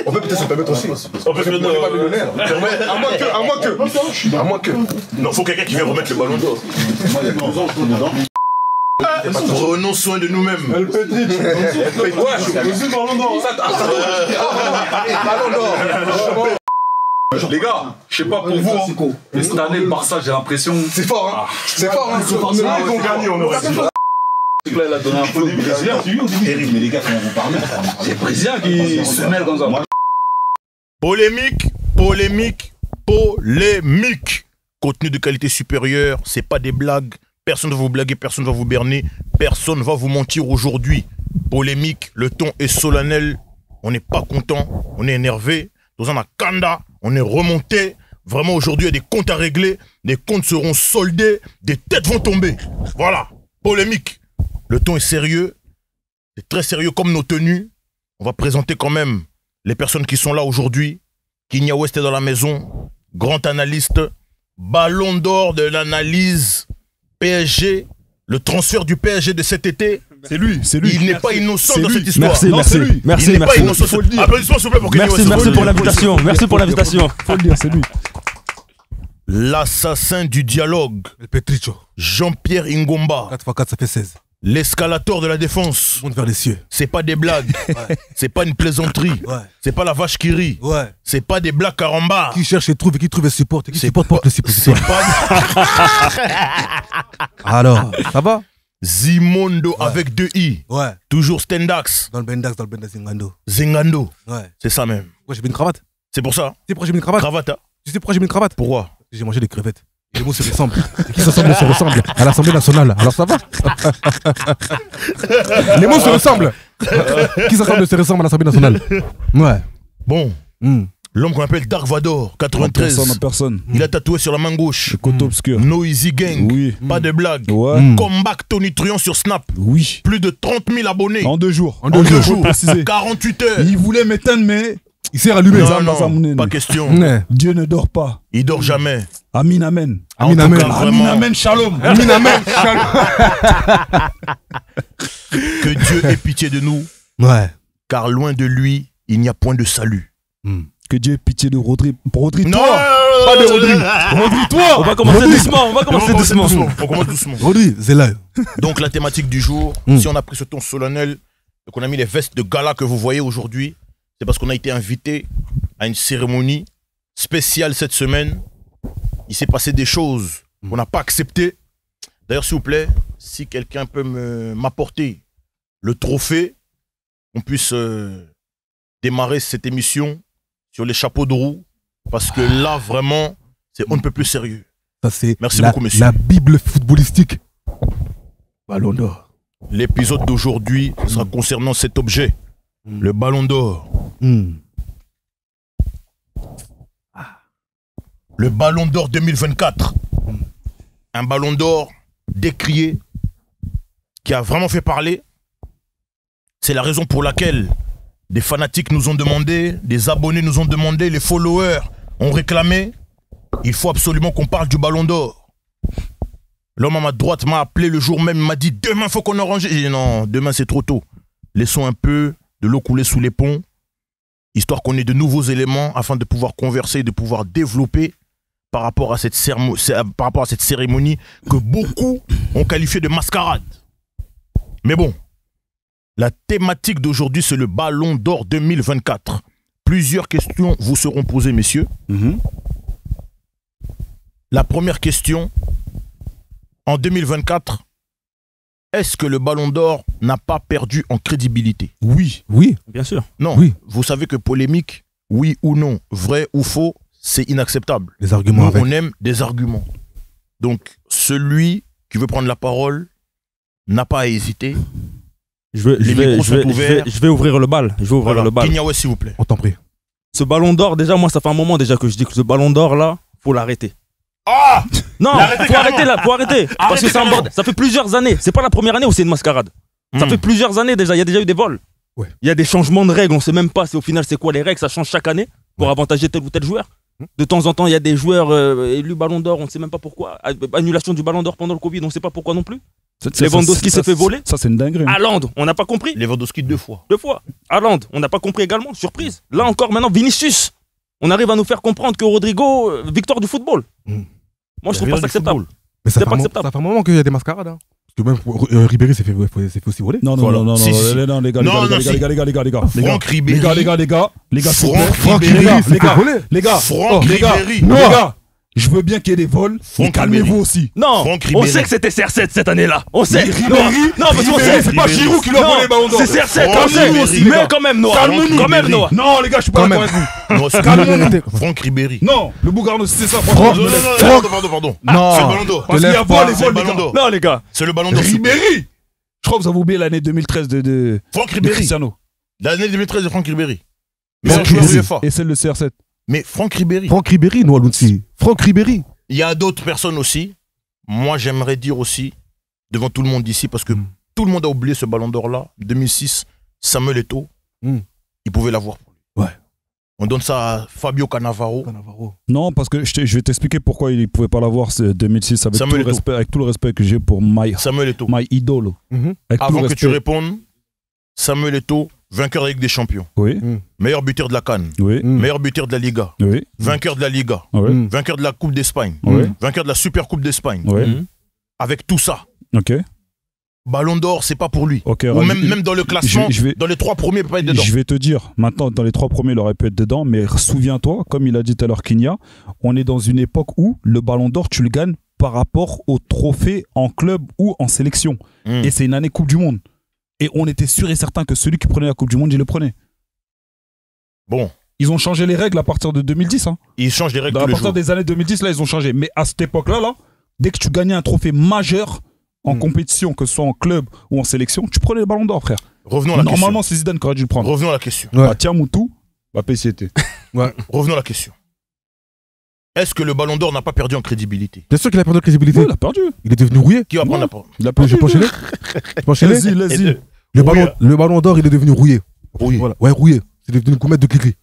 On peut peut-être se permettre aussi. On peut pas millionnaire. À moins que. Non, faut quelqu'un qui vienne remettre le ballon d'or. Prenons soin de nous-mêmes. El Petric. Les gars, je sais pas pour vous, mais cette année, le Barça, j'ai l'impression. C'est fort, hein. C'est fort, hein. Ils ont gagné, on aurait dit. Là, il a donné un peu de brésilien. Terrible, mais les gars, comment vous parlez? C'est brésilien qui se mêle dans un. Polémique, polémique, polémique. Contenu de qualité supérieure, c'est pas des blagues. Personne ne va vous blaguer, personne ne va vous berner, personne ne va vous mentir aujourd'hui. Polémique, le ton est solennel, on n'est pas content, on est énervé. Dans un Akanda, on est remonté. Vraiment, aujourd'hui, il y a des comptes à régler, des comptes seront soldés, des têtes vont tomber. Voilà, polémique. Le ton est sérieux, c'est très sérieux comme nos tenues. On va présenter quand même les personnes qui sont là aujourd'hui. Kinya West est dans la maison, grand analyste, ballon d'or de l'analyse PSG, le transfert du PSG de cet été. C'est lui, c'est lui. Il n'est pas innocent dans cette histoire. Merci, merci. Il n'est pas innocent. Applaudissements s'il vous plaît pour Kinya West. Merci pour l'invitation. Merci pour l'invitation. Faut le dire, c'est lui. L'assassin du dialogue, El Petricho. Jean-Pierre Ingomba, 4x4, ça fait 16. l'escalator de la défense. Monte vers les cieux. C'est pas des blagues, c'est pas une plaisanterie, c'est pas la vache qui rit, c'est pas des blagues caramba. Qui cherche et trouve et qui trouve et supporte. Et qui supporte porte le C'est pas Alors, ça va? Zimondo avec 2 I. Ouais. Toujours Stendax. Dans le Bendax, Zingando. Zengando. Ouais. C'est ça même. Pourquoi j'ai mis une cravate? C'est pour ça. Tu sais pourquoi j'ai mis une cravate? Cravate. Hein. Tu sais pourquoi j'ai mis une cravate? Pourquoi? J'ai mangé des crevettes. Et les mots se ressemblent. Et qui s'assemblent se ressemblent à l'Assemblée nationale. Alors ça va? Les mots se ressemblent. Qui s'assemblent se ressemblent à l'Assemblée nationale. Ouais. Bon. L'homme qu'on appelle Dark Vador, 93. Personne. Il a tatoué sur la main gauche. Côté obscur. No Easy Gang. Oui. Pas de blague. Ouais. Comeback Tony Truant sur Snap. Oui. Plus de 30 000 abonnés. En 2 jours. En 2 jours. Préciser. 48 heures. Il voulait m'éteindre, mais il s'est rallumé. Non, pas question. Dieu ne dort pas. Il dort jamais. Amin, amen. Amin, amen. Amin, amen, shalom. Amin, amen, shalom. Que Dieu ait pitié de nous. Ouais. Car loin de lui, il n'y a point de salut. Que Dieu ait pitié de Rodri. Rodri, Non, toi. Pas de Rodri. Rodri, toi. On va commencer doucement. On va commencer doucement. On commence doucement. Rodri, c'est là. Donc la thématique du jour, si on a pris ce ton solennel et qu'on a mis les vestes de gala que vous voyez aujourd'hui, c'est parce qu'on a été invité à une cérémonie spéciale cette semaine. Il s'est passé des choses qu'on n'a pas acceptées. D'ailleurs, s'il vous plaît, si quelqu'un peut m'apporter le trophée, qu'on puisse démarrer cette émission sur les chapeaux de roue, parce que là, vraiment, c'est on ne peut plus sérieux. Ça, c'est Merci beaucoup, monsieur. La Bible footballistique. Ballon d'or. L'épisode d'aujourd'hui sera concernant cet objet, le ballon d'or. Le ballon d'or 2024. Un ballon d'or décrié, qui a vraiment fait parler. C'est la raison pour laquelle des fanatiques nous ont demandé, des abonnés nous ont demandé, les followers ont réclamé. Il faut absolument qu'on parle du ballon d'or. L'homme à ma droite m'a appelé le jour même, m'a dit demain il faut qu'on arrange. J'ai dit non, demain c'est trop tôt. Laissons un peu de l'eau couler sous les ponts, histoire qu'on ait de nouveaux éléments afin de pouvoir converser, de pouvoir développer par rapport à cette cérémonie que beaucoup ont qualifiée de mascarade. Mais bon, la thématique d'aujourd'hui, c'est le Ballon d'Or 2024. Plusieurs questions vous seront posées, messieurs. La première question, en 2024, est-ce que le Ballon d'Or n'a pas perdu en crédibilité? Oui. Oui. Bien sûr. Non. Oui. Vous savez que polémique, oui ou non, vrai ou faux, c'est inacceptable. Les arguments Nous, on aime des arguments. Donc, celui qui veut prendre la parole n'a pas à hésiter. Je vais ouvrir le bal. Je vais ouvrir le bal. Kinya West, s'il vous plaît. On t'en prie. Ce ballon d'or, déjà, moi, ça fait un moment déjà que je dis que ce ballon d'or là, faut l'arrêter. Ah! Non, faut arrêter là, faut arrêter. Parce que c'est un bordel. Ça fait plusieurs années. C'est pas la première année où c'est une mascarade. Ça fait plusieurs années déjà. Il y a déjà eu des vols. Ouais. Il y a des changements de règles. On sait même pas au final c'est quoi les règles. Ça change chaque année pour avantager tel ou tel joueur. De temps en temps, il y a des joueurs élus ballon d'or. On ne sait même pas pourquoi. Annulation du ballon d'or pendant le Covid. On ne sait pas pourquoi non plus. Lewandowski s'est fait voler. Ça, c'est une dinguerie. Haaland, on n'a pas compris. Lewandowski 2 fois. 2 fois. Haaland, on n'a pas compris également. Surprise. Là encore, maintenant, Vinicius. On arrive à nous faire comprendre que Rodrigo, victoire du football. Moi, je trouve pas ça acceptable. Mais ça C'est fait, pas ça acceptable. fait un moment qu'il y a des mascarades. Hein. Parce que même Ribéry s'est fait aussi voler. Non, Voilà. non, Si, si. non, les gars, Non, non, les si. gars, Franck Ribéry. les gars, s'il vous plaît. Franck Les Ribéry gars, s'est fait voler. les gars, Franck les gars, Ribéry. les gars, je veux bien qu'il y ait des vols, mais Franck calmez-vous Ribéry. aussi. Non, Franck on Ribéry. sait que c'était CR7 cette année-là. On sait. Ribéry, non, parce qu'on sait. c'est pas Ribéry. Giroud qui lui a volé les ballons d'or. C'est CR7, Franck on sait. Ribéry. aussi, les Mais gars. quand même, Noah. Calmons-nous. Quand même, Noah. Non, les gars, je suis pas Quand d'accord même. avec vous. Non, c'est Calmons-nous. Franck Ribéry. Non, le Bougarno, c'est ça, Non, franchement. non, non, non, pardon. Non. C'est le ballon d'or. Parce qu'il y a lève vol pas, et C'est vol, le les ballon gars. d'or. Non, les gars. C'est le ballon d'or. Ribéry. Je crois que vous avez oublié l'année 2013 de Franck de Ribéry. Cristiano. L'année 2013 de Franck Ribéry. Franck Meilleur joueur Ribéry. UEFA. Et celle de CR7. Mais Franck Ribéry. Franck Ribéry, nous, Alunsi. Franck Ribéry. Il y a d'autres personnes aussi. Moi, j'aimerais dire aussi, devant tout le monde ici, parce que tout le monde a oublié ce ballon d'or-là, 2006, Samuel Eto'o, il pouvait l'avoir. Ouais. On donne ça à Fabio Cannavaro. Non, parce que je vais t'expliquer pourquoi il ne pouvait pas l'avoir, c'est 2006, avec tout, Samuel le Eto'o. respect, avec tout le respect que j'ai pour my Samuel Eto'o. idol. Avec tout Avant le que tu respect. répondes, Samuel Eto'o, vainqueur de la Ligue des Champions, Oui, meilleur buteur de la CAN, oui, meilleur buteur de la Liga, oui, vainqueur de la Liga, oui, vainqueur de la Coupe d'Espagne, oui, vainqueur de la Super Coupe d'Espagne. oui. Avec tout ça, Ok, ballon d'or, c'est pas pour lui. ok. Ou même dans le classement, je vais- dans les 3 premiers, il peut pas être dedans. Je vais te dire, maintenant, dans les 3 premiers, il aurait pu être dedans, mais souviens-toi, comme il a dit tout à l'heure Kinya, on est dans une époque où le ballon d'or, tu le gagnes par rapport au trophée en club ou en sélection. Et c'est une année Coupe du Monde. Et on était sûr et certain que celui qui prenait la Coupe du Monde, il le prenait. Bon, Ils ont changé les règles à partir de 2010. Hein. il change les règles À tous les partir jours. des années 2010, là, ils ont changé. Mais à cette époque-là, dès que tu gagnais un trophée majeur en compétition, que ce soit en club ou en sélection, tu prenais le ballon d'or, frère. Revenons à la Normalement, c'est Zidane qui aurait dû le prendre. question. Revenons à la question. Ouais. Bah, tiens, Moutou, va PCT. Revenons à la question. Est-ce que le ballon d'or n'a pas perdu en crédibilité? Bien sûr qu'il a perdu de crédibilité. Oui, il a perdu. Il est devenu rouillé. Qui va prendre la parole? Il a Je perdu. peux enchaîner Je peux enchaîner Vas-y, vas-y. Le ballon d'or, il est devenu rouillé. Rouillé. Voilà. Ouais, rouillé. C'est devenu une gommette de cliquet.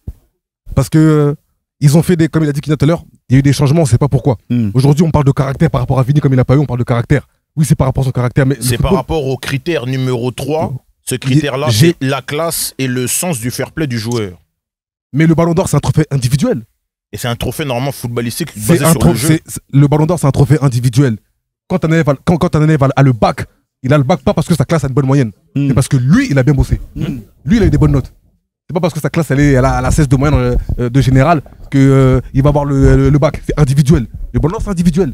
Parce que ils ont fait des, comme il a dit Kina tout à l'heure, il y a eu des changements, on sait pas pourquoi. Aujourd'hui, on parle de caractère par rapport à Vini, comme il n'a pas eu, on parle de caractère. Oui, c'est par rapport à son caractère, mais C'est par rapport au critère numéro 3. Ce critère-là, J'ai- c'est la classe et le sens du fair play du joueur. Mais le ballon d'or, c'est un trophée individuel. Et c'est un trophée normalement footballistique C'est basé un sur le jeu. le ballon d'or, c'est un trophée individuel. Quand un élève, quand un élève a le bac, il a le bac pas parce que sa classe a une bonne moyenne. C'est parce que lui, il a bien bossé. Lui, il a eu des bonnes notes. C'est pas parce que sa classe elle a 16 de moyenne de général que il va avoir le bac. C'est individuel. Le ballon d'or, c'est individuel.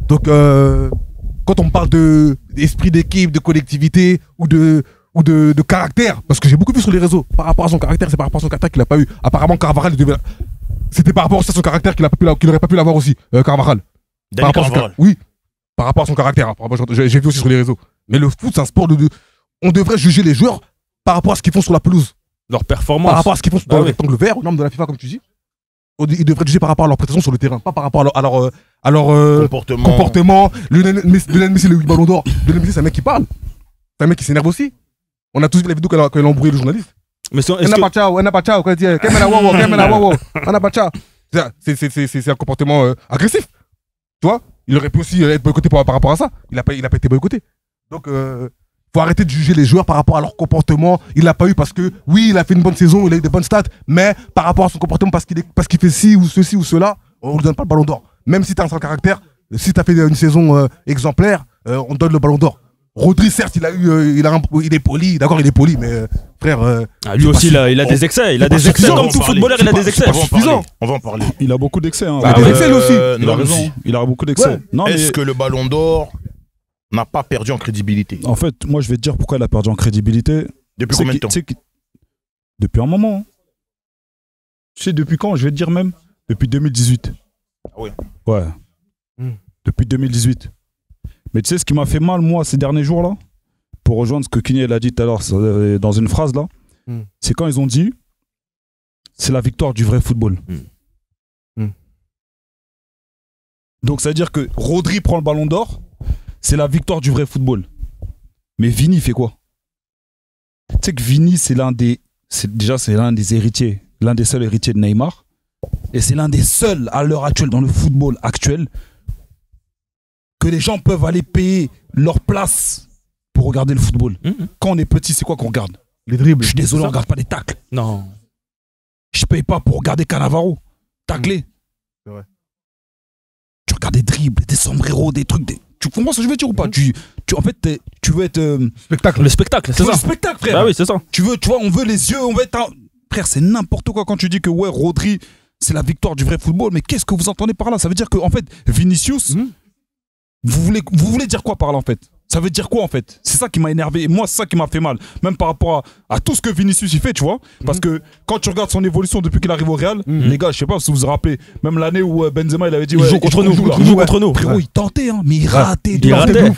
Donc, quand on parle d'esprit d'équipe, de collectivité ou de caractère, parce que j'ai beaucoup vu sur les réseaux, par rapport à son caractère, c'est par rapport à son caractère qu'il n'a pas eu. Apparemment, Carvajal, c'était par rapport à son caractère qu'il n'aurait pas pu l'avoir aussi, Carvajal. Dani Par rapport à son Carvajal. oui, par rapport à son caractère. Hein. J'ai vu aussi sur les réseaux. Mais le foot, c'est un sport on devrait juger les joueurs par rapport à ce qu'ils font sur la pelouse. Leur performance. Par rapport à ce qu'ils font dans Ah le oui. rectangle vert, au normes de la FIFA, comme tu dis. Ils devraient juger par rapport à leur prestation sur le terrain, pas par rapport à leur comportement. Lionel Messi, le 8 ballons d'or. Lionel Messi, c'est un mec qui parle. C'est un mec qui s'énerve aussi. On a tous vu la vidéo quand il a embrouillé le journaliste. Mais est-ce On n'a que- pas ciao, on n'a pas ciao. Quand il dit, on n'a pas ciao. C'est un comportement agressif. Tu vois, il aurait pu aussi être boycotté par rapport à ça. Il n'a pas été boycotté. Donc, faut arrêter de juger les joueurs par rapport à leur comportement. Il l'a pas eu parce que, oui, il a fait une bonne saison, il a eu des bonnes stats, mais par rapport à son comportement, parce qu'il fait ci ou ceci ou cela, on lui donne pas le ballon d'or. Même si tu as un sale caractère, si tu as fait une saison exemplaire, on donne le ballon d'or. Rodri, certes, il est poli, d'accord, il est poli, mais frère. Ah, lui aussi, il a des excès. Il a des excès. Comme tout footballeur, il a des excès. On va en parler. Il a beaucoup d'excès. Hein. Il a des excès, lui aussi. Il a non, raison. aussi. Il a beaucoup d'excès. Ouais. Non, mais Est-ce que le ballon d'or n'a pas perdu en crédibilité? en fait, moi, je vais te dire pourquoi il a perdu en crédibilité. Depuis C'est combien de temps? Depuis un moment. Hein. Tu sais, depuis quand? Je vais te dire même. Depuis 2018. Ah oui. Ouais. Depuis 2018. Mais tu sais ce qui m'a fait mal, moi, ces derniers jours-là, pour rejoindre ce que Kinyel a dit tout à l'heure dans une phrase là, c'est quand ils ont dit c'est la victoire du vrai football. Donc ça veut dire que Rodri prend le ballon d'or, c'est la victoire du vrai football. Mais Vini fait quoi? Tu sais que Vini, c'est l'un des héritiers, l'un des seuls héritiers de Neymar. Et c'est l'un des seuls à l'heure actuelle, dans le football actuel, que les gens peuvent aller payer leur place pour regarder le football. Quand on est petit, c'est quoi qu'on regarde? Les dribbles. Je suis désolé, on regarde pas les tacles. Non. Je paye pas pour regarder Cannavaro tacler. C'est vrai. Tu regardes des dribbles, des sombreros, des trucs. Tu comprends ce que je veux dire ou pas? En fait, tu veux être. Spectacle. Le spectacle, c'est Tu veux ça. le spectacle, frère. Bah oui, c'est ça. Tu vois, on veut les yeux, on veut être. Frère, c'est n'importe quoi quand tu dis que ouais, Rodri, c'est la victoire du vrai football. Mais qu'est-ce que vous entendez par là? Ça veut dire que en fait, Vinicius, vous voulez dire quoi par là en fait? Ça veut dire quoi en fait? C'est ça qui m'a énervé. Et moi, c'est ça qui m'a fait mal. Même par rapport à tout ce que Vinicius il fait, tu vois. Parce que quand tu regardes son évolution depuis qu'il arrive au Real, les gars, je sais pas si vous vous rappelez, même l'année où Benzema il avait dit Il joue contre nous. Il joue contre nous. Frérot, il tentait, hein, mais il ratait. Il ratait.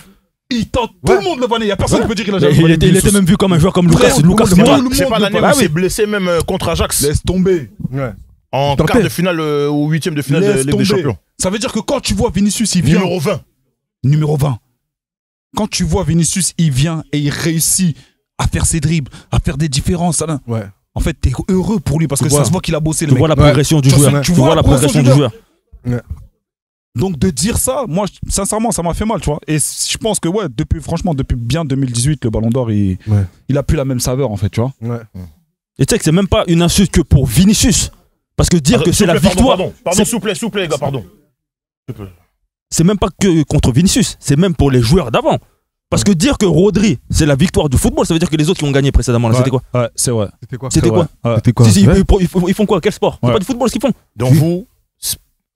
Il tente. Tout le monde le vanait. Il y a personne qui peut dire qu'il a jamais Il vanné était Vinicius. même vu comme un joueur comme Lucas. Frère, Lucas, tout c'est le pas. monde C'est pas le l'année où parle. il s'est blessé même contre Ajax. Laisse tomber. Ouais. En Tenté. quart de finale ou huitième de finale de Laisse Ligue des tomber. Champions. Ça veut dire que quand tu vois Vinicius, il vient. Numéro 20. Numéro 20. Quand tu vois Vinicius, il vient et il réussit à faire ses dribbles, à faire des différences. Alain. Ouais. En fait, t'es heureux pour lui parce que vois. ça se voit qu'il a bossé le Tu mec. vois la progression du joueur. Tu Tu vois la progression du joueur. Ouais. Donc de dire ça, moi, sincèrement, ça m'a fait mal, tu vois. Et je pense que, ouais, franchement, depuis bien 2018, le Ballon d'Or, il a plus la même saveur, en fait, tu vois. Ouais. Et tu sais que c'est même pas une insulte que pour Vinicius. Parce que dire que c'est la victoire. Pardon, s'il vous plaît, les gars, pardon. C'est même pas que contre Vinicius. C'est même pour les joueurs d'avant. Parce que dire que Rodri, c'est la victoire du football, ça veut dire que les autres qui ont gagné précédemment, là, Ouais. c'était quoi? Ouais, c'est vrai. C'était quoi? C'était quoi? Ouais. C'était quoi? Si, si, Ouais. ils font quoi? Quel sport? C'est Ouais. pas du football ce qu'ils font. Donc vous,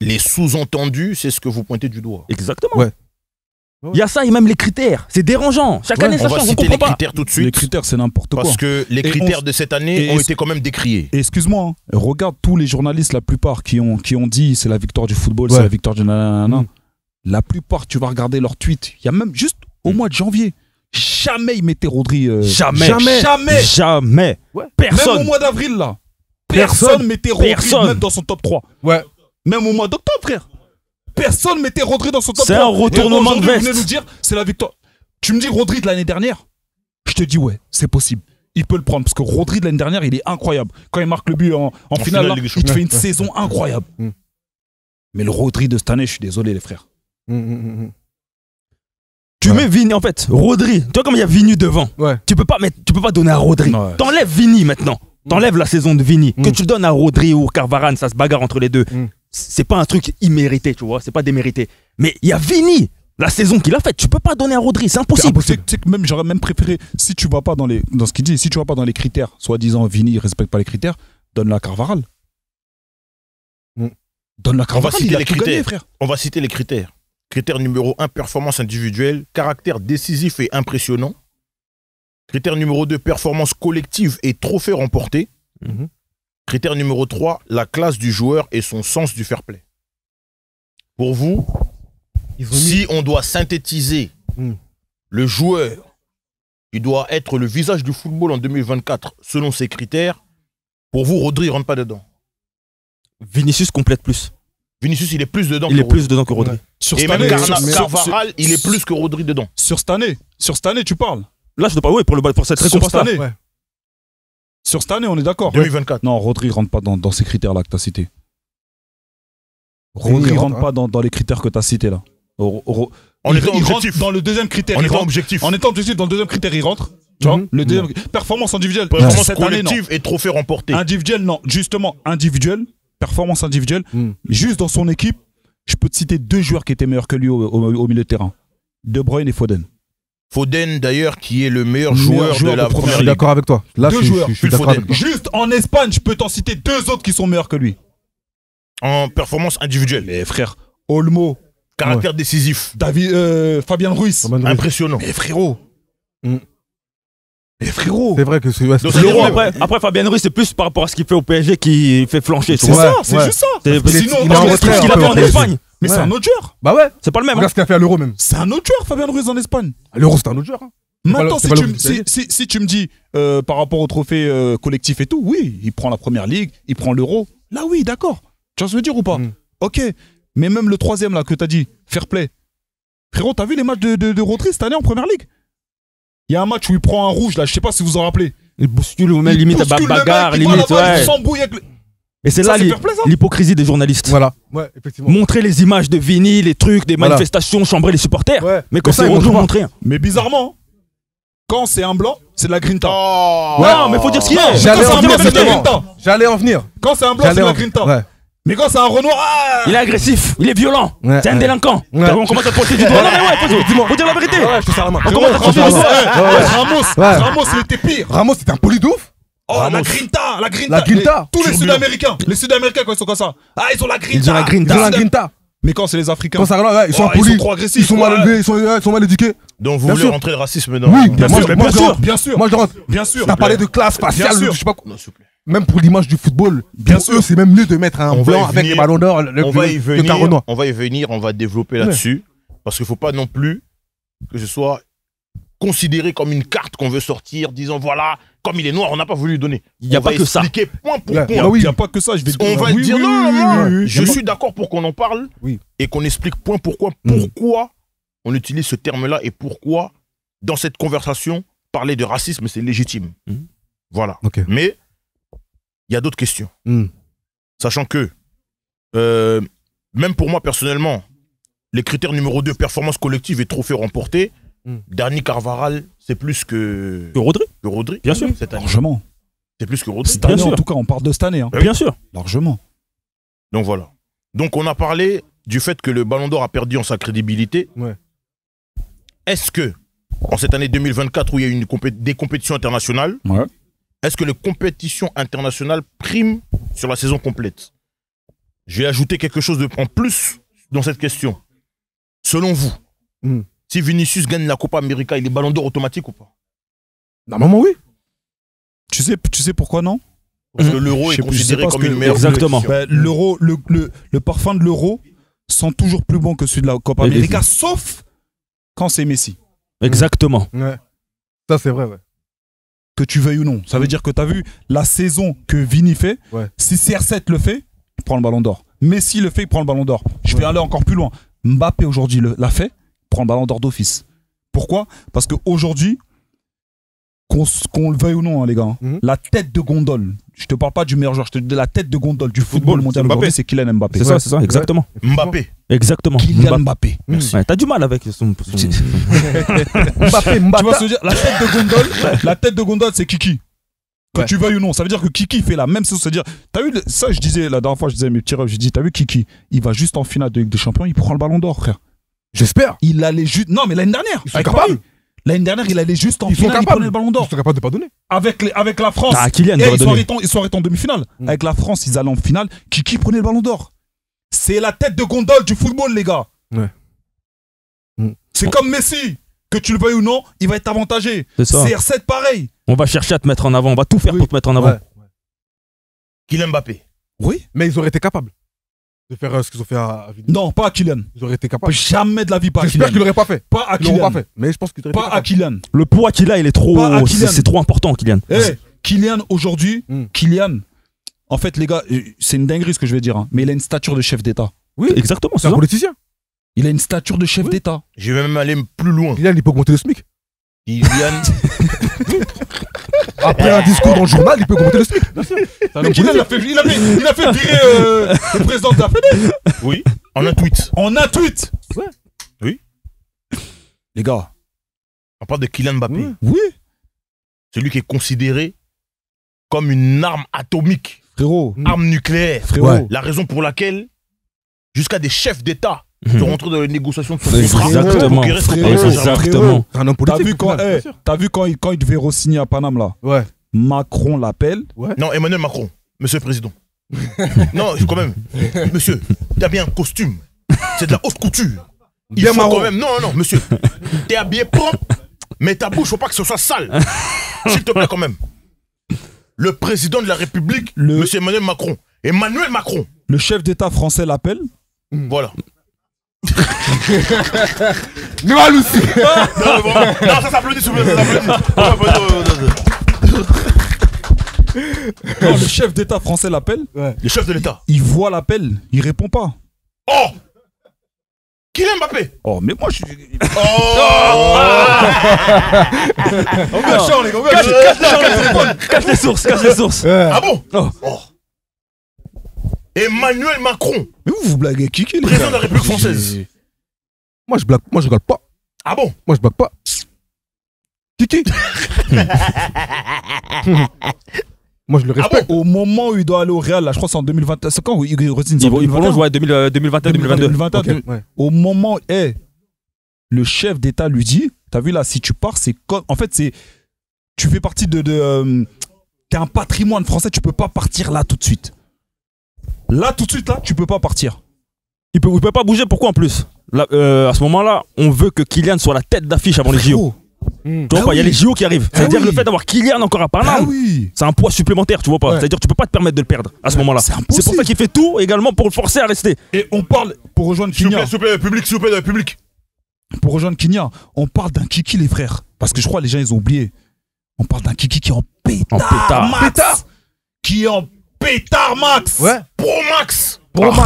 les sous-entendus, c'est ce que vous pointez du doigt. Exactement. Ouais. Il y a ça et même les critères. C'est dérangeant. Chaque année, On ça va change, on citer les comprend pas. critères tout de Les suite. critères, c'est n'importe quoi. Parce que les Et critères de cette année et- ont été quand même décriés. Et excuse-moi, hein, regarde tous les journalistes, la plupart qui ont dit c'est la victoire du football, Ouais. c'est la victoire du nanana. Mm. La plupart, tu vas regarder leurs tweets. Il y a même juste au mois de janvier, jamais ils mettaient Rodri. Jamais. Jamais. Jamais. Même au Personne. mois d'avril, là. Personne. Personne mettait Rodri Personne. même dans son top 3. Ouais. Même au mois d'octobre, frère. Personne mettait Rodri dans son top C'est 3. un retournement Et aujourd'hui, de veste. Vous venez nous dire, c'est la victoire. Tu me dis Rodri de l'année dernière, je te dis ouais, c'est possible. Il peut le prendre parce que Rodri de l'année dernière, il est incroyable. Quand il marque le but en finale, là, Ligue des il te fait une Champions. saison incroyable. Mm. Mais le Rodri de cette année, je suis désolé, les frères. Tu Ouais. mets Vini, en fait, Rodri. Tu vois comme il y a Vini devant. Ouais. Tu peux pas donner à Rodri. Ouais. T'enlèves Vini maintenant. T'enlèves la saison de Vini. Mm. Que tu le donnes à Rodri ou Carvarane, ça se bagarre entre les deux. Mm. C'est pas un truc immérité, tu vois. C'est pas démérité. Mais il y a Vini, la saison qu'il a faite. Tu peux pas donner à Rodri, c'est impossible. Tu sais que même j'aurais même préféré, si tu vas pas dans ce qu'il dit, si tu vas pas dans les critères, soi-disant Vini, il respecte pas les critères, donne-la à Carvaral. Mm. Donne-la à Carvaral, citer il a les tout gagné, critères. frère. On va citer les critères. Critère numéro 1, performance individuelle, caractère décisif et impressionnant. Critère numéro 2, performance collective et trophée remporté. Mhm. Critère numéro 3, la classe du joueur et son sens du fair play. Pour vous, si on doit synthétiser Mm. le joueur, il doit être le visage du football en 2024 selon ces critères. Pour vous, Rodri ne rentre pas dedans. Vinicius complète plus. Vinicius, il est plus dedans Il que est Rodri. plus dedans que Rodri. Sur Et cette même année, Carvaral, il est plus que Rodri dedans. sur cette année, tu parles. Là, je te parle, oui, pour cette Sur récompense cette année. Ouais. Sur cette année, on est d'accord. 2024. Non, Rodri rentre pas dans ces critères-là que tu as cités. Rodri Rodri rentre, rentre pas dans les critères que tu as cités là. En il étant rentre objectif. dans le deuxième critère. En il étant rentre. objectif. En étant objectif, dans le deuxième critère, il rentre. Tu vois, Mhm. le deuxième performance individuelle. Performance Cette année, non. collective et trophée remporté. Individuel, non. Justement, individuel, performance individuelle. Mm. Juste dans son équipe, je peux te citer 2 joueurs qui étaient meilleurs que lui au milieu de terrain. De Bruyne et Foden. Foden, d'ailleurs, qui est le meilleur Meilleur joueur joueur de la de première Je première suis ligue. d'accord avec toi. Là, Deux je joueurs. suis Phil d'accord Foden. avec toi. Juste en Espagne, je peux t'en citer 2 autres qui sont meilleurs que lui. En performance individuelle. Mais frère, Olmo, Caractère décisif. Fabien Ruiz. Romain Ruiz. Impressionnant. Mais frérot. Mm. Mais frérot. C'est vrai que c'est. Ouais, Donc, c'est- Laurent, Après, Fabien Ruiz, c'est plus par rapport à ce qu'il fait au PSG qui fait flancher. tu C'est vois. Ouais, ça, c'est ouais. juste ça. C'est- Sinon, il est parce en que retrait, ce qu'il un a peu fait en PSG. Espagne, Mais c'est Ouais. un autre joueur. Bah ouais. c'est pas le même. Regarde ce qu'il a fait à l'Euro même. C'est un autre joueur, Fabien Ruiz en Espagne. À l'Euro, c'était un autre joueur. Hein. Maintenant, c'est si pas tu, le- me- si tu me dis par rapport au trophée collectif et tout, oui, il prend la première ligue, il prend l'Euro. Là, oui, d'accord. Tu vois ce que je veux dire ou pas? Mm. Ok. Mais même le troisième là que t'as dit, fair play. Frérot, t'as vu les matchs de Rodri cette année en première ligue? Il y a un match où il prend un rouge là, je sais pas si vous en rappelez. Il bouscule ou même Il limite bouscule le mec, bagarre, il prend limite, la balle, il ouais. s'embrouille avec le- Et c'est Ça, là c'est fair play, ça. l'hypocrisie des journalistes. Voilà. Ouais, effectivement. Montrer les images de Vini, les trucs, des Voilà. manifestations, chambrer les supporters. Ouais. Mais quand Mais ça, c'est ils Rodrigo, montrent pas. montrer rien. Mais bizarrement, quand c'est un blanc, c'est de la grinta. Oh. Non, mais faut dire ce qu'il y a. J'allais Quand c'est en un venir, blanc, c'est de la justement. grinta. J'allais en venir. Quand c'est un blanc, c'est de J'allais la en grinta. Ouais. Mais quand c'est un Renoir, Il est agressif, il est violent, Ouais, c'est un ouais. délinquant. Ouais. On commence à te pointer du doigt. Non, mais ouais, faut dire la vérité. Ouais, je te sers la main. On commence à te pointer du doigt. Ramos, il était pire. Ramos, c'était un poli de ouf. Oh, Ramos. la grinta. La grinta. Tous les Turbulent. Sud-Américains, quand ils sont comme ça. Ah, ils ont la grinta. Ils ont la grinta. Ils ont la grinta. Mais quand c'est les Africains. Quand ça regarde, ouais, ils sont Oh, ils impolis. sont trop agressifs, Ils sont mal ouais. élevés, ils sont mal éduqués. Donc vous Bien voulez sûr. rentrer le racisme dans... Oui, Bien moi, sûr, moi, bien je sûr, rentre. bien sûr. Moi, je rentre. Bien sûr. T'as parlé de classe spatiale, Bien sûr. je sais pas quoi. Non, s'il vous plaît. Même pour l'image du football, Bien pour sûr. eux, c'est même mieux de mettre un On va blanc y avec venir. les ballons d'or, le On va y carreau noir. venir, on va développer là-dessus. Parce qu'il ne faut pas non plus que ce soit considéré comme une carte qu'on veut sortir, disant voilà, comme il est noir, on n'a pas voulu lui donner. Il y a On pas va que ça. expliquer point pour Ouais. point. Ah oui. Il n'y a pas que ça, je vais On va Oui, dire oui, non, oui, non, oui, oui. je suis d'accord pour qu'on en parle Oui. et qu'on explique point pour point pourquoi on utilise ce terme-là et pourquoi, dans cette conversation, parler de racisme, c'est légitime. Mhm. Voilà. Ok. Mais il y a d'autres questions. Hmm. Sachant que, même pour moi personnellement, les critères numéro 2, performance collective et trophée remporté, Dani Carvajal, c'est plus que Rodri, Rodri. bien sûr. Cette année. Largement. C'est plus que Rodri. Cette année, Bien sûr. en tout cas, on parle de cette année. Hein. Bien sûr. Largement. Donc voilà. Donc on a parlé du fait que le Ballon d'Or a perdu en sa crédibilité. Ouais. Est-ce que, en cette année 2024 où il y a eu des compétitions internationales, Ouais. est-ce que les compétitions internationales priment sur la saison complète? Je vais ajouter quelque chose en plus dans cette question. Selon vous, si Vinicius gagne la Copa América, il est Ballon d'Or automatique ou pas? Normalement, oui. Tu sais pourquoi non? Parce que l'euro est Je sais considéré pas, comme parce une que- meilleure Exactement. compétition. Bah, l'euro, le parfum de l'euro sent toujours plus bon que celui de la Copa Et- América, sauf quand c'est Messi. Exactement. Ouais. Ça, c'est vrai, ouais. Que tu veuilles ou non. Ça veut dire que tu as vu la saison que Vini fait. Ouais. Si CR7 le fait, il prend le ballon d'or. Messi le fait, il prend le ballon d'or. Je vais aller encore plus loin. Mbappé aujourd'hui l'a fait, il prend le ballon d'or d'office. Pourquoi? Parce qu'aujourd'hui, qu'on le veuille ou non, hein, les gars, la tête de gondole, je te parle pas du meilleur joueur, je te dis de la tête de gondole du football mondial Mbappé. aujourd'hui, c'est Kylian Mbappé. C'est ça, exactement. Mbappé. Exactement. Kylian Mbappé. Ouais, t'as du mal avec son. Mbappé, Tu Mbappé. vois ce que je veux dire? La tête de gondole, c'est Kiki. Que Ouais. tu veuilles ou non, ça veut dire que Kiki fait la même chose. C'est-à-dire, t'as vu, ça, je disais la dernière fois, je disais à mes petits rêves, je dis, t'as vu Kiki, il va juste en finale de Ligue des Champions, il prend le ballon d'or, frère. J'espère. Il allait juste. Non, mais l'année dernière, Ils sont avec capables. Paris, l'année dernière, il allait juste en Ils sont finale, il capables. prenait le ballon d'or. Ils sont capables de pas donner. Avec la France. Ah, Kylian, Et j'aurais ils sont donné. arrêtés en demi-finale. Avec la France, ils allaient en finale. Kiki prenait le ballon d'or. C'est la tête de gondole du football, les gars. Ouais. C'est comme Messi. Que tu le veuilles ou non, il va être avantagé. C'est ça. CR7, pareil. On va chercher à te mettre en avant, on va tout faire Oui. pour te mettre en avant. Ouais. Kylian Mbappé. Oui. Mais ils auraient été capables de faire ce qu'ils ont fait à Vini. Non, pas à Kylian. Ils auraient été capables. Jamais de la vie, pas à J'espère qu'ils Kylian. l'auraient pas fait. Pas à Ils l'auront Kylian. pas fait. Mais je pense qu'ils auraient été Pas à capables. Kylian. Le poids qu'il a, il est trop. Pas à Kylian. C'est trop important, Kylian. Kylian, aujourd'hui, Kylian, en fait, les gars, c'est une dinguerie ce que je vais dire, hein, mais il a une stature de chef d'État. Oui, Exactement, c'est c'est un ça. politicien. Il a une stature de chef d'État. Je vais même aller plus loin. Kylian, il peut augmenter le SMIC. Kylian. Après un discours dans le journal, il peut augmenter le SMIC. Bien sûr. C'est un homme Kylian, politique. il a fait virer le président de la Fédé Oui, en un tweet. en un tweet. Ouais. Oui. Les gars, On parle de Kylian Mbappé. oui, Celui qui est considéré comme une arme atomique, frérot, arme nucléaire. frérot. Ouais. La raison pour laquelle, jusqu'à des chefs d'État Mhm. sont rentrés dans les négociations de son contrat Exactement. pour qu'il reste au Frérot, Paris Saint-Germain. Exactement. C'est un homme T'as politique. vu au quand, final, bien sûr. t'as vu quand il devait re-signer à Paname là, Ouais. Macron l'appelle. Non, Emmanuel Macron, monsieur le président. Non, quand même. Monsieur, t'as bien un costume. C'est de la haute couture. Il Bien faut marron. quand même. Non, non, monsieur. T'es habillé propre, mais ta bouche, faut pas que ce soit sale. S'il te plaît, quand même. Le président de la République, monsieur Emmanuel Macron. Emmanuel Macron. Le chef d'État français l'appelle. Voilà. Mais mal aussi. Non, ça s'applaudit, s'il vous plaît, ça s'applaudit. Non, le chef d'État français l'appelle. Le chef de l'État. Il voit l'appel, il répond pas. Oh! Kylian Mbappé. Oh, mais moi je suis. On vient chiant, les gars. Cache les sources, cache les sources. Ah bon? Oh. Emmanuel Macron, Mais vous blaguez Kiki, les président de gars. la République française. Moi, je blague. Moi, je rigole pas. Ah bon? Moi, je blague pas. Kiki. Moi, je le respecte. Au moment où il doit aller au Real, là, je crois que c'est en 2020. C'est quand où il re-signe Il prolonge, ouais, 2021-2022. 2021. Ok, ouais. Au moment, le chef d'État lui dit, t'as vu là, si tu pars, c'est comme, en fait, c'est, tu fais partie t'es un patrimoine français, tu peux pas partir là tout de suite. Là, tout de suite, là, tu peux pas partir. Il peut pas bouger, pourquoi en plus? Là, à ce moment-là, on veut que Kylian soit la tête d'affiche avant les JO. Tu vois pas, il y a les JO qui arrivent. C'est-à-dire le fait d'avoir Kylian encore à Paname, c'est un poids supplémentaire, tu vois pas. C'est-à-dire que tu peux pas te permettre de le perdre à ce moment-là. C'est C'est impossible. pour ça qu'il fait tout également pour le forcer à rester. Et on parle, pour rejoindre S'il vous Kinya, plaît, s'il vous plaît, public. pour rejoindre Kinya, on parle d'un Kiki, les frères. Parce que je crois que les gens, ils ont oublié. On parle d'un Kiki qui est en pétard, max. Qui est en pétard max. Ouais. Pro Max.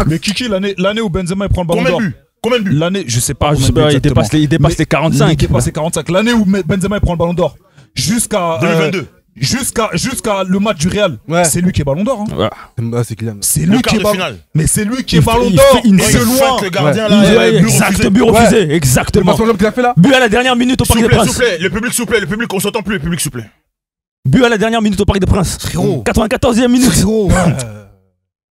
Mais Kiki, l'année où Benzema il prend le ballon d'or. Combien de buts? L'année, je sais pas. Ah, je sais pas, il dépasse les Mais 45. Il dépasse les 45. L'année où Benzema il prend le ballon d'or. Jusqu'à 2022. Jusqu'à le match du Real. Ouais. C'est lui qui est ballon d'or. Hein. Ouais. Ah, c'est Kylian. C'est Le lui quart qui est de ballon. finale. Mais c'est lui qui est Il ballon fait- d'or. il fait une Et Ouais, de il loin. feinte le gardien Ouais. là. but Exact, refusé. but refusé, Le exactement. passage qu'il a fait là. But à la dernière minute au Parc S'il des vous plaît, s'il Princes. vous plaît, le public, s'il vous plaît, on s'entend plus, le public, s'il vous plaît. But à la dernière minute au Parc des Princes. Frérot. 94e minute. Frérot.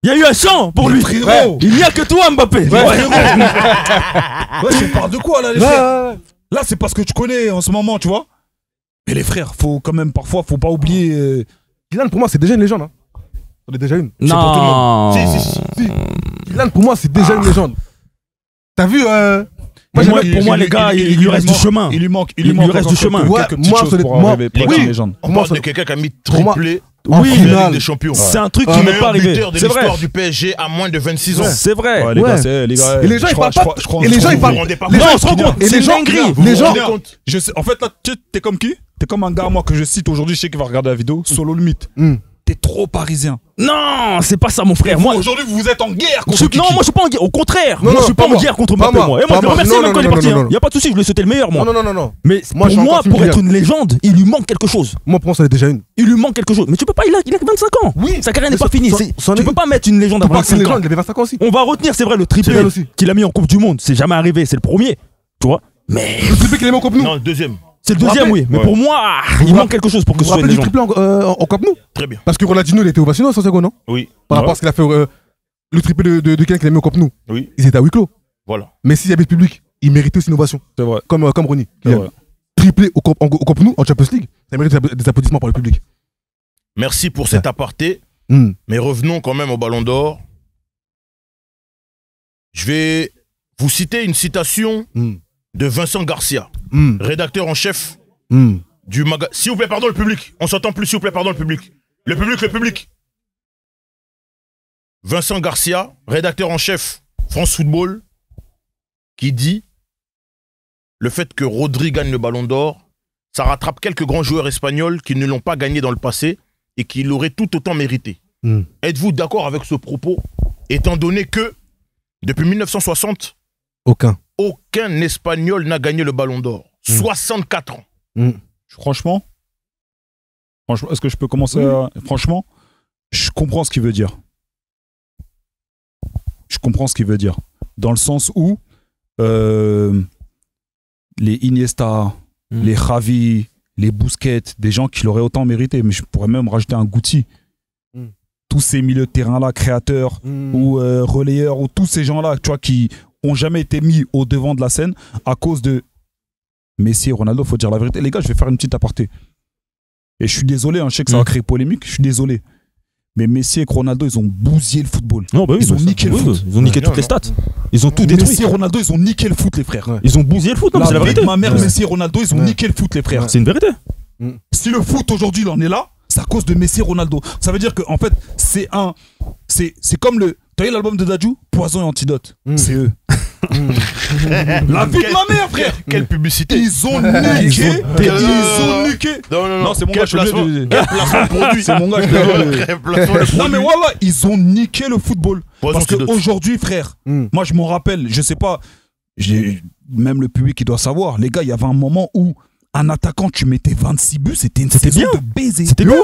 Il y a eu un chant pour lui. Frérot. Il n'y a que toi, Mbappé. Ouais, on parle de quoi là, les frères? Ouais. Là, c'est parce que tu connais en ce moment, tu vois. Mais les frères, faut quand même parfois, faut pas oublier. Kylian, pour moi, c'est déjà une légende. Hein. On est déjà une. C'est pour tout le Non. monde. Si. Si. Kylian, pour moi, c'est déjà une légende. T'as vu Pour moi, les gars, il lui reste du chemin. Il lui manque reste du chemin. Ouais, Quelques petites moi, choses pour moi, arriver, pour oui. être une légende. On Pour moi, parle de ça- quelqu'un qui a mis pour moi- triplé En en finale. Ligue des Champions. C'est un truc Le qui n'est meilleur pas arrivé. buteur de C'est vrai. l'histoire du PSG à moins de 26 ans. C'est vrai. Ouais, les Ouais. gars, les gars. Et les gens, je ils crois- parlent pas. je crois- Et les gens, ils Vous parlent. vous rendez pas Les compte. gens, on se rend compte. Et C'est les gens, une dinguerie. les gens, Je sais, en fait, là, t'es comme qui? T'es comme un gars, moi, que je cite aujourd'hui, je sais qu'il va regarder la vidéo, Solo le mythe. T'es trop parisien. Non, c'est pas ça, mon frère. Moi, Aujourd'hui, vous êtes en guerre contre non, Kiki. moi je suis pas en guerre. Au contraire, Non, moi non, je suis pas pas en moi. guerre contre Pas Mbappé, moi. moi. Et moi Pas je le moi. remercie Non, même non, quand il est non, parti. non, non. Y a pas de souci, je lui ai souhaité le meilleur, moi. Non. Mais Moi, je suis pour moi, encore pour Kylian. être une légende, il lui manque quelque chose. Moi, pour moi, ça est déjà une. Il lui manque quelque chose. Mais tu peux pas, il a que 25 ans. Oui. Sa carrière n'est Mais pas finie. c'en- C'est- c'en Tu est- peux pas mettre une légende à Tu parles, c'est une 25 ans. légende, il avait 25 ans aussi. On va retenir, c'est vrai, le C'est triplé vrai aussi. qu'il a mis en Coupe du Monde. C'est jamais arrivé, c'est le premier. Tu vois. Mais Le triplé qu'il a mis en Coupe Nou. Non, le deuxième. c'est le vous deuxième, rappelez oui. Mais Ouais. pour moi, il manque quelque chose pour que Vous ce vous soit une rappelez du légende. triplé en Coupe Nou? Très bien. Parce que Ronaldinho, il était ovationnel, Santiago, non? Oui. Par rapport à ce qu'il a fait, le triplé de Kylian qu'il a mis au Coupe Nou. Oui. Ils étaient à huis clos. Voilà. Mais s'il y avait le public, il méritait aussi une ovation. C'est vrai. Comme Ronny. C'est vrai. Triplé au Coupe Nou, en Champions League. Ça mérite des applaudissements par le public. Merci pour cet aparté. Mais revenons quand même au Ballon d'Or. Je vais vous citer une citation de Vincent Garcia, rédacteur en chef du magazine. S'il vous plaît, pardon le public. On s'entend plus, s'il vous plaît, pardon le public. Le public. Vincent Garcia, rédacteur en chef France Football, qui dit le fait que Rodri gagne le Ballon d'Or, ça rattrape quelques grands joueurs espagnols qui ne l'ont pas gagné dans le passé et qui l'auraient tout autant mérité. Êtes-vous d'accord avec ce propos, étant donné que depuis 1960, Aucun. aucun Espagnol n'a gagné le Ballon d'Or. 64 ans. Franchement, est-ce que je peux commencer à... Franchement, je comprends ce qu'il veut dire. Je comprends ce qu'il veut dire. Dans le sens où les Iniesta, les Xavi, les Busquets, des gens qui l'auraient autant mérité, mais je pourrais même rajouter un Guti. Tous ces milieux de terrain-là, créateurs ou relayeurs, ou tous ces gens-là, tu vois, qui ont jamais été mis au devant de la scène à cause de Messi et Ronaldo, faut dire la vérité. Les gars, je vais faire une petite aparté. Et je suis désolé, hein, je sais que ça va créer polémique, je suis désolé. Mais Messi et Ronaldo, ils ont bousillé le football. Non, bah oui, Ils ont bah ça- niqué le oui, foot. Ils ont niqué toutes les stats. Ils ont tout Messi détruit. et Ronaldo, ils ont niqué le foot, les frères. Ouais. Ils ont bousillé le foot, non, mais c'est la La vie vérité. de ma mère, Messi et Ronaldo, ils ont niqué le foot, les frères. C'est une vérité. Si le foot aujourd'hui il en est là, c'est à cause de Messi et Ronaldo. Ça veut dire que en fait, c'est comme le. T'as vu l'album de Dadju, Poison et Antidote. C'est eux. La vie de ma mère, frère. Quelle publicité. Ils ont niqué. Ils ont niqué. Non, c'est mon Quel gars, je suis placement, obligé de- quel placement de produit. C'est mon gars, je suis désolé. Quel placement de Non mais produit. voilà, ils ont niqué le football. Poison Parce Antidote. qu'aujourd'hui, frère, moi je m'en rappelle, je sais pas, même le public qui doit savoir, les gars, il y avait un moment où un attaquant, tu mettais 26 buts, c'était une saison bien. de baiser. C'était bien.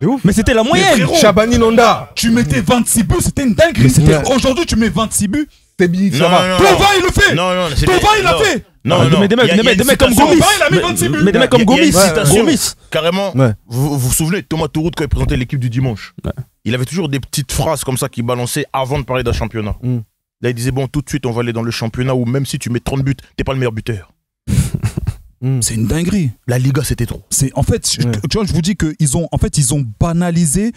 C'est ouf. Mais c'était la moyenne. frérot, Chabani Nanda. Tu mettais 26 buts, c'était une dinguerie. Aujourd'hui, tu mets 26 buts. Tebi, ça Non, va. non, Tova, il le fait. Non, non, Tova, il l'a fait. Non, non. Mais des Il y a une mecs comme citation. Gomis. Tova, il a mis 26 buts. Mais des mecs comme Il y a une Gomis. citation. Gomis. Carrément, Ouais. vous vous souvenez, Thomas Touroud, quand il présentait l'équipe du dimanche, il avait toujours des petites phrases comme ça qu'il balançait avant de parler d'un championnat. Là, il disait, bon, tout de suite, on va aller dans le championnat où même si tu mets 30 buts, t'es pas le meilleur buteur. C'est une dinguerie. La Liga, c'était trop. C'est en fait, tu vois, je vous dis qu'ils ont banalisé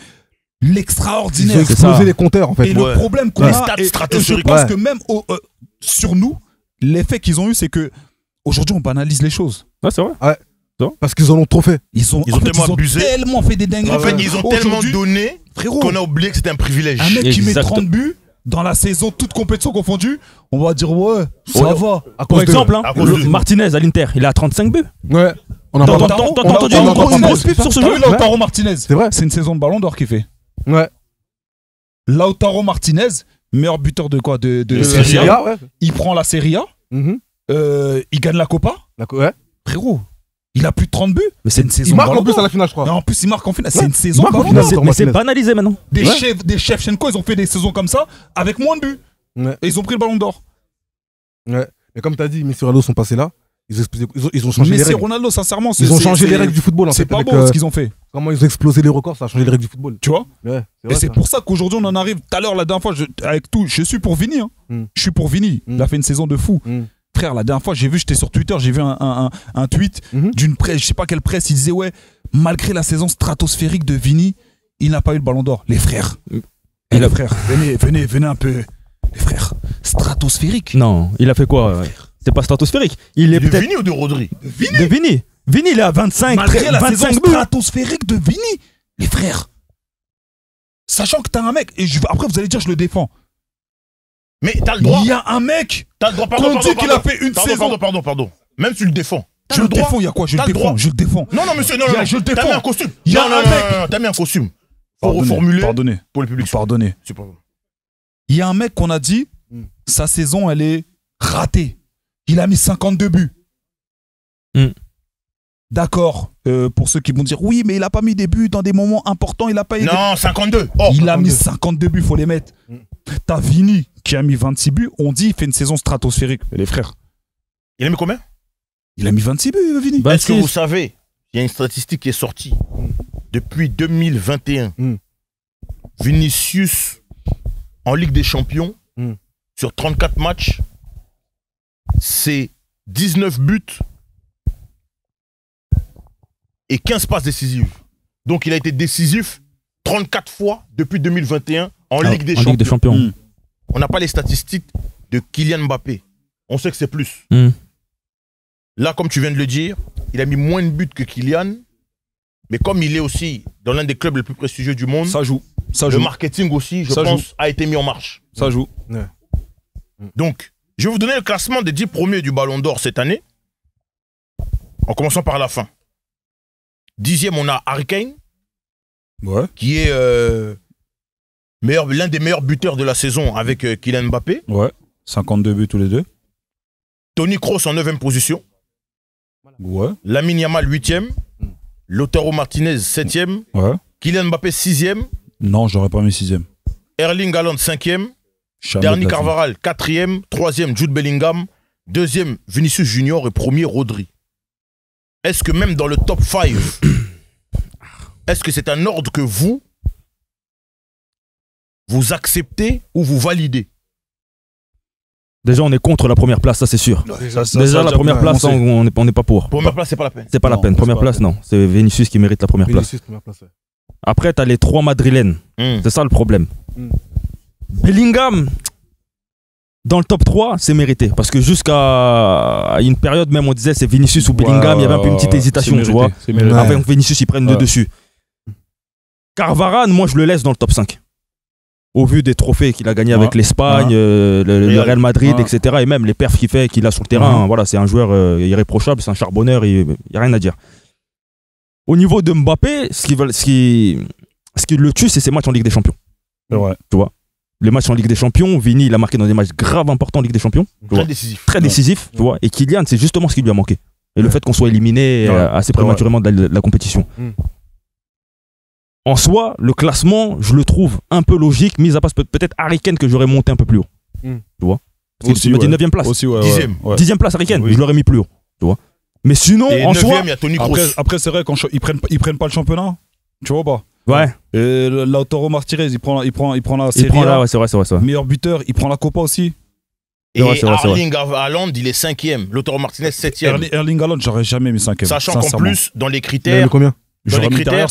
Ils ont l'extraordinaire. explosé les compteurs, en fait. Et le problème qu'on Les a, stats et je stratosphériques. pense Ouais. que même sur nous, l'effet qu'ils ont eu, c'est que aujourd'hui on banalise les choses. Ouais, c'est vrai. Parce qu'ils en ont trop fait. Ils ont tellement abusé. tellement fait des dingueries. En fait, ils ont tellement Aujourd'hui, donné frérot, qu'on a oublié que c'était un privilège. un mec qui met Exact. 30 buts dans la saison, toute compétition confondue, on va dire ouais, ça Ouais. va. À Pour cause de- exemple, à cause de- Martinez à l'Inter, il a 35 buts. Ouais. On en T'as parle. entendu on en une parle grosse pub sur ce T'as jeu vu Lautaro Martinez? C'est vrai. C'est une saison de Ballon d'Or qu'il fait. Ouais. Lautaro Martinez, meilleur buteur de quoi? De Serie Serie A. A, ouais. Il prend la Serie A, Mhm. il gagne la Copa. Ouais. Frérot, il a plus de 30 buts. Mais C'est une saison Il marque Ballon en plus d'Or. à la finale, je crois. Et en plus, il marque en finale. C'est Ouais. une saison Il marque en Ballon finale. d'Or. Lautaro Mais c'est Martinez. banalisé maintenant. Des Shevchenko, ils ont fait des saisons comme ça avec moins de buts. Ouais. Et ils ont pris le Ballon d'Or. Ouais. Mais comme t'as dit, Messi et Ronaldo sont passés là. Ils ont changé les Messi et règles. Ronaldo, sincèrement, Ils ont changé les règles du football, en fait. C'est pas avec, beau ce qu'ils ont fait. Comment ils ont explosé les records, ça a changé les règles du football. Tu vois? Ouais. Et c'est pour ça qu'aujourd'hui, on en arrive. Tout à l'heure, la dernière fois, avec tout, je suis pour Vini. Hein. Je suis pour Vini. Il a fait une saison de fou. Frère, la dernière fois, j'étais sur Twitter, j'ai vu un tweet d'une presse, je sais pas quelle presse, il disait ouais, malgré la saison stratosphérique de Vini, il n'a pas eu le Ballon d'Or. Les frères. Et les frères, venez un peu. Les frères, stratosphérique. Non, il a fait quoi C'est pas stratosphérique. Il est De peut-être Vini ou de Rodri? de Vini. Vini, il est à 25, Malgré la 25 saison buts. stratosphérique de Vini, les frères. Sachant que t'as un mec, et après vous allez dire je le défends. Mais t'as le droit. Il y a un mec, T'as le droit. qu'on dit qu'il a fait une saison. Pardon. Même si tu le défends. Je le défends, il y a quoi? Je le T'as le droit. défends, je le défends. Non, monsieur, non, Il y a- non. je le T'as défends. mis un costume. Il y a Non, un non, mec. non, t'as mis un costume. Faut reformuler Pardonnez. pour le public. Pardonnez. C'est pas grave. Il y a un mec qu'on a dit, sa saison, elle est ratée. Il a mis 52 buts. D'accord. Pour ceux qui vont dire, oui, mais il a pas mis des buts dans des moments importants, il a pas aidé. Non, 52. Oh, Il a mis 52 buts, faut les mettre. T'as Vini qui a mis 26 buts, on dit il fait une saison stratosphérique. Mais les frères, il a mis combien? il a mis 26 buts, Vini. Est-ce que vous savez, il y a une statistique qui est sortie depuis 2021. Vinicius en Ligue des Champions, sur 34 matchs, c'est 19 buts et 15 passes décisives. Donc il a été décisif 34 fois depuis 2021 en Ligue des En Ligue des Champions. On n'a pas les statistiques de Kylian Mbappé. On sait que c'est plus. Là, comme tu viens de le dire, il a mis moins de buts que Kylian. Mais comme il est aussi dans l'un des clubs les plus prestigieux du monde, Ça joue. Ça le joue. marketing aussi, je Ça pense, joue. a été mis en marche. Ça joue. Donc, je vais vous donner le classement des 10 premiers du Ballon d'Or cette année. En commençant par la fin. 10e, on a Harry Kane, Ouais. qui est l'un des meilleurs buteurs de la saison avec Kylian Mbappé. Ouais. 52 buts tous les deux. Toni Kroos en 9e position. Ouais. Lamine Yamal 8e. Lautaro Martinez 7e. Ouais. Kylian Mbappé 6e. Non, j'aurais pas mis 6ème. Erling Haaland 5e. Jamais Dani de la vie. Carvajal 4e. 3e Jude Bellingham. 2e Vinicius Junior et 1er Rodri. Est-ce que même dans le top 5, est-ce que c'est un ordre que vous acceptez ou vous validez? Déjà, on est contre la première place, ça c'est sûr. Déjà, la première place, on n'est pas pour. Première place, c'est pas la peine. C'est pas la Non, peine. c'est Première pas place, non. C'est Vinicius qui mérite la première place. Vinicius, première place, ouais. Après, t'as les 3 madrilènes. C'est ça le problème. Bellingham, dans le top 3, c'est mérité. Parce que jusqu'à une période, même, on disait c'est Vinicius ou Bellingham, il y avait un peu une petite hésitation, tu vois. C'est mérité. Avant que Vinicius ils prennent le dessus. Carvajal, moi, je le laisse dans le top 5. Au vu des trophées qu'il a gagné avec l'Espagne, le Real Madrid, etc. Et même les perfs qu'il a sur le terrain. Voilà, c'est un joueur irréprochable, c'est un charbonneur, il n'y a rien à dire. Au niveau de Mbappé, ce qui le tue, c'est ses matchs en Ligue des Champions. C'est vrai. Tu vois, les matchs en Ligue des Champions, Vini, il a marqué dans des matchs graves importants en Ligue des Champions. Très décisif. Très décisif, tu vois. Et Kylian, c'est justement ce qui lui a manqué. Et le fait qu'on soit éliminé assez Ouais. prématurément de la compétition. en soi, le classement, je le trouve un peu logique, mis à part peut-être Harry Kane que j'aurais monté un peu plus haut. Mm. Tu vois? Parce qu'il m'a dit 9ème place. Aussi, ouais, 10e. ouais. 10ème place Harry Kane, Oui. je l'aurais mis plus haut. Tu vois? Mais sinon, Et en 9e, soi. il y a Toni Kroos. Après c'est vrai, quand ils prennent pas le championnat, tu vois pas. Ouais, Et Lautaro Martinez, il prend la il Serie prend A. là, ouais, c'est vrai. Meilleur buteur, il prend la Copa aussi. Et C'est vrai, c'est vrai. Erling Haaland, il est 5e. Lautaro Martinez, 7e. Erling Haaland, j'aurais jamais mis 5e. Sachant qu'en plus, dans les Il a critères, eu combien? J'aurais dans les mis derrière,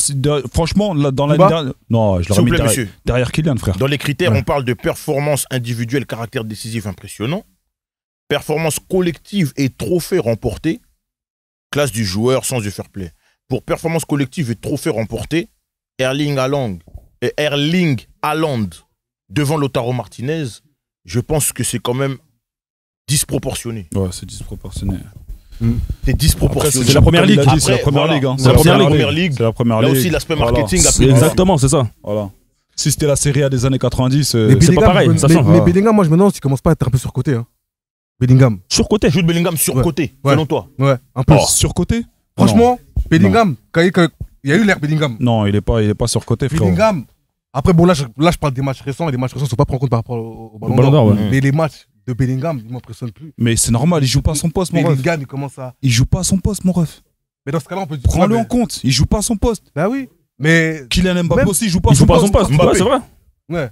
franchement, là, dans l'année Bas dernière. Non, je s'il l'aurais vous mis plaît, derrière, monsieur, derrière Kylian, frère. dans les critères, Ouais. on parle de performance individuelle, caractère décisif impressionnant, performance collective et trophée remporté, classe du joueur, sens du fair play. Pour performance collective et trophée remporté, Erling Haaland devant Lautaro Martinez, je pense que c'est quand même disproportionné. Ouais, c'est disproportionné. C'est disproportionné. c'est la première ligue. C'est la Après, première voilà. ligue. hein. C'est la première ligue. C'est la première Là ligue. aussi, l'aspect Voilà. marketing a C'est pris exactement, c'est ça. Voilà. Si c'était la Serie A des années 90, Mais c'est Bellingham, pas pareil, mais- ça mais- change. Mais Ah. Bellingham, moi je me demande s'il commence pas à être un peu surcoté. Hein. Bellingham. Surcoté. Jude Bellingham surcoté, Ouais. selon toi. Ouais, un peu. surcoté. Franchement, Bellingham, quand il y a eu l'ère Bellingham. Non, il est pas surcoté, frérot. Bellingham. Après, bon, là, je parle des matchs récents et les matchs récents ne sont pas pris en compte par rapport au Ballon Ballon d'Or. d'Or, ouais. Mais les matchs de Bellingham, ils m'impressionnent plus. Mais c'est normal, il joue pas à son poste, mon ref. Bellingham, il commence à. Il joue pas à son poste, mon ref. Mais dans ce cas-là, on peut dire. Prends-le Ouais, en compte, il joue pas à son poste. Bah oui. Mais. Kylian Mbappé Même- aussi, il joue pas Il à joue son pas à son poste. poste. Ouais, c'est vrai. Ouais.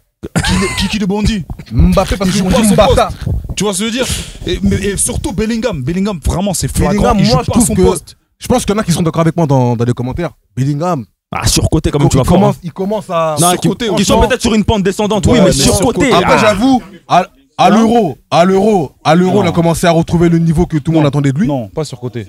Kiki de Bondy. Mbappé, parce Il joue qu'on pas à dit son Mbata. Tu vois ce que je veux dire et surtout Bellingham. Bellingham, vraiment, c'est flagrant. Bellingham, Il joue moi, je pas à trouve son que. poste. Je pense qu'il y en a qui seront d'accord avec moi dans les commentaires. Bellingham, Ah, surcoté, quand même, tu vas fort. hein. il commence à. Non, surcoté, qui sont franchement. peut-être sur une pente descendante, oui, Ouais, mais mais surcoté. surcoté. Après, ah. j'avoue, à l'euro, il a commencé à retrouver le niveau que tout le monde attendait de lui. Non, pas surcoté.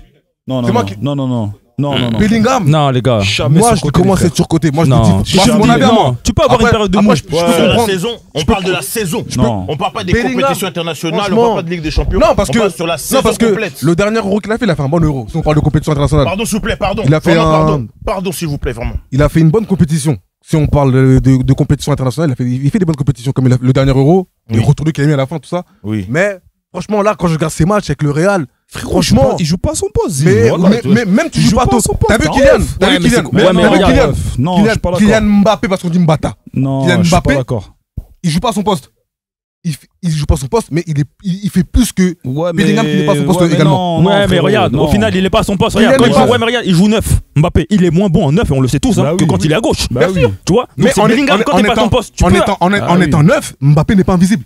Non, non, C'est moi non. qui- Non, non, non. Non, non, non. Bellingham, Non, les gars. Jamais moi, je surcoté, commence les à être surcoté. Moi, je Non. le dis. Jamais. Mon avis à Non, moi. tu peux avoir une période de après, mou. je peux Ouais, la comprendre. saison, on parle de la saison. Non. On parle pas des Bellingham, compétitions internationales, on franchement. parle pas de Ligue des Champions. Non, parce on que, parle sur la saison non, parce que complète. le dernier euro qu'il a fait, il a fait un bon euro. Si on parle de compétition internationale. Pardon, s'il vous plaît, pardon. Il a fait Vraiment, un- Pardon, s'il vous plaît, vraiment. Il a fait une bonne compétition. Si on parle de compétition internationale, il fait des bonnes compétitions comme le dernier euro, Oui. les retournés qu'il a mis à la fin, tout ça. Oui. Mais franchement, là, quand je regarde ses matchs avec le Real, Franchement, il joue pas à son poste. mais, Voilà, mais même tu il joues joue pas pas tôt. à son poste, T'as vu hein. Kylian T'as Ouais, vu mais Kylian c'est- ouais, mais T'as vu regarde, Kylian Non, je suis pas d'accord. Kylian Mbappé, parce qu'on dit Mbata. Non, Kylian je suis pas Mbappé, d'accord. il joue pas à son poste. Il joue pas à son poste, mais il fait plus que Ouais, Bellingham qui n'est pas à son poste mais également. non, Ouais, non, mais frérot, regarde, non. au final, il est pas à son poste. Il Regarde, est quand il pas- joue, ouais, mais regarde, il joue 9. Mbappé, il est moins bon en 9 et on le sait tous, hein, Bah que oui. quand il est à gauche. Bah oui. Tu vois? Donc c'est Bellingham, quand t'es pas à ton poste, tu peux. Ah oui. étant neuf, Mbappé n'est pas invisible.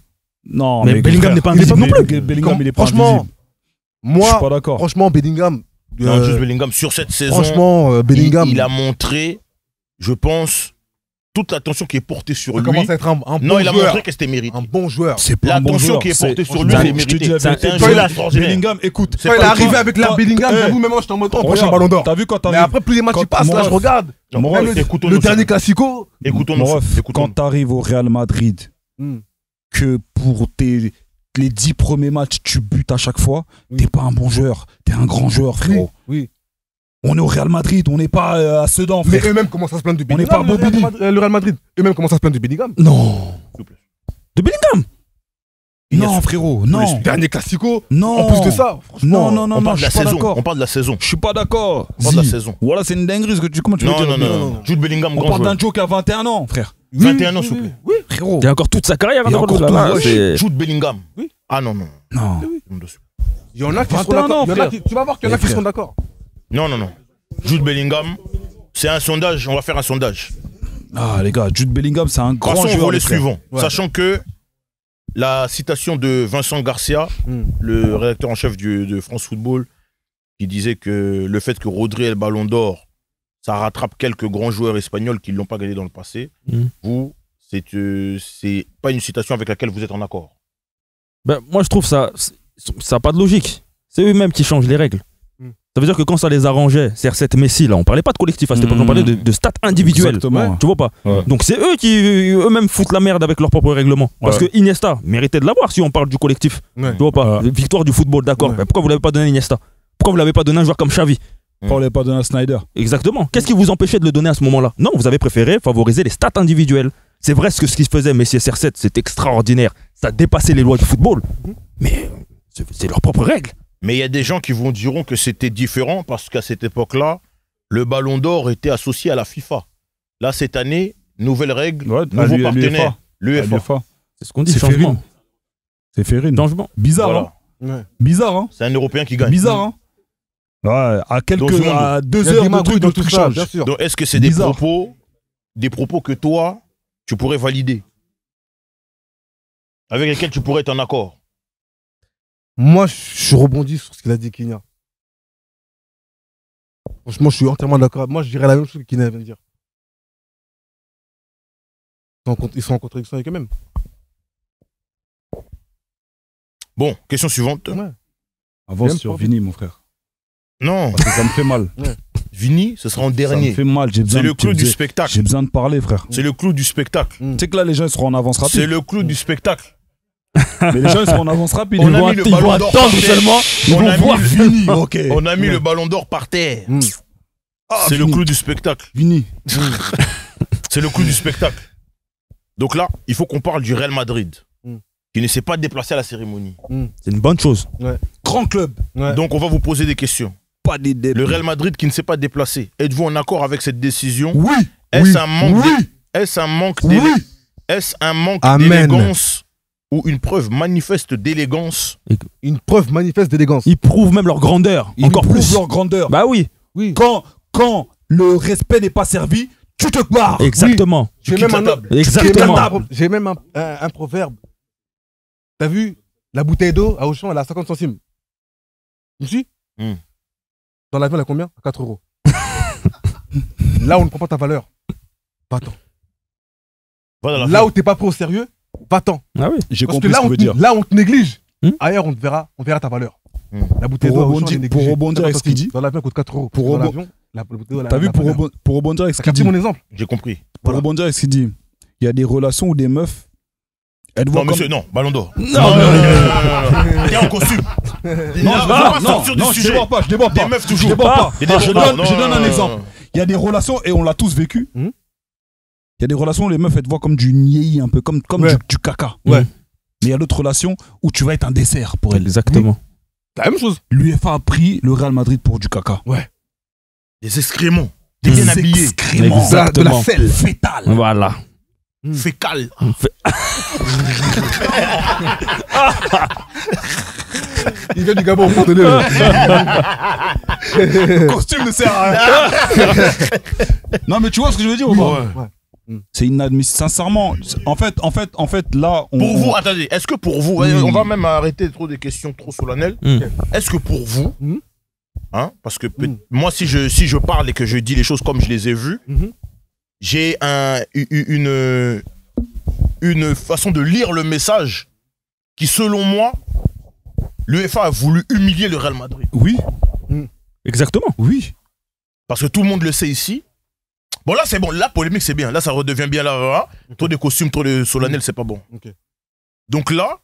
Non, Mais Bellingham frère, n'est pas il est invisible non plus. Bellingham, il est pas Franchement, invisible. Je suis moi, pas d'accord. franchement, Bellingham. Non, juste Bellingham, sur cette saison, Franchement, Bellingham. il a montré, je pense, toute l'attention qui est portée sur il lui. commence à être un bon Non, il a joueur. montré que c'était mérité. Un bon joueur. C'est pas un bon L'attention joueur. qui est portée sur lui, c'est- c'est je te mérité. dis la C'est vérité. un Quand joueur il a- extraordinaire. Bellingham, écoute. C'est Quand il est pas- arrivé avec la quand- Bellingham, eh, j'avoue, même moi, j'étais en mode, oh, prochain regarde, ballon d'or. T'as vu quand Mais t'arrives. après, plus les matchs quand- ils passent, mon là, je ref, regarde. mon Même ref, écoutons-nous, le dernier s'il te plaît. Classico. Écoutons-nous. Mon ref, écoutons-nous. quand t'arrives au Real Madrid, Hmm. que pour les 10 premiers matchs, tu butes à chaque fois, Oui. t'es pas un bon joueur. T'es un grand joueur, frérot. Oui. On est au Real Madrid, on n'est pas à Sedan, Mais frère. eux-mêmes commencent à se plaindre de On n'est Bellingham. pas Bobby. Le Real Madrid. Eux-mêmes commencent à se plaindre de Bellingham. Non. S'il vous plaît. De Bellingham. Non, frérot, non. Dernier Classico. Non. En plus de ça, franchement. Non, non, non, On non, parle de je la suis pas saison. d'accord. On parle de la saison. Je suis pas d'accord. On parle de la Si. saison. Voilà, c'est une dinguerie. Comment tu veux Non, dire non, non. Jude Bellingham, On grand parle joueur. d'un joke à 21 ans, frère. 21 ans, s'il vous plaît. Oui. Frérot. Il y a encore toute sa carrière. Il y a hein, encore là, tout là, le c'est- Jude Bellingham. Oui. Ah non, non. Non. Il y en a qui seront 21 ans, d'accord. Il y en a frère. qui- Tu vas voir qu'il y en a Eh, qui frère. seront d'accord. Non, non, non. Jude Bellingham, c'est un sondage. On va faire un sondage. Ah, les gars, Jude Bellingham, c'est un grand Passons au joueur. volet les frères. suivant. Ouais. Sachant que la citation de Vincent Garcia, le rédacteur en chef de France Football, qui disait que le fait que Rodri ait le ballon d'or, ça rattrape quelques grands joueurs espagnols qui ne l'ont pas gagné dans le passé. Vous, c'est pas une citation avec laquelle vous êtes en accord. Ben, moi, je trouve ça n'a pas de logique. C'est eux-mêmes qui changent les règles. Ça veut dire que quand ça les arrangeait, CR7 Messi, là, on parlait pas de collectif à cette époque, on parlait de stats individuels. Exactement. Tu vois pas? Ouais. Donc c'est eux qui eux-mêmes foutent la merde avec leur propre règlement. Parce Ouais. que Iniesta méritait de l'avoir si on parle du collectif. Ouais. Tu vois pas? Ouais. Victoire du football, d'accord. Ouais. Mais pourquoi vous l'avez pas donné à Iniesta? Pourquoi vous l'avez pas donné à un joueur comme Xavi? On l'a pas donné à Snyder. Exactement. Qu'est-ce qui vous empêchait de le donner à ce moment-là? Non, vous avez préféré favoriser les stats individuelles. C'est vrai ce qu'il faisait, Messi et CR7, c'est extraordinaire. Ça dépassait les lois du football. Mais c'est leur propre règle. Mais il y a des gens qui vous diront que c'était différent parce qu'à cette époque-là, le ballon d'or était associé à la FIFA. Là, cette année, nouvelle règle, Ouais, nouveau partenaire. L'UEFA. C'est ce qu'on dit, C'est changement. C'est Ferrine. Changement. Bizarre, Voilà. hein. Bizarre, hein. C'est un Européen qui gagne. Bizarre, hein. Ouais, à Dans ce monde. à 2 Il y a heures des de truc, dans le tout truc ça, change. bien sûr. Donc, est-ce que c'est Bizarre. des propos que toi, tu pourrais valider, avec lesquels tu pourrais être en accord? Moi, je rebondis sur ce qu'il a dit, Kinya. Franchement, je suis entièrement d'accord. Moi, je dirais la même chose que Kinya vient de dire. Ils sont en contradiction avec eux-mêmes. Bon, question suivante. Ouais. Avance Même sur pas. Vini, mon frère. Non, Parce que ça me fait mal. Vini, ce sera en Ça me dernier. fait mal. J'ai besoin C'est le clou du j'ai spectacle. besoin de parler, frère. C'est le clou du spectacle. Tu sais que là, les gens ils seront en avance rapide. C'est le clou du spectacle. Mais les gens ils seront en avance rapide. On Ils a vont mis le ils vont ballon d'or attendre par terre. seulement. Ils On vont a voir mis Vini. Ok. On a mis le ballon d'or par terre. Ah, C'est le Vini. clou du spectacle. Vini. C'est le clou du spectacle. Donc là, il faut qu'on parle du Real Madrid, qui ne s'est pas déplacé à la cérémonie. C'est une bonne chose. Grand club. Ouais. Donc on va vous poser des questions. Pas d'idée. Le Real Madrid qui ne s'est pas déplacé, êtes-vous en accord avec cette décision? Oui. Est-ce Oui. un manque Oui. Est-ce un manque Oui. Est-ce un manque Amen. d'élégance ou une preuve manifeste d'élégance? Une preuve manifeste d'élégance. Ils prouvent même leur grandeur. Ils Encore prouvent plus. leur grandeur. Bah oui. Oui. Quand le respect n'est pas servi, tu te barres. Exactement. J'ai quittes même la un table. Exactement. J'ai même un proverbe. T'as vu, la bouteille d'eau à Auchan, elle a 50 centimes. Tu me suis Dans l'avion, elle a combien? À 4 euros. Là où on ne prend pas ta valeur, va-t'en. Va dans la Là où t'es pas pris au sérieux, va-t'en. Ah oui. J'ai Parce que compris là, ce que veut dire. là, on te néglige. Hmm. Ailleurs, on verra ta valeur. La bouteille Pour d'eau à Auchan, rebondir- elle est pour négligée. rebondir avec ce qu'il dit. Dans l'avion, elle coûte 4 euros. Pour Dans rebon- l'avion, la bouteille d'eau, elle a T'as vu, la pour, valeur. pour rebondir avec ce T'as qu'il capté dit. mon exemple? J'ai compris. Pour Voilà. rebondir avec ce qu'il dit. Il y a des relations où des meufs. Elles voient Non, comme. monsieur, non, ballon d'or. Non, T'es en costume. non, je déborde pas, je déborde pas. Des meufs Je toujours. déborde pas. Des Je débordeurs. donne, je donne un Non, exemple. non, non. Il y a des relations, et on l'a tous vécu. Hmm. Il y a des relations où les meufs, elles te voient comme du niéhi, un peu comme Ouais. du caca. Ouais. Mais il y a d'autres relations où tu vas être un dessert pour elles. Exactement. C'est la même chose. L'UEFA a pris le Real Madrid pour du caca. Des excréments. Des bien habillés. excréments. Exact. De la Exactement. selle. Fétal. Voilà. Fécal. Il vient du Gabon, on peut donner. Le costume ne sert à rien. Non, mais tu vois ce que je veux dire ou pas? Ouais. C'est inadmissible. Sincèrement, en fait, là, on. Pour vous, attendez, est-ce que pour vous, Oui. on va même arrêter trop des questions trop solennelles. Est-ce que pour vous, hein, parce que moi, si je parle et que je dis les choses comme je les ai vues, j'ai une façon de lire le message qui, selon moi, l'UEFA a voulu humilier le Real Madrid. Oui, Exactement. oui. Parce que tout le monde le sait ici. Bon, là, c'est bon. La polémique, c'est bien. Là, ça redevient bien là. Trop de costumes, trop de solennels, c'est pas bon. Ok. Donc là,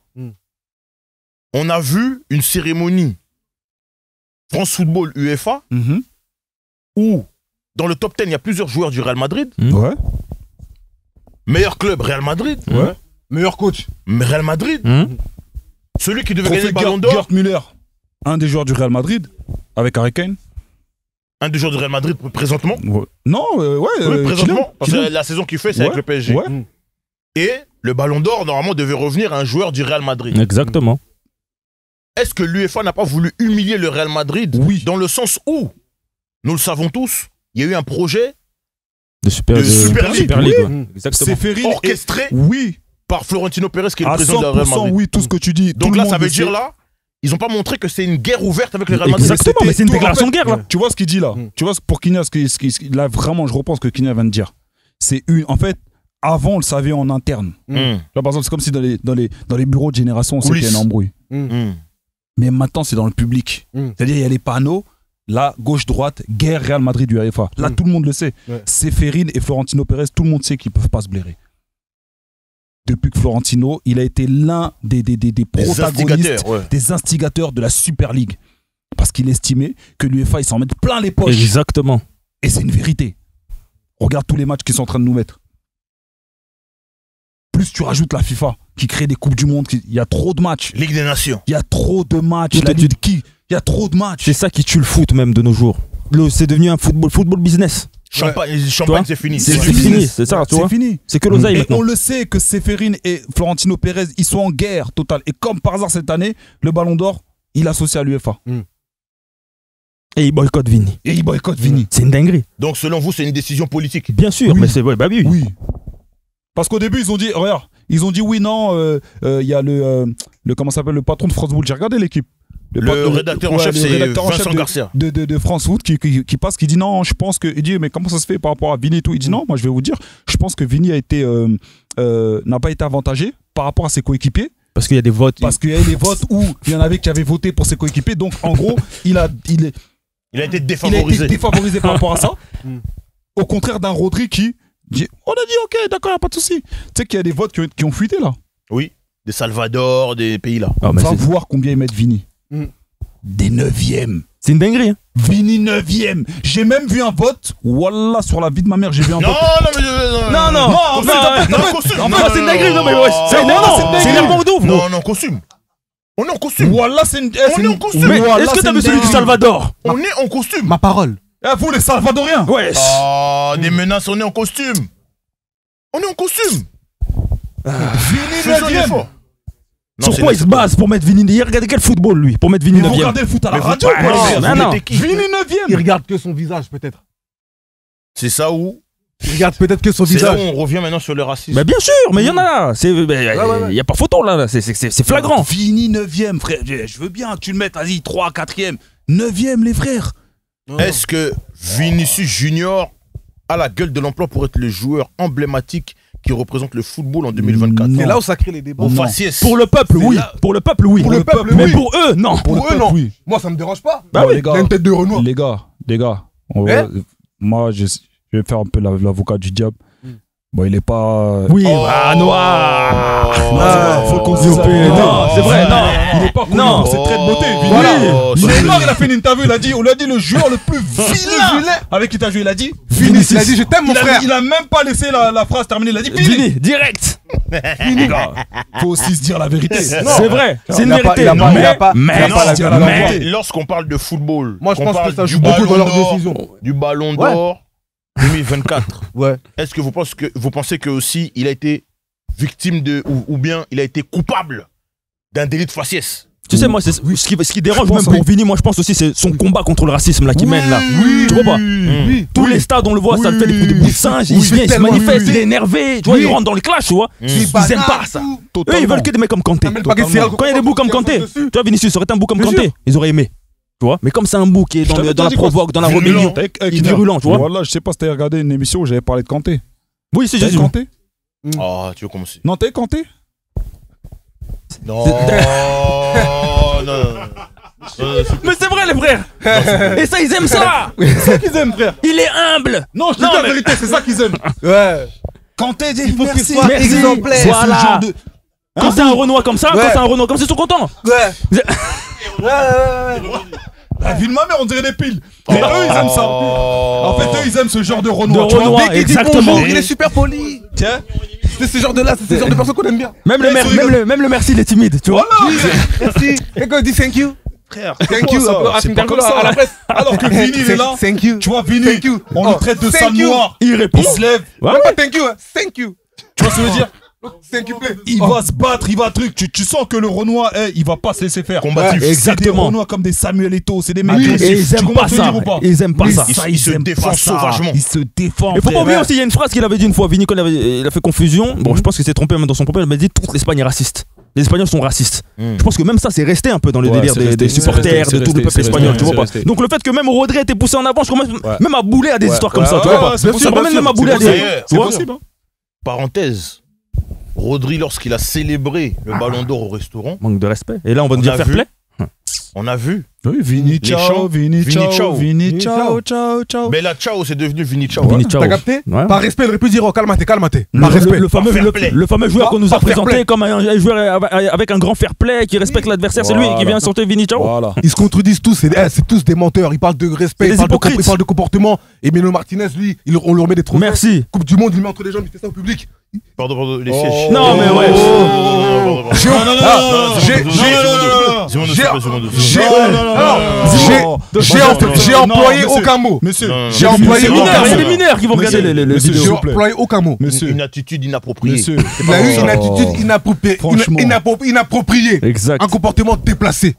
on a vu une cérémonie France Football UEFA où, dans le top 10, il y a plusieurs joueurs du Real Madrid. Ouais. Meilleur club, Real Madrid. Ouais. Meilleur coach. Real Madrid. Celui qui devait gagner le Trophée ballon d'or. Gerd Müller, un des joueurs du Real Madrid, avec Harry Kane. Un des joueurs du Real Madrid présentement. Ouais. Non, ouais. Oui, présentement. Kylian. Parce que la saison qu'il fait, c'est avec le PSG. Ouais. Et le ballon d'or, normalement, devait revenir à un joueur du Real Madrid. Exactement. Est-ce que l'UEFA n'a pas voulu humilier le Real Madrid? Oui. Dans le sens où, nous le savons tous, il y a eu un projet De Super League. ouais. Exactement. C'est Ferrine. orchestré Oui. par Florentino Pérez, qui est le À président du Real 100%, Madrid. oui, tout ce que tu dis. tout Donc le là, monde ça veut le dire sait. là, ils n'ont pas montré que c'est une guerre ouverte avec le Real Madrid. Exactement, mais c'est une déclaration de guerre là. Tu vois ce qu'il dit là? Tu vois pour Kinya, là vraiment, je repense ce que Kinya vient de dire. C'est en fait, avant on le savait en interne. Là par exemple, c'est comme si dans les bureaux de génération, on sait qu'il y a une embrouille. Mais maintenant, c'est dans le public. C'est-à-dire, il y a les panneaux, là, gauche-droite, guerre Real Madrid du UEFA. Là, tout le monde le sait. C'est Ferrine et Florentino Pérez, tout le monde sait qu'ils ne peuvent pas se blairer. Depuis que Florentino, il a été l'un des protagonistes, des instigateurs de la Super League. Parce qu'il estimait que l'UEFA, ils s'en mettent plein les poches. Exactement. Et c'est une vérité. Regarde tous les matchs qu'ils sont en train de nous mettre. Plus tu rajoutes la FIFA, qui crée des Coupes du Monde, il y a trop de matchs. Ligue des Nations. Il y a trop de matchs. Tout La est- Ligue qui? Il y a trop de matchs. C'est ça qui tue le foot même de nos jours. C'est devenu un football business. Champagne, c'est fini. C'est fini, c'est ça, tu vois. C'est fini. C'est que l'oseille Et maintenant. on le sait que Séphérine et Florentino Pérez, ils sont en guerre totale. Et comme par hasard cette année, le Ballon d'Or, il associe à l'UEFA. Et il boycotte Vini. Et il boycotte Vini. C'est une dinguerie. Donc, selon vous, c'est une décision politique. Bien sûr, Oui. mais c'est ouais, bah oui. Oui. Parce qu'au début, ils ont dit, regarde, ils ont dit oui, non, il y a le comment s'appelle, le patron de France Foot. J'ai regardé l'équipe. Le rédacteur en chef, c'est Vincent Garcia. De France Foot qui passe, qui dit non, je pense que. Il dit, mais comment ça se fait par rapport à Vini et tout? Il dit non, moi je vais vous dire, je pense que Vini n'a pas été avantagé par rapport à ses coéquipiers. Parce qu'il y a des votes. Parce qu'il y a eu des votes où il y en avait qui avaient voté pour ses coéquipiers. Donc en gros, il a été été défavorisé. défavorisé par rapport à ça. Au contraire d'un Rodri qui dit, on a dit ok, d'accord, y a pas de souci. Tu sais qu'il y a des votes qui ont fuité là. Oui, des Salvador, des pays là. Ah, mais Va c'est- voir combien ils mettent Vini. Des 9e. c'est une dinguerie. Hein. Vini 9e. J'ai même vu un vote. Wallah, sur la vie de ma mère, j'ai vu un Non, vote. non, en fait, costume. Non, c'est une dinguerie, non, mais ouais, c'est non, énervant. c'est une C'est dinguerie. énervant de ouf, gros. Non, costume. On est en costume. Wallah, c'est une. On est en costume. Mais Wallah, est-ce que c'est t'as une vu celui du dinguerie. Salvador? On est en costume. Ma parole. Eh, vous, les Salvadoriens. Ouais. Ah, des menaces, on est en costume. On est en costume. Vini Faisons 9e. l'effort. Non, Sur c'est quoi il se base pour mettre Vini? Il regarde quel football, lui, pour mettre Vini Vous 9e? regardez le foot à la Mais radio, vous- quoi, Ouais, les non, gars. non. Vous mettez qui Vini Il 9e. regarde que son visage, peut-être. C'est ça où Il regarde peut-être que son C'est là où visage. on revient maintenant sur le racisme. Bah bien sûr, mais il y en a là. Il y a pas photo là, c'est flagrant. Vini 9e, frère. Je veux bien que tu le mettes, vas-y, 3, 4e. 9e, les frères. Est-ce que Vinicius Junior a la gueule de l'emploi pour être le joueur emblématique qui représente le football en 2024? Non. C'est là où ça crée les débats. Au Non. faciès. Pour le peuple, oui. là- Pour le peuple, oui. Pour le peuple, Mais oui. pour eux, non. Pour eux, non. Oui. Moi, ça me dérange pas. Bah Bon, oui. les Il a gars, une tête de Renoir. les gars, moi, je vais faire un peu l'avocat du diable. Bon, il est pas. Oui, Oh. ah, noir. Ah, faut qu'on se dise ça. Non, c'est vrai, non. Il est pas connu Non. pour ses traits de beauté. Vini. Voilà. Neymar, il a fait une interview, on lui a dit le joueur le plus vilain avec qui t'as joué, il a dit Vinicius. Il a dit je t'aime, mon frère. Il a même pas laissé la phrase terminée, il a dit Vini. Vini, direct. Les gars, faut aussi se dire la vérité. C'est vrai, c'est une il a pas- vérité. il a pas- Mais- il a pas- mais- il a pas la gueule à mais- l'envoyer. Lorsqu'on parle de football, Moi, je qu'on pense parle que ça du joue beaucoup dans Ballon leurs d'Or, décisions. Du Ballon d'Or 2024. Ouais. Est-ce que vous pensez que aussi il a été victime de ou bien il a été coupable d'un délit de faciès? Tu sais, moi, ce qui dérange pense, même pour oui. Vini, moi, je pense aussi, c'est son combat contre le racisme là qu'il mène là. Oui. Tu vois pas Oui. Tous les stades, on le voit, ça le fait des bouts de singe, il se vient, il se tellement manifeste, oui. il est énervé, tu vois, il rentre dans les clashs, tu vois. Ils aiment pas ça. Eux, ils veulent que des mecs comme Kanté. Quand il y a des bouts comme Kanté, tu vois, Vinicius, ça aurait été un bout comme Bien Kanté, sûr. ils auraient aimé. Tu vois, mais comme c'est un bout qui est dans la provoque, dans la rébellion, il est virulent, tu vois. Voilà, je sais pas si t'as regardé une émission où j'avais parlé de Kanté. Oui, c'est T'as juste. Kanté Ah, tu veux commencer? Non, t'as Kanté Non, non. Mais c'est vrai, les frères. Et ça, ils aiment ça. C'est ça qu'ils aiment, frère. Il est humble. Non, je dis Non, la mais- vérité, c'est ça qu'ils aiment. Ouais. Kanté, Il faut qu'il merci. soit Merci. exemplaire. C'est ce Voilà. genre de. Quand c'est un Renoir comme ça, Ouais. quand c'est un Renoir comme ça, ils sont contents. Ouais. Ouais. La vie de ma mère, on dirait des piles. Mais eux, ils aiment ça. En fait, eux, ils aiment ce genre de Renoir. De tu vois. Renoir, Dès qu'il dit exactement. bonjour, il est super poli. Tiens. C'est ce genre de là, c'est ce genre de personne qu'on aime bien. Même le merci, il est timide, tu vois. Merci. Et quand il dit thank you. Frère, Thank you. c'est pas comme ça. À la presse. Alors que Vini, il est là. Thank you. Tu vois, Vini, Thank you. on le traite de Thank sale you. noir. Il répond. Il se lève. Ouais, Même pas thank you. Thank you. Tu vois ce que je veux dire? Thank you, play. Il va se battre, il va truc. Tu sens que le Renoir, il va pas se laisser faire. Combatif. C'est des Exactement. Renoirs comme des Samuel Eto'o, c'est des mecs Oui, agressifs. et ils Tu aiment comprends pas ce que je veux ça. dire ou pas? Ils aiment pas Oui, ça. Il se aiment défend pas ça. sauvagement. Il se défend. Il faut pas frère. oublier aussi, il y a une phrase qu'il avait dit une fois, Vini, quand il a fait confusion. Bon, je pense qu'il s'est trompé même dans son propos. Il m'a dit toute l'Espagne est raciste. Les Espagnols sont racistes. Je pense que même ça, c'est resté un peu dans le Ouais, délire c'est des resté, supporters, c'est de tout resté, le peuple c'est espagnol, resté, tu vois c'est pas. resté. Donc le fait que même Rodri était poussé en avant, je commence même à bouler à des histoires comme ça, tu Ouais, vois pas. c'est possible, Je ramène même à bouler à possible. des. C'est Tu vois possible, hein. Parenthèse. Rodri, lorsqu'il a célébré le Ballon d'Or au restaurant, Manque de respect. Et là, on va nous On dire a fair vu. play. on a vu. Oui, Vini, Les chants. ciao, Vini, Vini, ciao, ciao. Vini, Vini, ciao, ciao, ciao. Mais la ciao, c'est devenu Vini ciao. Vini, ciao. T'as capté? Ouais. Par respect, il aurait pu dire oh, calmate. Par respect. Le fameux joueur qu'on nous a Par fair présenté play. comme un joueur avec un grand fair play qui respecte l'adversaire, c'est lui qui vient sortir Vini ciao. Voilà. Ils se contredisent tous, c'est tous des menteurs. Ils parlent de respect, C'est des ils parlent hypocrites. de comportement. Et Mino Martinez, lui, on lui remet des trophées. Merci. Coupe du Monde, il met entre les jambes, il fait ça au public. Pardon, les sièges. Non, mais ouais. J'ai employé aucun mot. Monsieur, J'ai employé aucun C'est mot. les mineurs qui vont regarder les J'ai vidéos. employé aucun mot. Monsieur, Une attitude inappropriée. monsieur. Il a eu une attitude inappropriée. Franchement. Inappropriée. Exact. Un comportement déplacé.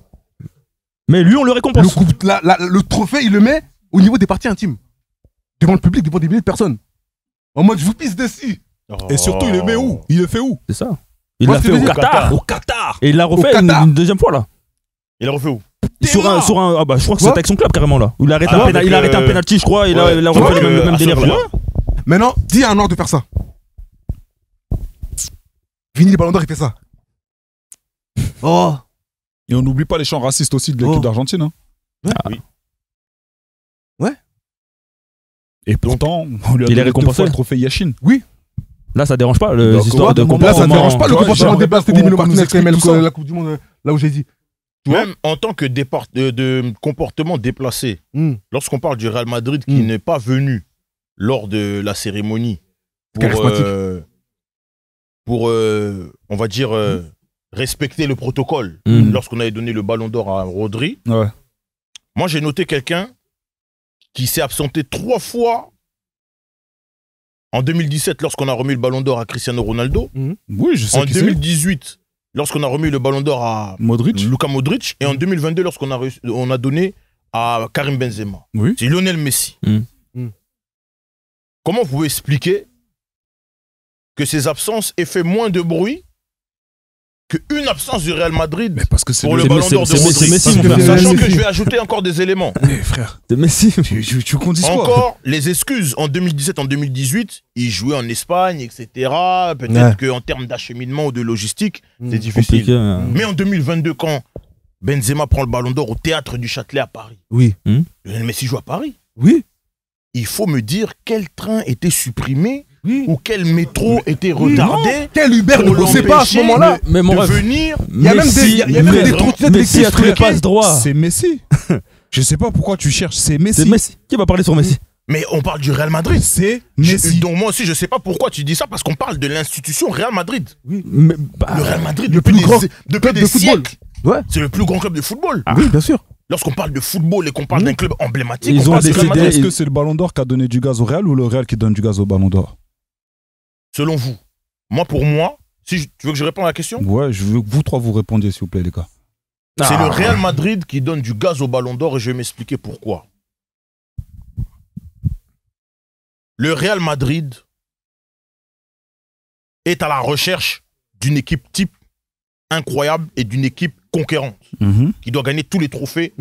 Mais lui, on le récompense. Le trophée, il le met au niveau des parties intimes. Devant le public, devant des milliers de personnes. En mode, je vous pisse dessus. Et surtout, il le met où? Il le fait où? C'est ça. Il Moi, l'a je fait te au dis, Qatar. Au Qatar. Et il l'a refait Qatar. une deuxième fois là. Il a refait où? Sur un, ah bah je crois que Quoi c'était avec son club carrément là. Où il a arrêté, Ah, il a arrêté un penalty, je crois, et là, il a refait le même délire là. Maintenant, dis à un noir de faire ça. Vini, les ballons d'or, il fait ça. Oh. Et on n'oublie pas les chants racistes aussi de l'équipe d'Argentine. Hein. Oui. Ouais. Et pourtant, on lui a il est donné 2 récompensé. fois le trophée Yashin. Là, ça dérange pas les D'accord. histoires de Là, comportement. Là, ça ne dérange pas le Ouais, comportement j'aimerais déplacé qu'on d'Emilio nous Martinez explique KML, tout ça. la Coupe du Monde, là où j'ai dit. Même en tant que de comportement déplacé, lorsqu'on parle du Real Madrid qui n'est pas venu lors de la cérémonie pour on va dire, respecter le protocole, lorsqu'on avait donné le ballon d'or à Rodri, Ouais. moi j'ai noté quelqu'un qui s'est absenté 3 fois en 2017 lorsqu'on a remis le ballon d'or à Cristiano Ronaldo, Oui, je sais en qui c'est. 2018 lorsqu'on a remis le ballon d'or à Modric. Luka Modric, et en 2022 lorsqu'on a donné à Karim Benzema. Oui. C'est Lionel Messi. Comment vous pouvez expliquer que ces absences aient fait moins de bruit qu'une absence du Real Madrid Mais parce que c'est pour le c'est ballon Messi, d'or de c'est Rodri? Messi, mon frère. Sachant Messi. que je vais ajouter encore des éléments. Eh frère, C'est Messi. tu condises quoi? Encore les excuses en 2017, en 2018, ils jouaient en Espagne, etc. Peut-être qu'en termes d'acheminement ou de logistique, c'est difficile. Compliqué, hein. Mais en 2022, quand Benzema prend le ballon d'or au théâtre du Châtelet à Paris, Oui. Lionel Messi joue à Paris. Oui. Il faut me dire quel train était supprimé Oui. ou quel métro était retardé. Quel Uber ne pour bossait pas à ce moment-là. Mais mon de rêve. venir. Il y a même des, il y a même des trottinettes Messi électriques a tous les truquées. passes droits. C'est Messi. Je sais pas pourquoi tu cherches. C'est Messi. C'est Messi. Qui va parler sur Messi? Mais on parle du Real Madrid. C'est Messi. Donc moi aussi, je sais pas pourquoi tu dis ça, parce qu'on parle de l'institution Real Madrid. Mais, bah, Le Real Madrid, le depuis plus des, grand depuis club des de football. siècles, Ouais. c'est le plus grand club de football. Oui, bien sûr. Lorsqu'on parle de football et qu'on parle d'un club emblématique, Ils on ont parle du décidé- Real Madrid. Est-ce que c'est le Ballon d'Or qui a donné du gaz au Real ou le Real qui donne du gaz au Ballon d'Or? Selon vous, pour moi, tu veux que je réponde à la question? Ouais, je veux que vous trois vous répondiez, s'il vous plaît, les gars. C'est le Real Madrid qui donne du gaz au Ballon d'Or et je vais m'expliquer pourquoi. Le Real Madrid est à la recherche d'une équipe type incroyable et d'une équipe conquérante qui doit gagner tous les trophées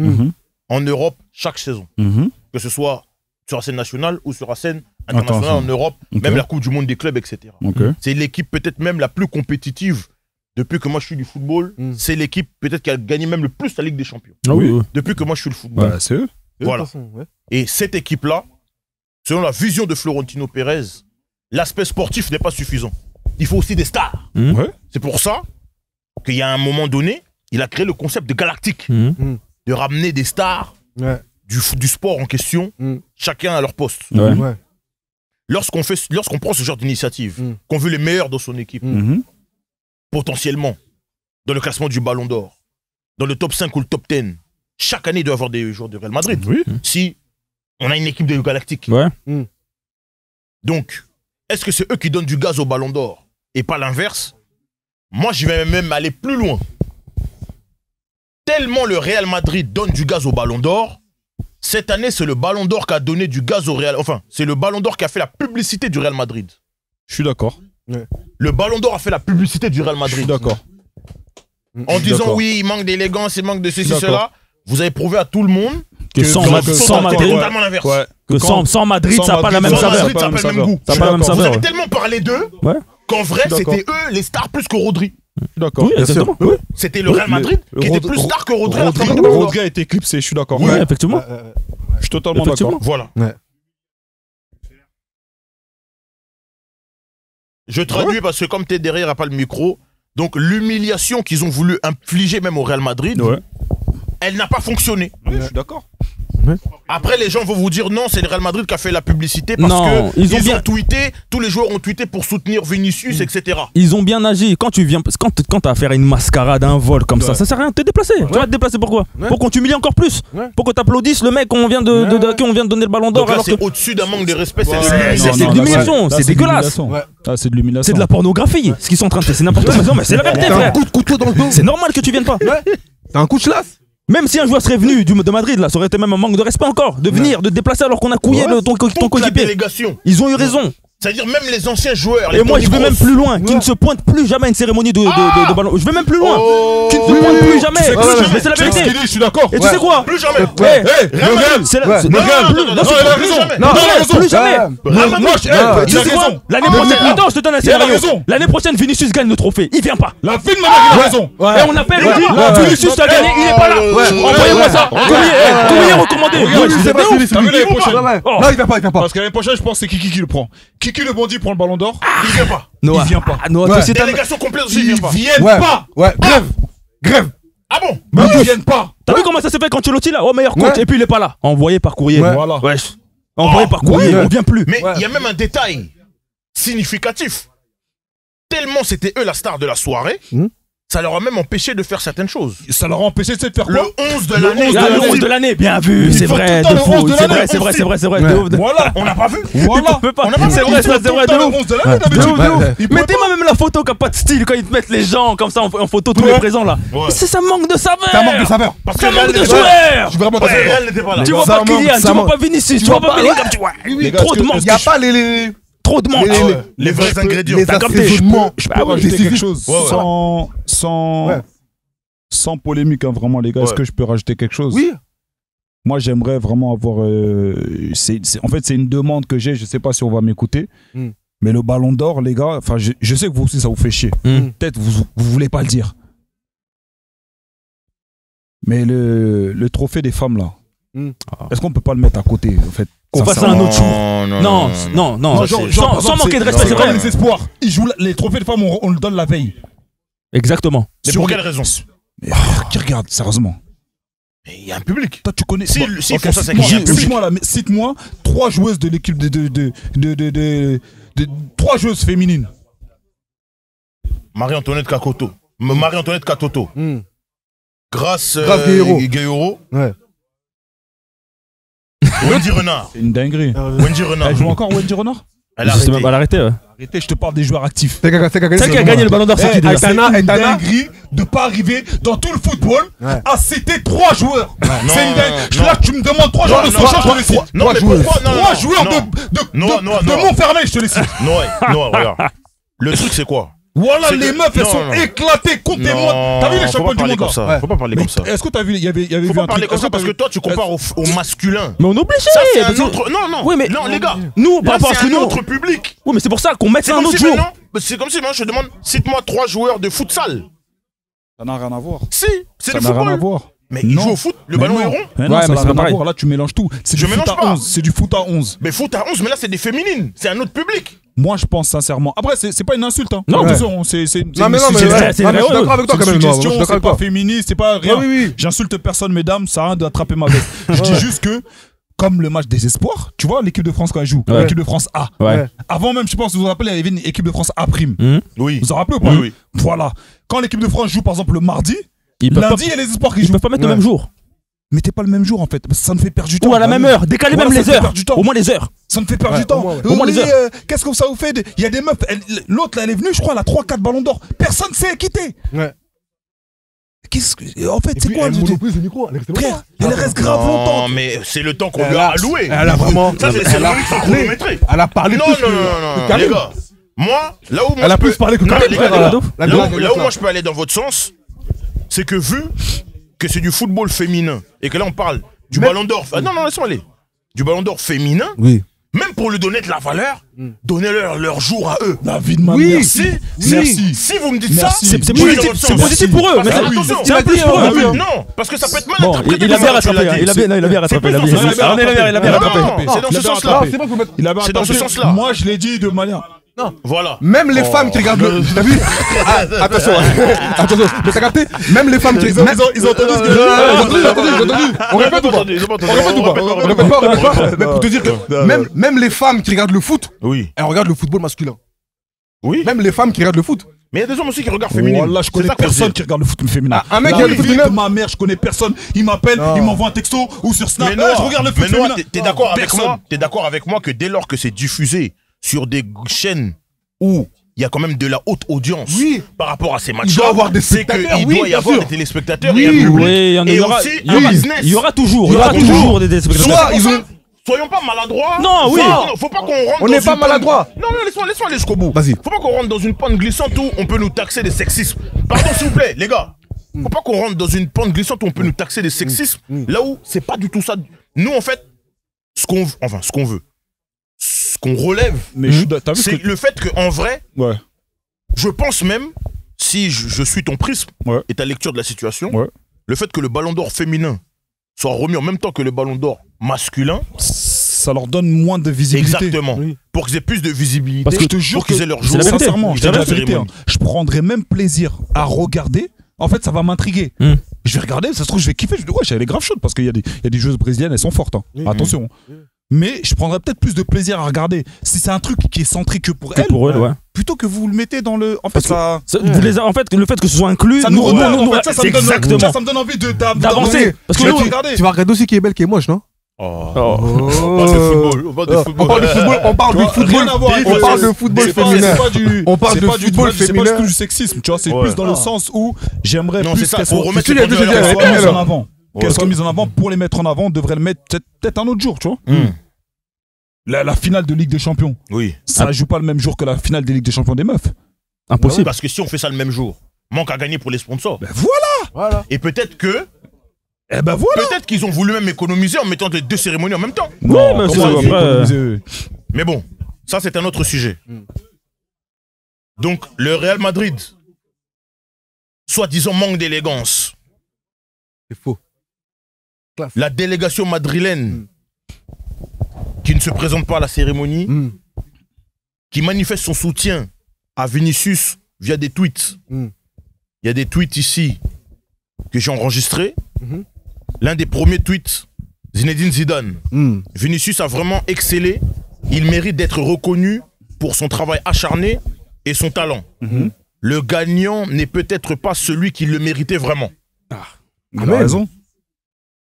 en Europe chaque saison. Que ce soit sur la scène nationale ou sur la scène internationale en Europe, même la Coupe du Monde des clubs, etc. C'est l'équipe peut-être même la plus compétitive depuis que moi je suis du football. C'est l'équipe peut-être qui a gagné même le plus la Ligue des Champions. Ah oui. Depuis que moi je suis le football. Bah, c'est eux. Voilà. Et cette équipe-là, selon la vision de Florentino Pérez, l'aspect sportif n'est pas suffisant. Il faut aussi des stars. Ouais. C'est pour ça qu'il y a un moment donné, il a créé le concept de galactique. De ramener des stars du sport en question, chacun à leur poste. Ouais. Lorsqu'on prend ce genre d'initiative, qu'on veut les meilleurs dans son équipe, potentiellement, dans le classement du Ballon d'Or, dans le top 5 ou le top 10, chaque année il doit y avoir des joueurs du Real Madrid. Si on a une équipe de Galactique. Ouais. Donc, est-ce que c'est eux qui donnent du gaz au Ballon d'Or et pas l'inverse? Moi, je vais même aller plus loin. Tellement le Real Madrid donne du gaz au Ballon d'Or, cette année, c'est le Ballon d'Or qui a donné du gaz au Real... Enfin, c'est le Ballon d'Or qui a fait la publicité du Real Madrid. Je suis d'accord. Le Ballon d'Or a fait la publicité du Real Je Madrid. suis d'accord. En disant, d'accord. oui, il manque d'élégance, il manque de ceci, D'accord. cela. Vous avez prouvé à tout le monde Que sans Madrid, totalement l'inverse. Ouais. que sans Madrid, ça n'a pas la même Sans saveur. Madrid, ça n'a pas le même goût. Ça n'a pas la même Vous saveur. avez ouais. tellement parlé d'eux Ouais. qu'en vrai, D'accord. c'était eux les stars plus que Rodri. Je suis d'accord. Oui, exactement. Oui, C'était le Real Madrid qui était plus star que Rodri. à la Rodri, fin du Ballon d'Or. Rodri a été éclipsé, je suis d'accord. Ouais, effectivement. Je suis totalement Effectivement. d'accord. Voilà. Ouais. Je traduis parce que comme tu es derrière, il n'y a pas le micro. Donc l'humiliation qu'ils ont voulu infliger même au Real Madrid, Ouais. elle n'a pas fonctionné. Ouais, je suis d'accord. Après, les gens vont vous dire non, c'est le Real Madrid qui a fait la publicité parce Non, que ils ont tweeté, tous les joueurs ont tweeté pour soutenir Vinicius, etc. Ils ont bien agi. Quand tu viens, quand t'as affaire à une mascarade, un vol comme ça sert à rien de te déplacer. Tu vas te déplacer pourquoi? Pour qu'on t'humilie encore plus. Pour que t'applaudisses le mec qu'on vient de qui on vient de donner le ballon d'or. Alors c'est au-dessus d'un manque de respect, c'est de l'humiliation, c'est dégueulasse. C'est de l'humiliation. C'est de la pornographie. Ce qu'ils sont en train de faire, c'est n'importe quoi. Non, mais c'est la vérité, C'est un frère. coup de couteau dans le dos. C'est normal que tu viennes pas. C'est un coup de chlasse. Même si un joueur serait venu de Madrid, là, ça aurait été même un manque de respect encore. De venir, de déplacer alors qu'on a couillé ton toute la coéquipier. délégation. Ils ont eu raison. C'est-à-dire même les anciens joueurs. Et moi, je vais même plus loin. Qui ne se pointe plus jamais à une cérémonie de ballon. Je vais même plus loin. Qui ne se pointe plus jamais. Mais c'est la vérité. Je suis d'accord. Et tu sais quoi? Plus jamais. C'est la. il a raison. Plus jamais. Il a raison. L'année prochaine. Attends, je te donne un scénario. L'année prochaine, Vinicius gagne le trophée. Il vient pas. La fille de Madrid, il a raison. Et on appelle, on dit Vinicius a gagné, il est pas là. Envoyez-moi ça. Courrier recommandé. C'est pas celui. T'as vu l'année prochaine? Non, il vient pas. Parce que l'année prochaine, je pense que c'est Kiki qui le prend. Kiki le bandit prend le ballon d'or. Il vient pas. Il vient pas. Délégation complète aussi, il vient pas. Ils viennent pas. Ouais, grève. Ah bon? Ils viennent pas. T'as vu comment ça s'est fait quand Ancelotti là? Oh, meilleur coach, et puis il est pas là. Envoyé par courrier. Voilà. Wesh. Envoyé par courrier, on vient plus. Mais il y a même un détail significatif. Tellement c'était eux la star de la soirée, ça leur a même empêché de faire certaines choses. Ça leur a empêché de faire Le quoi? 11 de l'année. Le 11 de l'année, bien vu, c'est vrai, de fou. C'est vrai, de ouf. Voilà. On n'a pas vu. Voilà. C'est vrai, de ouf. De ouf. Mettez-moi même la photo qui a pas de style quand ils te mettent les gens comme ça en photo tous les présents là. Ça manque de saveur. Ça manque de saveur. Parce Ça que manque de Real joueurs. Je suis vraiment parce que d'accord. Real n'était pas là. Tu vois pas Kylian, tu vois pas Vinicius, tu vois pas Bellingham, tu vois. Trop de manque. Il n'y a pas les. Trop de manque. Les vrais ingrédients. Les T'as capté. assaisonnements. Je peux rajouter quelque chose Ouais. sans polémique, hein, vraiment, les gars. Est-ce Ouais. que je peux rajouter quelque chose? Oui. Moi, j'aimerais vraiment avoir. En fait, c'est une demande que j'ai. Je sais pas si on va m'écouter. Mais le ballon d'or, les gars, enfin, je sais que vous aussi, ça vous fait chier. Peut-être vous voulez pas le dire. Mais le trophée des femmes, là, est-ce qu'on peut pas le mettre à côté, en fait? Qu'on fasse un autre jour. Non. Sans manquer de respect, c'est vrai. Les espoirs, ils jouent les trophées de femmes, on le donne la veille. Exactement. Mais pour quelle raison? Mais qui regarde, sérieusement? Mais il y a un public. Toi, tu connais. Si Ok, font ça, c'est qu'il y a un public. Cite-moi 3 joueuses de l'équipe de 3 joueuses féminines. Marie-Antoinette Katoto. Marie-Antoinette Katoto. Grâce Guerrero. Ouais. Wendy Renard. C'est une dinguerie. Wendy Renard. Elle joue encore, Wendy Renard? Elle a Je sais même arrêté. pas l'arrêter. Arrêtez, je te parle des joueurs actifs. C'est qui a gagné le ballon d'or, c'est qui déjà? C'est une dinguerie de pas arriver dans tout le football à citer 3 joueurs. C'est une dinguerie. Là, tu me demandes 3 joueurs de Sochaux, je te les cite. Non, mais pourquoi? 3 joueurs de Montfermeil, je te les cite. Non, regarde. Le truc, c'est quoi? Voilà, C'est les que- meufs, elles non, sont non. éclatées. Comptez-moi. T'as vu les champions du monde là? ça. Faut pas parler comme ça. Est-ce que t'as vu, il y avait Faut vu pas un parler truc comme ça parce que toi, tu compares au masculin. Mais on est obligé. Ça, c'est un parce que- autre. Non, Oui, mais non, les gars. nous, par Là, rapport à ce c'est que un nous. autre public. Oui, mais c'est pour ça qu'on mette C'est ça un comme autre si jour. maintenant, c'est comme si maintenant je te demande, cite-moi 3 joueurs de futsal. Ça n'a rien à voir. Si, c'est Ça le n'a rien à football. voir. Mais ils jouent au foot, le ballon est rond. Mais non, Ouais, ça mais n'a c'est rien pas à pareil. voir. Là, tu mélanges tout. C'est Je du foot mélange à pas. 11. C'est du foot à 11. Mais foot à 11, mais là, c'est des féminines. C'est un autre public. Moi, je pense sincèrement. Après, c'est pas une insulte. Hein. Non, attention, c'est Non, mais non, mais c'est ouais. c'est Ah, mais je suis vrai, d'accord avec toi c'est quand une même. Moi, je suggestion, suis d'accord c'est avec pas toi. féministe, c'est pas rien. Oui, oui. J'insulte personne, mesdames, ça a rien de attraper ma veste. Je dis juste que, comme le match des espoirs, tu vois, l'équipe de France quand elle joue, Ouais. l'équipe de France A. Ouais. Avant même, je pense, vous vous rappelez, il y avait une équipe de France A'. Oui. Vous vous rappelez ou pas? Oui, oui. Voilà. Quand l'équipe de France joue, par exemple, le mardi, Ils peuvent lundi, il y a les espoirs qui Ils jouent. peuvent pas mettre le même jour. Mettez pas le même jour en fait, parce que ça nous fait perdre du temps. Ou à la même heure. Décalez Voilà, même ça les fait heures. perdre du temps. Au moins les heures. Ça me fait perdre Ouais, du temps. au moins, ouais. Au moins les heures. Qu'est-ce que ça vous fait Il y a des meufs, l'autre là, elle est venue, je crois, elle a 3-4 ballons d'or. Personne sait quitter. Ouais. En fait, c'est quoi Elle le monopolise le micro. Elle est resté frère, longtemps. elle reste grave longtemps. Non, mais c'est le temps qu'on Elle lui a a- alloué. Elle a vraiment. Ça, c'est elle le a truc qui sont parlé. chronométrés. Elle a parlé Non, plus non, que- non, que Karim. les gars. Moi, là où moi Elle a je plus peux- parlé que Non, Karim, les gars, frère, les gars. la Là blague, où là. moi je peux aller dans votre sens, c'est que vu que c'est du football féminin et que là on parle du ballon d'or. Ah, non, laisse-moi aller. Du ballon d'or féminin, Oui. même pour lui donner de la valeur, donnez-leur leur jour à eux. David, ma Oui. merci. Si vous me dites ça, Merci. je C'est vais dans positif, votre c'est sens. positif pour eux. Parce Mais que c'est attention, c'est un plus pour eux. oui. Non, parce que ça peut être mal Bon, interprété. il a bien comme ça, tu rattrapé. l'as dit. Il a bien rattrapé. Il a bien C'est rattrapé. pas Il a bien Non, rattrapé. c'est dans ce Il a sens-là. C'est bon, faut mettre. Il avait C'est dans ce rattrapé. sens-là. Moi, je l'ai dit de manière. Non. Voilà. Même les femmes qui regardent le. T'as vu? Attention, attention. Mais t'as capté? Même les femmes qui. Ils ont entendu ce que Ils ont entendu. On répète ou pas? On répète pas. Mais pour te dire que même les femmes qui regardent le foot, Oui. elles regardent le football masculin. Oui. Même les femmes qui regardent le foot. Mais il y a des hommes aussi qui regardent féminin. Là, je connais personne qui regarde le foot féminin. Un mec qui La regarde le foot vie féminin. de ma mère, je connais personne. Il m'appelle, il m'envoie un texto ou sur Snap. Mais Noah, Je regarde le foot mais Noah, féminin. t'es d'accord avec Personne. moi? T'es d'accord avec moi que dès lors que c'est diffusé sur des chaînes où il y a quand même de la haute audience Oui. par rapport à ces matchs, Il doit y avoir des c'est spectateurs, qu'il oui, doit y bien avoir sûr. des téléspectateurs Oui. et un public. Oui, il y en et aura. aussi Il y aura- un business. il y aura toujours. Il y aura toujours des téléspectateurs. Soit ils ont. Soyons pas maladroits. Non, oui. Faut pas qu'on rentre. On dans n'est une pas pente- maladroits. Non, laisse-moi aller jusqu'au bout. Vas-y. Faut pas qu'on rentre dans une pente glissante où on peut nous taxer de sexisme. Pardon, s'il vous plaît, les gars. Faut pas qu'on rentre dans une pente glissante où on peut nous taxer de sexisme. Là où c'est pas du tout ça. Nous, en fait, ce qu'on veut, ce qu'on relève, Mais t'as vu c'est que. le fait qu'en vrai, Ouais. je pense même, si je suis ton prisme Ouais. et ta lecture de la situation, Ouais. le fait que le ballon d'or féminin soit remis en même temps que le ballon d'or masculin, Ça leur donne moins de visibilité. exactement, pour qu'ils aient plus de visibilité, Parce que Je te jure pour qu'ils que aient leur c'est jour. la vérité. sincèrement, je C'est te dis la la vérité, cérémonie. je prendrais même plaisir à regarder. En fait, ça va m'intriguer. Je vais regarder, ça se trouve, je vais kiffer. Je vais dire, ouais, elle est grave chaude parce qu'il y a des joueuses brésiliennes, elles sont fortes. Hein. Attention. Mais je prendrais peut-être plus de plaisir à regarder. Si c'est un truc qui est centré que pour elle, Pour eux, ouais. plutôt que vous le mettez dans le. En fait, Parce que ça. En fait, le fait que ce soit inclus, Ça nous regarde, en fait, c'est exactement. ça me donne envie D'avancer. Parce que tu nous, vas regarder. Tu vas regarder aussi qui est belle, qui est moche, non? On parle de football. On parle de football, on parle de football. Rien à voir avec On le parle sexe. de football C'est pas- féminin. c'est pas du- On parle c'est de pas du- football c'est pas féminin. du tout du sexisme, tu vois. C'est Ouais. plus dans le sens où j'aimerais Non, plus c'est ça, qu'elles faut soient remettre Tu les l'as dit, pendules à j'ai l'heure. dit, qu'elles soient mises en alors. avant. Qu'elles soient mises en avant pour les mettre en avant, on devrait le mettre peut-être un autre jour, tu vois. La finale de Ligue des Champions, Oui. ça joue pas le même jour que la finale des Ligues des Champions des meufs. impossible. Parce que si on fait ça le même jour, manque à gagner pour les sponsors. Ben voilà. Voilà. Et peut-être que, Eh ben voilà. peut-être qu'ils ont voulu même économiser en mettant les deux cérémonies en même temps. Ouais, mais comment c'est ils après, économisent Mais bon, ça c'est un autre sujet. Donc le Real Madrid, soi-disant manque d'élégance. C'est faux. La délégation madrilène qui ne se présente pas à la cérémonie, qui manifeste son soutien à Vinicius via des tweets. Il y a des tweets ici que j'ai enregistrés. L'un des premiers tweets, Zinedine Zidane. Vinicius a vraiment excellé. Il mérite d'être reconnu pour son travail acharné et son talent. Le gagnant n'est peut-être pas celui qui le méritait vraiment. Il a raison.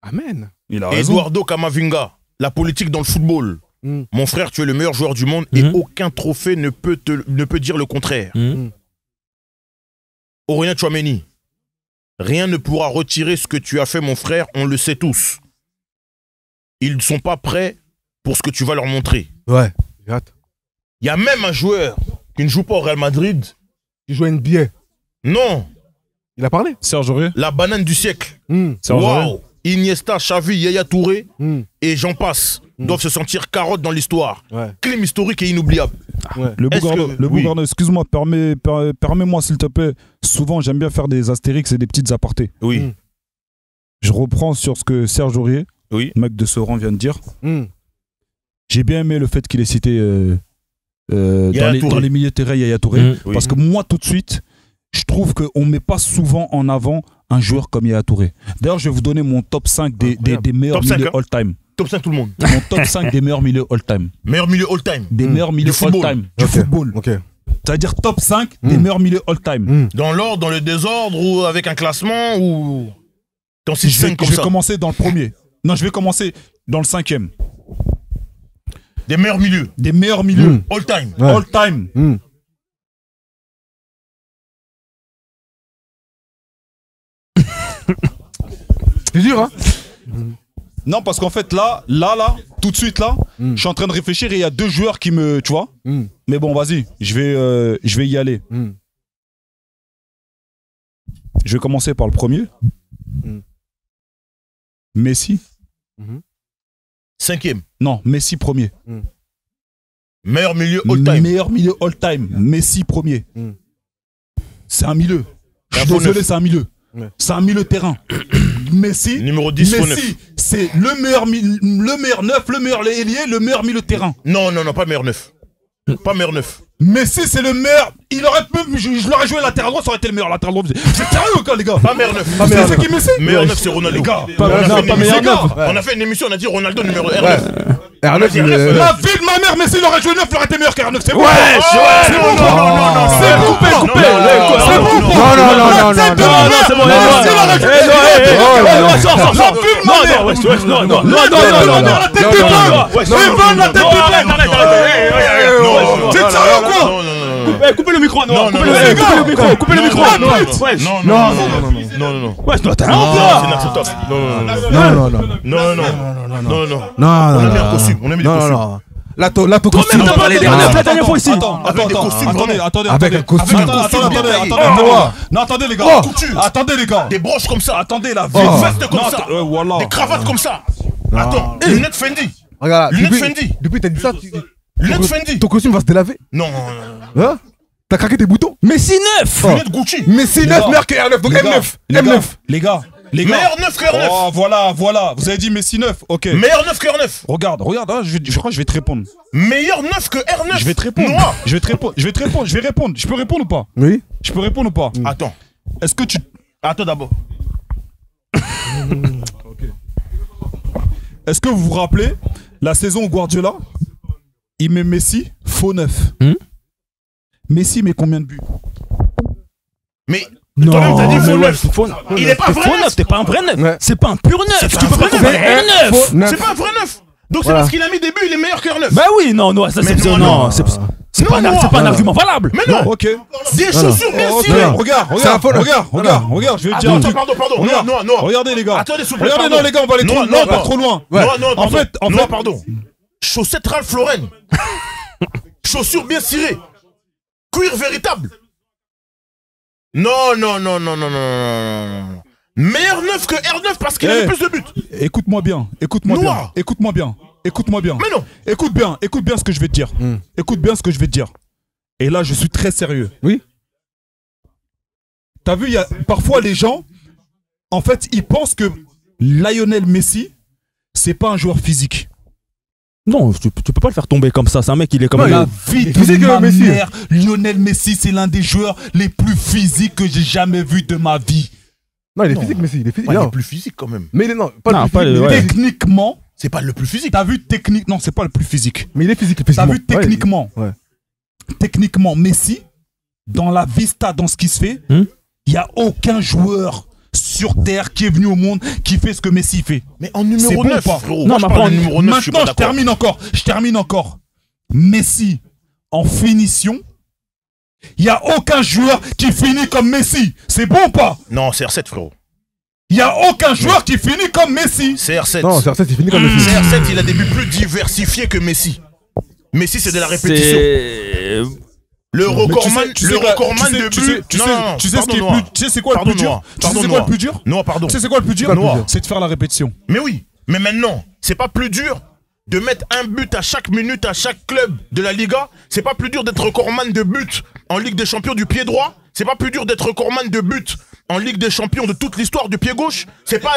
Amen. Il a raison. Eduardo Camavinga, la politique dans le football. Mon frère, tu es le meilleur joueur du monde et aucun trophée ne peut dire le contraire. Aurélien Tchouaméni, rien ne pourra retirer ce que tu as fait, mon frère, on le sait tous. Ils ne sont pas prêts pour ce que tu vas leur montrer. Ouais, j'ai hâte. Il y a même un joueur qui ne joue pas au Real Madrid. Tu joues à NBA. Non, Il a parlé. Serge Aurier. la banane du siècle. Serge Aurier. Waouh, Iniesta, Xavi, Yaya Touré et j'en passe doivent se sentir carottes dans l'histoire. Ouais. Crime historique et inoubliable. Le Est-ce Bougardeux, que- le oui. Bougardeux, excuse-moi, permets-moi s'il te plaît. Souvent, j'aime bien faire des astérix et des petites apartés. Oui. Je reprends sur ce que Serge Aurier, Oui. le mec de Sauran, vient de dire. J'ai bien aimé le fait qu'il ait cité Yaya Touré. dans les milieux de terrain Yaya Touré. Oui. Parce que moi, tout de suite, je trouve qu'on ne met pas souvent en avant un joueur comme Yaya Touré. D'ailleurs, je vais vous donner mon top 5 des meilleurs Top 5, milieux hein. all-time. Top 5 tout le monde. Mon top 5 des meilleurs milieux all-time. Meilleur milieu all-time. Des meilleurs milieux football. all-time. Du Ok. football. Ok. C'est-à-dire top 5 des meilleurs milieux all-time. Dans l'ordre, dans le désordre ou avec un classement ou... Dans Je 6-5 vais, comme je vais ça. commencer dans le premier. Non, je vais commencer dans le 5e. Des meilleurs milieux. Des meilleurs milieux All-time. Ouais. all-time. C'est dur, hein? Non, parce qu'en fait, là, tout de suite, là, je suis en train de réfléchir et il y a deux joueurs qui me. Tu vois. Mais bon, vas-y, je vais y aller. Je vais commencer par le premier. Messi. 5e. Non, Messi premier. Meilleur milieu all-time. Meilleur milieu all-time. Messi premier. C'est un milieu. Je suis Faux désolé, neuf. c'est un milieu. Ouais. C'est un milieu terrain. Messi. Numéro 10, faux Messi, neuf. c'est le meilleur neuf, le meilleur ailier, le meilleur milieu terrain. Non, pas meilleur 9. Pas meilleur neuf. Messi, c'est le meilleur. Il aurait même, je l'aurais joué latéral droit, ça aurait été le meilleur latéral droit. Vous êtes sérieux ou quoi, les gars? Pas meilleur neuf. C'est qui Messi? Meilleur neuf, c'est Ronaldo. Les gars, pas meilleur neuf. On a fait une émission, on a dit Ronaldo numéro R9. R9, la vie de ma mère, Messi, il aurait joué 9, il aurait été meilleur qu'R9. C'est bon. C'est bon. C'est coupé. C'est bon. Non. C'est bon, coupez le micro, non, coupez le micro. Non. Ouais, t'as un C'est inacceptable. Non. On a mis un costume. On a mis des costumes. Là, ton costume. t'as parlé des neufs la dernière fois ici. Attendez, les gars. Attendez, les gars. Des broches comme ça. Attendez, la vie. Des vestes comme ça. Des cravates comme ça. Attends, lunettes Fendi. Regarde, Lunettes Fendi. depuis t'as dit ça, Lunettes Fendi. ton costume va se délaver. Non. Hein? T'as craqué tes boutons. Messi 9. Lunettes Gucci. Mais c'est 9 meilleur que R9, donc M9. Les gars. Meilleur neuf que R9. Oh, voilà. Vous avez dit Messi 9. Ok. Meilleur neuf que R9. Regarde, hein, je crois que je vais te répondre. Meilleur neuf que R9. Je vais te répondre. Noir. Je vais répondre. Je peux répondre ou pas? Oui. Je peux répondre ou pas? Attends. Est-ce que tu... Attends d'abord. Est-ce que vous vous rappelez la saison où Guardiola, il met Messi faux 9. Messi met combien de buts? Mais toi-même t'as dit faux neuf. Il est pas vrai neuf. T'es pas un vrai neuf. Ouais. C'est pas un pur neuf. Tu peux pas comparer un neuf. C'est pas un vrai neuf. Donc c'est Voilà. parce qu'il a mis des buts, il est meilleur que R9. Bah oui, non, ça c'est non, non, non. c'est pas un argument valable. Mais non. Ok. Des chaussures bien Ok, cirées. regardire, je vais te dire un truc. Pardon. Non. Regardez, les gars. Attendez, s'il vous plaît. Regardez, pardon. non, les gars, on va aller trop, Non, pas trop loin. Non, En fait, pardon. Chaussettes Ralph Lauren. Chaussures bien cirées. Cuir véritable. Non. Meilleur neuf que R9 parce qu'il a mis plus de buts. Écoute-moi bien. Noir. Écoute-moi bien. Mais non. Écoute bien ce que je vais te dire. Écoute bien ce que je vais te dire. Et là, je suis très sérieux. Oui. T'as vu, il y a parfois les gens, en fait, ils pensent que Lionel Messi, c'est pas un joueur physique. Non, tu peux pas le faire tomber comme ça. C'est un mec, il est comme La un. vie de physique, ma Messi. mère, Lionel Messi, c'est l'un des joueurs les plus physiques que j'ai jamais vu de ma vie. Non, il est physique, Messi. Il est physique. Ouais, il Non. est plus physique quand même. Mais il est non, pas Non, le pas physique. le- mais il est ouais. physique. Techniquement, C'est pas le plus physique. t'as vu technique, non, c'est pas le plus physique. Mais il est physique, T'as physiquement. vu techniquement, Ouais. techniquement, Messi, dans la vista, dans ce qui se fait, il y a aucun joueur sur Terre qui est venu au monde qui fait ce que Messi fait. Mais en C'est numéro bon 9, ou pas? frérot. Non, Moi, mais je après, parle de numéro 9, je suis pas Maintenant, d'accord. je termine encore. Messi, en finition, il n'y a aucun joueur qui finit comme Messi. C'est bon ou pas? Non, c'est R7, frérot. Il n'y a aucun joueur qui finit comme Messi. C'est R7. Non, c'est R7, il finit comme Messi. CR7, il a des buts plus diversifiés que Messi. Messi, c'est de la répétition. C'est. Le recordman tu de buts. tu sais ce qui est plus, tu sais c'est quoi le plus dur? Tu sais c'est quoi le plus dur? Non, pardon. Tu sais c'est quoi le plus dur? C'est quoi le plus dur? C'est de faire la répétition. Mais oui, mais maintenant, c'est pas plus dur de mettre un but à chaque minute à chaque club de la Liga. C'est pas plus dur d'être recordman de buts en Ligue des Champions du pied droit. C'est pas plus dur d'être recordman de buts en Ligue des Champions de toute l'histoire du pied gauche. C'est pas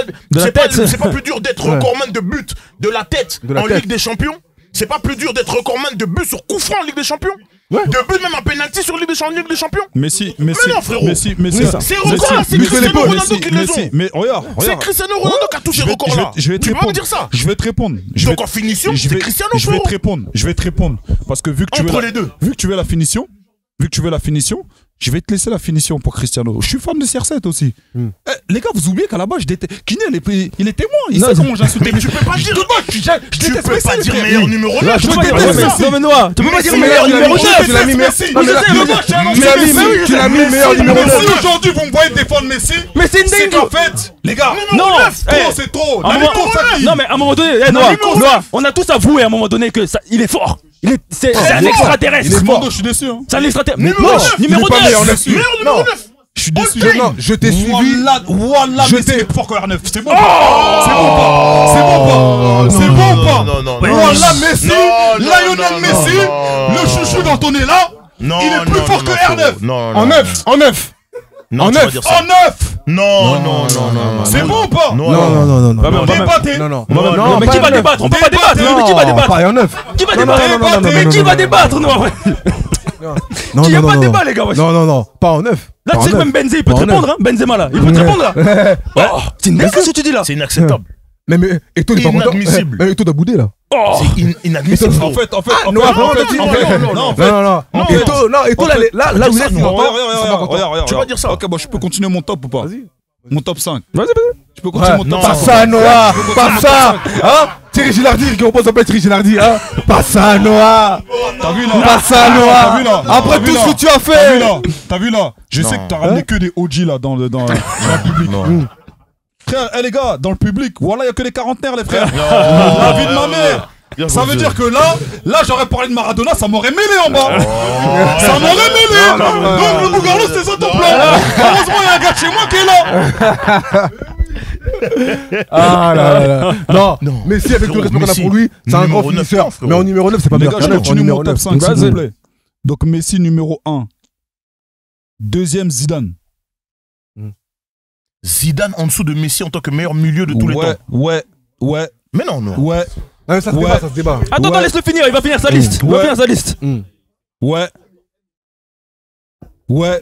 plus dur d'être recordman de buts de la tête en Ligue des Champions. C'est pas plus dur d'être recordman de buts sur coup franc en Ligue des Champions. De buts même en penalty sur Ligue des Champions. Messi, non, frérot. Messi, C'est record là, c'est Cristiano Ronaldo qui les ont. mais regarde. C'est Cristiano Ronaldo qui a touché le record là. Je vais te Tu peux pas me répondre. dire ça. Je vais te répondre. Donc en finition, c'est Cristiano, Je vais frérot. te répondre. Parce que vu que tu Entre veux les deux. vu que tu veux la finition, je vais te laisser la finition pour Cristiano. Je suis fan de CR7 aussi. Les gars, vous oubliez qu'à la base, Kiné, il est témoin. Il sait comment j'insultais. Mais tu peux pas dire. Tu peux pas dire meilleur numéro 9. Tu peux pas dire non mais Noah, tu peux pas dire meilleur numéro 9. Tu l'as mis meilleur numéro 9. Si aujourd'hui vous me voyez défendre Messi, Mais c'est une c'est dingue. qu'en fait, les gars, Non, c'est trop. À un moment- non mais à un moment donné, Noah, on a tous avoué à un moment donné que il est fort. C'est un extraterrestre. Mondo, je suis déçu. Hein. C'est un extraterrestre. Il Numéro est pas meilleur 9. neuf. Meilleur numéro 9. Je suis déçu. Non, je t'ai suivi. Wallah, Je Messi t'ai- est plus fort que R9. C'est bon ou pas? C'est bon ou pas? Non. Wallah, Messi, Non, Lionel Messi, le chouchou dans ton nez là, il est plus fort que R9. Non. En 9. Non, En tu vas neuf. dire ça. En 9. Non. C'est bon ou pas? Non. Débattez. Non. Mais qui va débattre? On peut pas débattre. Mais qui va débattre? Pas en neuf. Qui va débattre? Mais qui va débattre? Non, il n'y a pas de débat, les gars. Non. Pas en neuf. Là, tu sais que même Benzé, il peut te répondre, hein. Benzema, là. Il peut te répondre, là. C'est une dingue ce que tu dis, là. C'est inacceptable. Mais Eto'o, il est pas content. Inadmissible. Mais Eto'o doit bouder là. C'est inadmissible. En fait, Non, Eto'o, là où il est, il entend. Regarde. Tu vas dire ça. Ok, bon, je peux continuer mon top ou pas? Vas-y. Mon top 5. Vas-y. Je peux continuer mon top 5. Pas ça, Noah. Pas ça. Hein? Thierry Gilardi, qui repose s'appelle Thierry Gilardi. Hein? Pas ça, Noah. T'as vu là? Pas ça, T'as vu Noah. là? Après tout ce que tu as T'as fait. vu là? T'as vu là? Je sais que t'as ramené que des OG là dans le public. Frère, les gars, dans le public, voilà, il y a que des quarantenaires, les frères. La vie de ma mère. Ça veut dire que là, j'aurais parlé de Maradona, ça m'aurait mêlé en bas. Ça m'aurait mêlé. Donc le Bougarno, c'était ça ton plan. Heureusement, il y a un gars de chez moi qui est là. Ah là. Non, mais si avec tout le respect qu'on a pour lui, c'est un grand Numéro 9, finisseur. frérot. Mais en numéro 9, c'est pas Les bien. gars, je continue mon top 5, s'il Vas-y. vous plaît. Donc Messi numéro 1. Deuxième, Zidane. Zidane en dessous de Messi en tant que meilleur milieu de tous les temps. Ouais. Mais non. Ouais. Non, mais ça se débat. Attends, laisse-le finir. Il va finir sa liste. Ouais.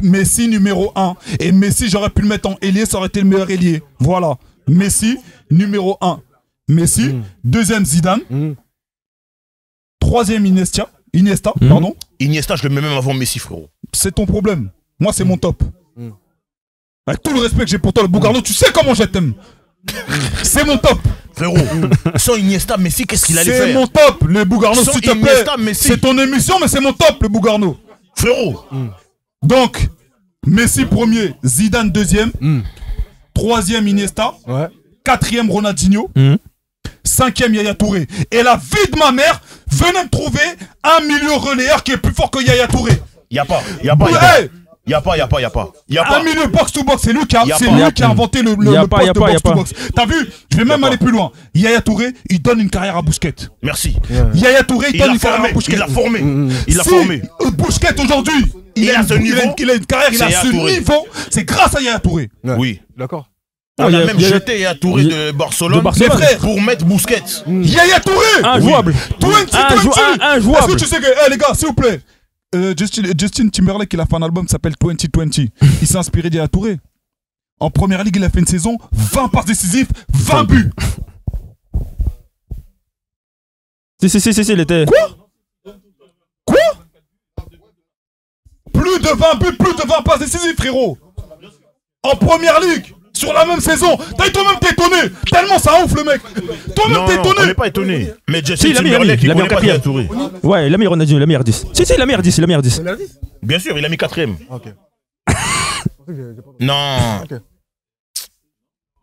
Messi numéro 1. Et Messi, j'aurais pu le mettre en ailier, ça aurait été le meilleur ailier. Voilà. Messi numéro 1. Messi. Deuxième, Zidane. Troisième, Iniesta. Pardon. Iniesta, je le mets même avant Messi, frérot. C'est ton problème. Moi, c'est mon top. Avec tout le respect que j'ai pour toi, le Bougarno, tu sais comment je t'aime. C'est mon top. Frérot, sans Iniesta, Messi, qu'est-ce qu'il allait C'est faire? mon top, le Bougarno, Sans s'il te plaît. Iniesta, Messi. C'est ton émission, mais c'est mon top, le Bougarno. Frérot, Donc, Messi premier, Zidane deuxième, troisième Iniesta, Ouais. quatrième Ronaldinho, cinquième Yaya Touré. Et la vie de ma mère, venez me trouver un milieu relayeur qui est plus fort que Yaya Touré. y a pas. Hey, Y a pas. un milieu box-to-box, c'est lui qui a, Y a c'est pas. lui qui a inventé le Y a pas, poste y a de pas, y a box-to-box. T'as vu? Je vais même aller plus loin. Yaya Touré, il donne une carrière à Busquets. Merci. Yaya Touré, il Il donne l'a une carrière à formé. Busquets. Il l'a formé. Il l'a Si formé. Busquets aujourd'hui, il a une carrière, il c'est a Yaya ce Touré. niveau, c'est grâce à Yaya Touré. Oui. D'accord. On y a a- même y a- jeté Yaya Touré de Barcelone Les frères, pour mettre Busquets. Yaya Touré, Injouable. 20. Injouable. Est-ce que tu sais que, les gars, s'il vous plaît, Justin Timberlake, il a fait un album qui s'appelle 2020. Il s'est inspiré d'Yaya Touré. En première ligue, il a fait une saison, 20 passes décisives, 20 buts. Si, il était. Quoi? Plus de 20 buts, plus de 20 passes décisives, frérot. En première ligue, sur la même saison. Toi-même t'es étonné. Tellement ça ouf, le mec. Toi-même t'es On étonné. n'est pas étonné. Mais Si, Justin il a mis, Timberlake, il a il mis connaît pas en Yaya quatrième. Touré. Ouais, il a mis Ronaldinho, il a mis R10. Si, il a mis R10, il a mis R10. Bien sûr, il a mis 4ème. Ok. Non. Ok.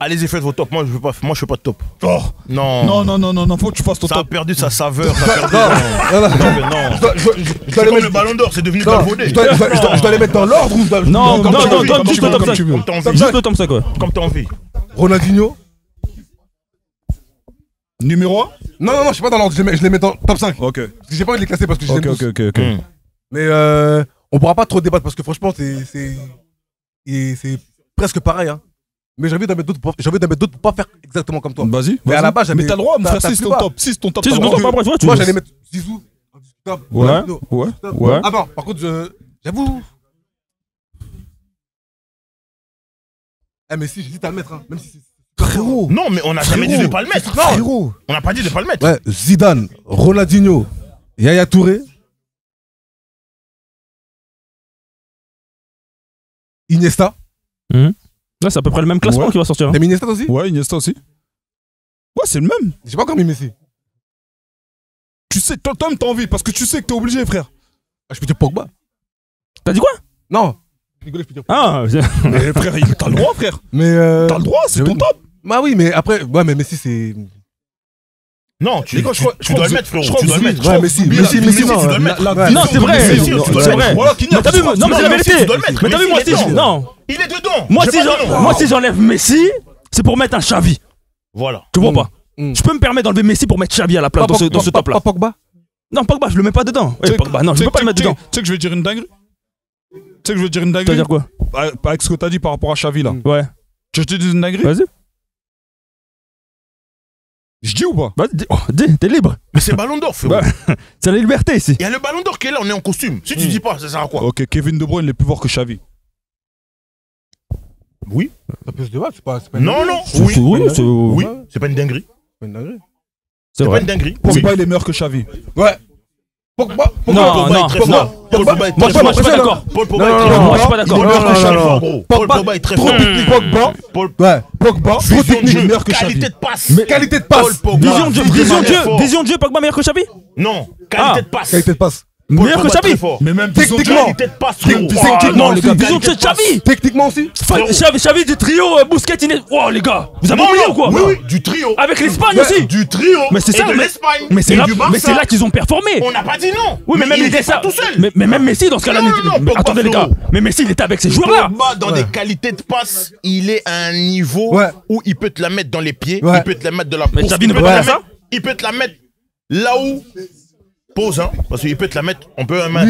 Allez-y, faites vos tops. Moi, je fais pas de top. Oh. Non. Non, faut que tu fasses ton Ça a top. perdu sa saveur. Ça a perdu. Non. Je dois C'est les comme le mettre. ballon d'or, c'est devenu Non, galvaudé. je dois les mettre dans l'ordre ou dans. Non, comme tu veux, donne comme juste tu le veux, top comme 5. tu veux. Comme t'as envie. Juste le top 5, quoi. Comme t'as envie. Ronaldinho. Numéro 1. Non, je suis pas dans l'ordre, je les mets dans top 5. Ok. Parce que j'ai pas envie de les classer parce que je les aime tous. Ok. Mais on pourra pas trop débattre parce que franchement, c'est presque pareil. Hein. Mais j'ai envie d'en mettre d'autres pour pas faire exactement comme toi. Vas-y. Mais à la base, j'avais. Mais t'as le droit, mon frère, t'as si c'est ton plus top. Si c'est ton top. Si, t'as c'est le ton droit. top, après, tu Moi, vois. j'allais mettre Zizou. Indiscutable. Ouais. Ronaldinho, Ouais. indiscutable. Ouais. Ah non, par contre, j'avoue. Mais si, j'hésite à le mettre. Hein. Même si c'est. Frérot. Non, mais on n'a jamais dit de pas le mettre. Frérot. On n'a pas dit de pas le mettre. Ouais, Zidane, Ronaldinho, Yaya Touré, Iniesta. Là, c'est à peu près le même classement Ouais. qui va sortir. T'as mis Iniesta aussi? Ouais, Iniesta aussi. Ouais, c'est le même. J'ai pas encore mis Messi. Tu sais, toi-même t'as envie parce que tu sais que t'es obligé, frère. Ah, je peux dire Pogba. T'as dit quoi? Non. Je peux dire Pogba. Ah, Mais frère, t'as le droit, frère. Mais T'as le droit, c'est j'avais- ton top. Bah oui, mais après, ouais, mais Messi c'est. Non, tu Les gars, je crois- dois le mettre, frérot. Tu dois le mettre. Ouais, Messi, Messi, Messi, non. tu dois le mettre. Ouais. non, c'est vrai. Messi, tu dois C'est le vrai. mettre. Voilà, Kylian, Mais t'as vu, non, mais c'est la Messi, vérité. tu dois le mettre. Mais t'as vu, Messi, moi il est aussi, dedans. non. Il est dedans. Moi, J'ai si pas dit non. moi, si j'enlève Messi, c'est pour mettre un Xavi. Voilà. Tu vois pas? Mm. Je peux me permettre d'enlever Messi pour mettre Xavi à la place dans ce top-là. Pas Pogba. Non, Pogba, je le mets pas dedans. Tu sais- Pogba, non, je tu peux pas sais- le mettre tu sais- dedans. Tu sais que je vais dire une dinguerie. Tu sais que je veux dire une Ça veut dinguerie. dire quoi? Avec ce que t'as dit par rapport à Xavi là. Ouais. Tu veux que je te dise une dinguerie? Vas-y. Je dis ou pas? Dis, t'es libre. Mais c'est Ballon d'Or, frérot. Ouais. C'est la liberté ici. Il y a le Ballon d'Or qui est là, on est en costume. Si tu dis pas, ça sert à quoi? Ok, Kevin De Bruyne il est plus fort que Xavi. Oui. Ça peut se débattre, c'est pas. Non, non. Oui, Oui, c'est pas une dinguerie. c'est C'est pas vrai. une dinguerie. Pogba il est meilleur que Xavi. Ouais. Pogba. Non, Pogba non, est très non. fort. Paul Pogba est Moi, très je suis fort. pas d'accord. Paul Pogba est Non, très non, fort. moi, je suis pas Il est d'accord. meilleur que Non, Xavi, non, en non. gros. Paul Pogba est très Trop fort. technique, Pogba. Paul Ouais. Pogba. Trop Vision de technique, jeu, meilleur que Xavi. qualité de passe. Mais qualité de Paul passe. Pogba. Vision de jeu, vision de jeu, Pogba meilleur que Xavi? Non, qualité de passe. Qualité de passe. Paul Meilleur que Pogba est Xavi? très fort. Mais même vision de jeu. Techniquement. Qualité de passe, Techniquement, frérot. techniquement, Non, les gars, aussi. vision de jeu de Xavi! Techniquement aussi. Xavi du trio Busquets, Iniesta. Oh les gars, vous avez oublié ou quoi? Oui, oui, du trio. Avec l'Espagne Ouais. aussi. Du trio. Mais c'est et ça, de mais l'Espagne. mais c'est et là, du Barça. mais c'est là qu'ils ont performé. On n'a pas dit non. Oui, mais même il il était était pas tout seul. Mais même Messi dans ce cas-là. Non, non, non, Pogba, Attendez les gars, frérot. mais Messi il était avec ces joueurs-là. Pogba, dans des qualités de passe, il est à un niveau Ouais. où il peut te la mettre dans les pieds, Ouais. il peut te la mettre de la Mais course, Xavi il ne peut peut te pas la faire ça. mettre- il peut te la mettre là où. Pause, hein, parce qu'il peut te la mettre. On peut un Oui,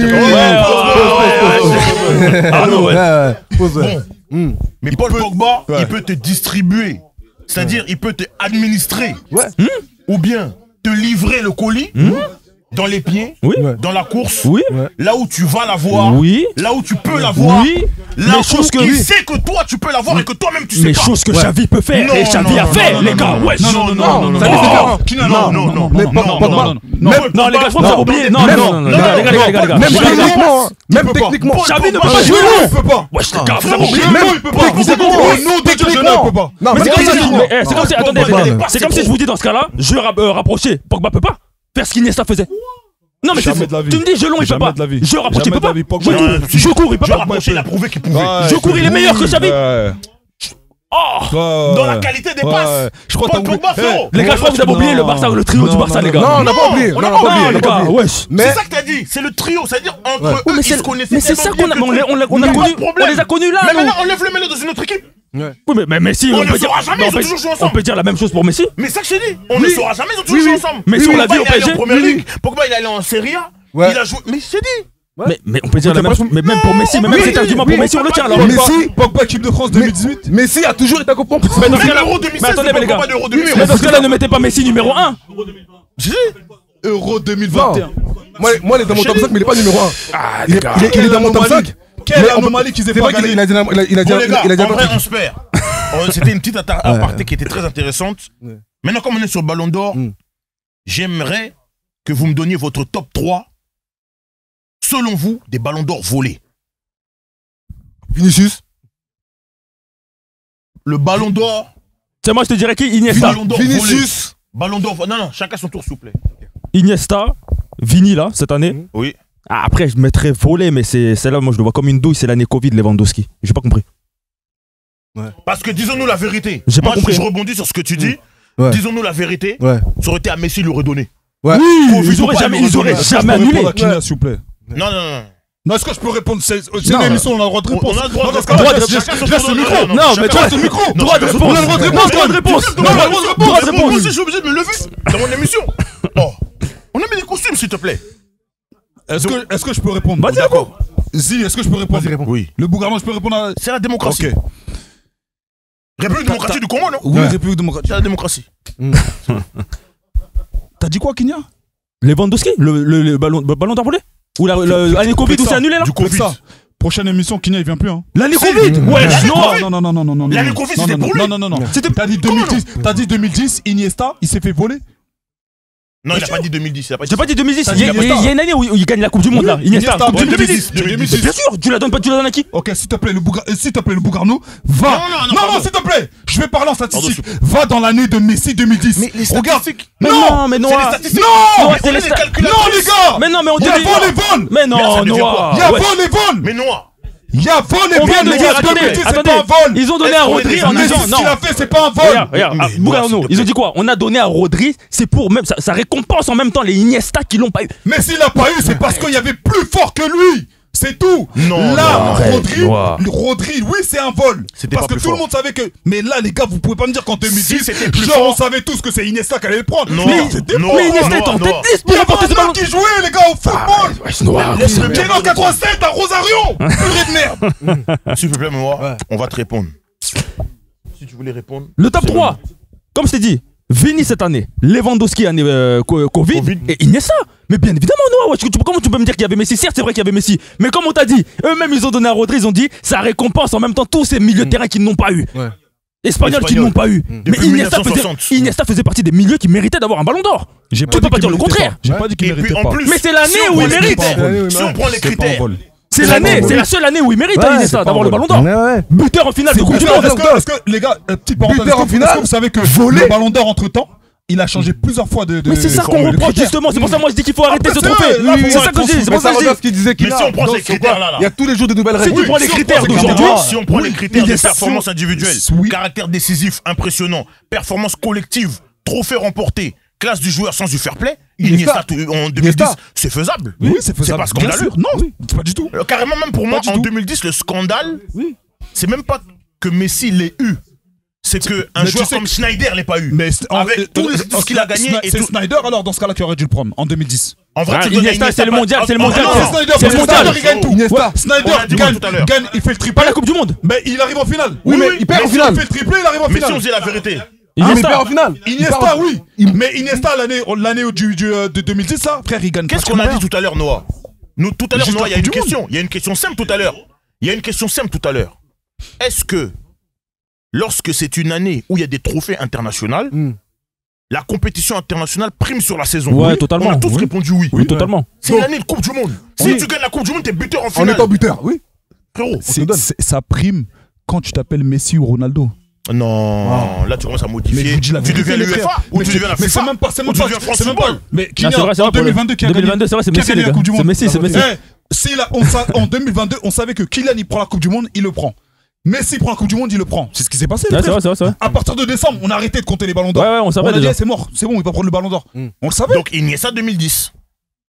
Ah non, ouais. Pose, ouais. Bon. Mais Paul Pogba, il peut te distribuer. C'est-à-dire, il peut te administrer. Ouais. Ou bien te livrer le colis dans les pieds, Oui. dans la course, Oui. là où tu vas l'avoir, Oui. là où tu peux l'avoir, Oui. là Mais où chose que- il sait que toi tu peux l'avoir et que toi-même tu sais Mais pas. chose que Xavi peut faire. Non, Et Xavi non, a non, fait, non, les non, gars. non, Ouais. non, non, non, non, ça non, n'est différent. non, non, non, Mais non, Pogba, non, non, non. Non, les gars, je pense que vous avez oublié. Non, Même- non, non, les gars, les gars. Même Xavi, techniquement, hein. tu Même peux pas. techniquement. Paul Xavi ne Pogba, peut pas tu jouer. peux Il peut pas. Wesh, les gars, vous avez frérot, oublié. Non, il peut pas. Techniquement, Au nom de Dieu, je ne peux pas. Non, Mais mais c'est comme si je techniquement. vous- c'est comme si, Paul attendez, Pogba, attendez, c'est comme si je vous dis dans ce cas-là, je rapproché, Pogba peut pas faire ce qu'Iniesta faisait. Non mais Jamais de la vie. tu me dis Gelon il peut Jamais pas. de la vie. Je rapproché il Jamais peut de la pas. vie. Pogba, Je il cours, peut. je cours il peut Tu pas. as rapproché, il a prouvé qu'il pouvait. Je cours, il est meilleur que Xavi. Dans la qualité des passes. Je crois Paul Pogba, frérot. Les gars, je crois que vous avez oublié le Barça, le trio du Barça les gars. Non, on n'a pas oublié. on Non, n'a on n'a pas pas oublié. les on n'a pas gars, oublié. wesh. Mais C'est ça que t'as dit, c'est le trio, c'est-à-dire entre Ouais. eux, Mais ils c'est se connaissaient. mais c'est ça tellement qu'on a bien que on a pas de connu, problème. on les a connus là Mais nous. maintenant, enlève-le dans une autre équipe. Oui mais Messi On on ne peut dire saura jamais, ils ont toujours joué ensemble. on peut dire la même chose pour Messi. Mais ça que je t'ai dit, on ne saura jamais, ils ont toujours joué ensemble. Mais si on l'a Pogba, vu au il est allé PSG, en Première Ligue, Pogba il est allé en Serie A, Ouais. il a joué. Mais je t'ai dit. Mais on peut dire la même chose mais même pour Messi, mais même cet argument pour Messi on le tient alors. Messi, Pogba, équipe de France 2018. Messi a toujours été accompagné. Mais dans ce Même cas-là, l'Euro mais 2016, attendez c'est les pas gars. de l'Euro 2016. Mais dans ce cas-là ne mettez pas Messi numéro 1. Si. Euro 2021. Moi, il est dans mon top 5, mais il est pas numéro 1. Ah Il est dans mon top 5. Quelle Mais anomalie qu'ils aient C'est pas vrai qu'il gagné. a dit Bon les gars, il a dit en vrai un on se perd. C'était une petite aparté qui était très intéressante. Maintenant comme on est sur le Ballon d'Or, j'aimerais que vous me donniez votre top 3 selon vous des Ballons d'Or volés. Vinicius. Le Ballon d'Or, C'est moi je te dirais qui Iniesta. Ballon d'Or volé. Vinicius. Ballon d'Or, non, non, chacun son tour s'il vous plaît. Iniesta, Vini là cette année. Oui. Ah, après je mettrais volé mais c'est celle-là moi je le vois comme une douille, c'est l'année Covid Lewandowski. J'ai pas compris. Parce que disons-nous la vérité. J'ai pas Moi, compris. je rebondis sur ce que tu dis. Ouais. Disons-nous la vérité. Ouais. Ça aurait été à Messi, il l'aurait donné. Ouais. Ils auraient jamais annulé. À Kylian, s'il vous plaît. Non, non, non. Non, est-ce que je peux répondre? C'est Non. une émission, on a le droit de répondre. On a le droit de Non, répondre. dans ce cas-là, Chacun je son laisse tour le de- micro. Non, mais toi, le micro. droit de réponse. On a le droit de Non, répondre. droit de réponse. Non, Droit de mais réponse. moi Droit de réponse. aussi, je suis obligé de me lever dans mon émission. Oh. On a mis des costumes, s'il te plaît. Est-ce que je peux répondre? Vas-y, réponds. Si, est-ce que je peux répondre? Vas-y, réponds. Oui. Le Bougarno, je peux répondre à. C'est la démocratie. Ok. République démocratique du Congo, non? Oui, Ouais. République démocratique. C'est la démocratie. T'as dit quoi, Kinya? Lewandowski, le ballon d'envolé. Ou l'année Covid où c'est annulé là. Du Covid. Ça. Prochaine émission, Kinya, il vient plus, hein. L'année Covid. Ouais, L'année non. Covid. Non. L'année Covid, Non, c'était non, pour lui. Non. C'était T'as dit 2010. T'as dit 2010, Iniesta, il s'est fait voler. Non, il a pas dit 2010. Il a pas dit J'ai pas dit 2010. T'as Il y a dit Iniesta. une année où il gagne la Coupe du Monde là. Iniesta. Iniesta, Coupe du ouais, Monde. 2010. 2010. Bien sûr, tu la donnes pas, tu la donnes à qui? Ok, s'il te plaît, le Bougarno, va. Non, pardon. s'il te plaît. Je vais parler en statistique. Pardon, Va dans l'année de Messi 2010. Mais les Regarde. statistiques. Mais Non. non, mais non. C'est les statistiques. Non. Non, On c'est est les des sta- calculateurs. Non, les gars. Mais non, mais on Il y dit. a Von et Von. Mais ça non, veut dire Noah. quoi? Il y a Ouais. Von et Von. Mais Noah. Il y a Von et On vient Von. de dire, attendez, 2010, c'est attendez. pas un vol. Ils ont donné Est-ce à qu'on est Rodri des en Mais disant c'est ce non. qu'il a fait, c'est pas un vol. Regarde, Mais Bougarno, Noah, s'il te ils plaît. ont dit quoi? On a donné à Rodri, c'est pour même ça récompense en même temps les Iniesta qui l'ont pas eu. Mais s'il l'a pas eu, c'est parce qu'il y avait plus fort que lui. C'est tout. Non, Là, non, Rodri, oui, c'est un vol. C'était Parce pas que plus tout le fort. monde savait que. Mais là, les gars, vous pouvez pas me dire qu'en 2010, Si c'était plus genre, fort. on savait tous que c'est Iniesta qui allait le prendre. Non, c'était non, pas- Mais Iniesta non, est en non. tête 10 Il pour y a pas remporter ce un ballon. homme qui jouait, les gars, au football. Laisse-le Qui est en 87 à Rosario. Purée de merde. S'il vous plaît, moi, Ouais. on va te répondre. Si tu voulais répondre. Le top 3, comme je t'ai dit, Vini cette année, Lewandowski année Covid, et Iniesta. Mais bien évidemment, Noah, comment tu peux me dire qu'il y avait Messi? Certes, c'est vrai qu'il y avait Messi, mais comme on t'a dit, eux-mêmes ils ont donné à Rodri, ils ont dit ça récompense en même temps tous ces milieux de terrain qui n'ont pas eu. Ouais. Espagnols qui Espagnols. n'ont pas eu. Mais Depuis Iniesta 1960. faisait partie des milieux qui méritaient d'avoir un ballon d'or. J'ai Tu peux pas dire le contraire. J'ai pas dit qu'il Et puis méritait en pas. plus, Mais c'est l'année si on où prend il les mérite. critères, Si on prend les C'est pas un critères, vol. C'est la seule année où il mérite, Ouais, Iniesta, c'est d'avoir le pas un ballon d'or. Ouais. Buteur en finale de Coupe du Monde. Est-ce que, les gars, petite parenthèse, Buteur en est-ce que finale, vous savez que volé. le ballon d'or entre temps, il a changé plusieurs fois de. Mais c'est ça qu'on de reproche critères. justement, c'est pour ça que moi je dis qu'il faut arrêter ce c'est trophée. vrai, là, C'est faut ça que je dis, c'est Mais pour ça ça que je rejoint dis. ce qu'il disait qu'il Mais a. si on prend Dans ces ce quoi, critères-là, il y a tous les jours de nouvelles Si règles. tu prends les si on critères prend ces d'aujourd'hui, critères-là, si on prend les critères il de est performance sûr- individuelle, Oui. caractère décisif impressionnant, performance collective, trophée remporté, classe du joueur sans du fair play, Iniesta. en 2010, Iniesta. c'est faisable. Oui, c'est faisable. C'est pas Bien scandaleux. sûr. Non, pas du tout. Carrément, même pour moi, du en tout. 2010, le scandale, c'est même pas que Messi l'ait eu. C'est qu'un Mais tu joueur sais comme que- Schneider l'ait pas eu. Mais Avec tout ce qu'il a gagné et c'est tout. Snyder alors dans ce cas-là qui aurait dû le prendre en 2010. En vrai, Ah, tu donnes à Iniesta, c'est le pas- mondial, c'est le Ah, mondial. non, c'est non, Snyder, c'est le parce que mondial. Snyder, il gagne tout. Iniesta. Snyder On l'a dit gagne, tout à l'heure. il fait le triplé. Pas la Coupe du Monde. Mais il arrive en finale. Oui, mais il perd en si finale. il fait le triplé, il arrive en Mais si on finale. disait la vérité, Ah, mais il Iniesta. perd en finale. Iniesta, oui. Mais Iniesta, l'année de 2010, là, frère, il gagne. qu'est-ce qu'on a dit tout à l'heure, Noah? Nous, tout à l'heure, Juste Noah, la il y a une Coupe du question. Il y a une question simple tout à l'heure. Il y a une question simple tout à l'heure. Est-ce que, lorsque c'est une année où il y a des trophées internationaux, la compétition internationale prime sur la saison? Ouais, Oui. totalement. On a tous Oui. répondu oui. Oui, totalement. C'est Donc- l'année de Coupe du Monde. Si Oui. tu gagnes la Coupe du Monde, t'es buteur en En finale. étant buteur, oui. Frérot. Ça prime quand tu t'appelles Messi ou Ronaldo. Non, là tu commences à Mais modifier. je vous dis la Tu vérité, deviens les l'UEFA frères. ou Mais tu deviens la mais FIFA c'est même pas, c'est ou même tu pas, deviens France c'est même pas. Football. Mais qui Non, c'est vrai, c'est en vrai, pour le- 2022 qui a gagné 2022, c'est vrai, c'est qui a Messi, gagné les la gars. Coupe du Monde. C'est Messi, c'est Messi. Si là, en 2022, on savait que Kylian il prend la Coupe du Monde, il le prend. Messi prend la Coupe du Monde, il le prend. C'est ce qui s'est passé. Ouais, frère. c'est vrai, c'est vrai. À partir de décembre, on a arrêté de compter les ballons d'or. Ouais, ouais, on savait a dit, déjà. c'est mort, c'est bon, il va prendre le ballon d'or. On le savait. Donc Iniesta 2010.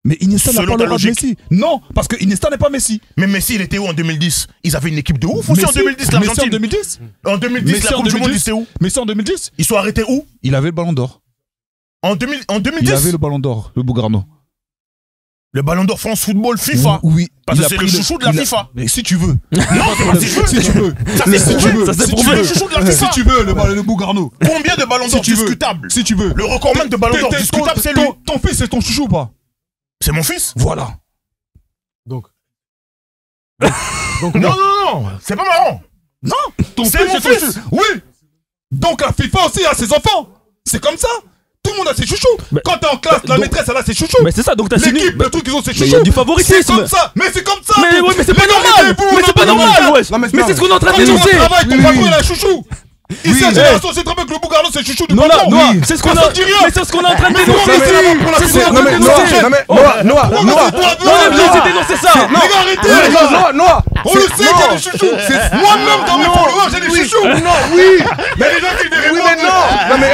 Mais Iniesta n'a selon pas ta le droit de logique. Messi. Non, parce que Iniesta n'est pas Messi. Mais Messi, il était où en 2010? Ils avaient une équipe de ouf aussi en 2010, Messi en l'Argentine. 2010. En 2010, Messi la en Coupe du Monde, 2010. c'était où? Messi en 2010, Ils sont arrêtés où? il avait le ballon d'or. En Il avait 2010, le ballon d'or, le Bougarno. le Ballon d'Or France Football FIFA. Oui. Parce il que a c'est pris le chouchou de la il a- FIFA. Mais si tu veux. Non, c'est pas si je veux. Si tu veux. Ça, c'est Si tu prouvé. veux. Ça, c'est Si tu prouvé. veux. Le chouchou de la FIFA. Si tu veux, le Bougarno. Combien de Ballons d'Or Si tu veux. discutables? Si tu veux. Le record même de Ballons d'Or discutables, c'est lui. Ton fils, c'est ton chouchou ou pas? C'est mon fils? Voilà. Donc. Non, non, non, c'est pas marrant. Ton C'est fils, mon ton fils. chouchou. Oui. Donc la FIFA aussi a ses enfants. C'est comme ça. Tout le monde a ses chouchous. Mais- Quand t'es en classe, la donc- maîtresse, elle a ses chouchous. Mais c'est ça, donc t'as signé. L'équipe, le truc, ils ont ses Mais il y chouchous. a du favoritisme. C'est comme ça. Mais c'est comme ça. Mais oui, mais c'est pas Les gars, normal. arrêtez-vous, Mais c'est pas non, normal, non, wesh. non, mais Mais c'est ce qu'on est en train Quand de tu vas au dénoncer. travail, ton Oui, patron, oui. il a un chouchou. Ici, Oui, à Génération, c'est très bien que le Bougarno, c'est le chouchou du Non, patron. non, Oui. c'est ce qu'on a. Personne dit rien. Mais c'est ce qu'on est en train de Mais dénoncer. non, mais c'est pour la C'est ce FIFA. qu'on Non, a mais dénoncé. Noah, Pourquoi Noah. tu dois- On a obligé de dénoncer ça. Les gars, arrêtez, les gars. Noah. On le sait qu'il y a des chouchous. Moi-même, dans mes followers, j'ai des chouchous. Non, oui. Mais les gens qui les Oui, mais non. Non, mais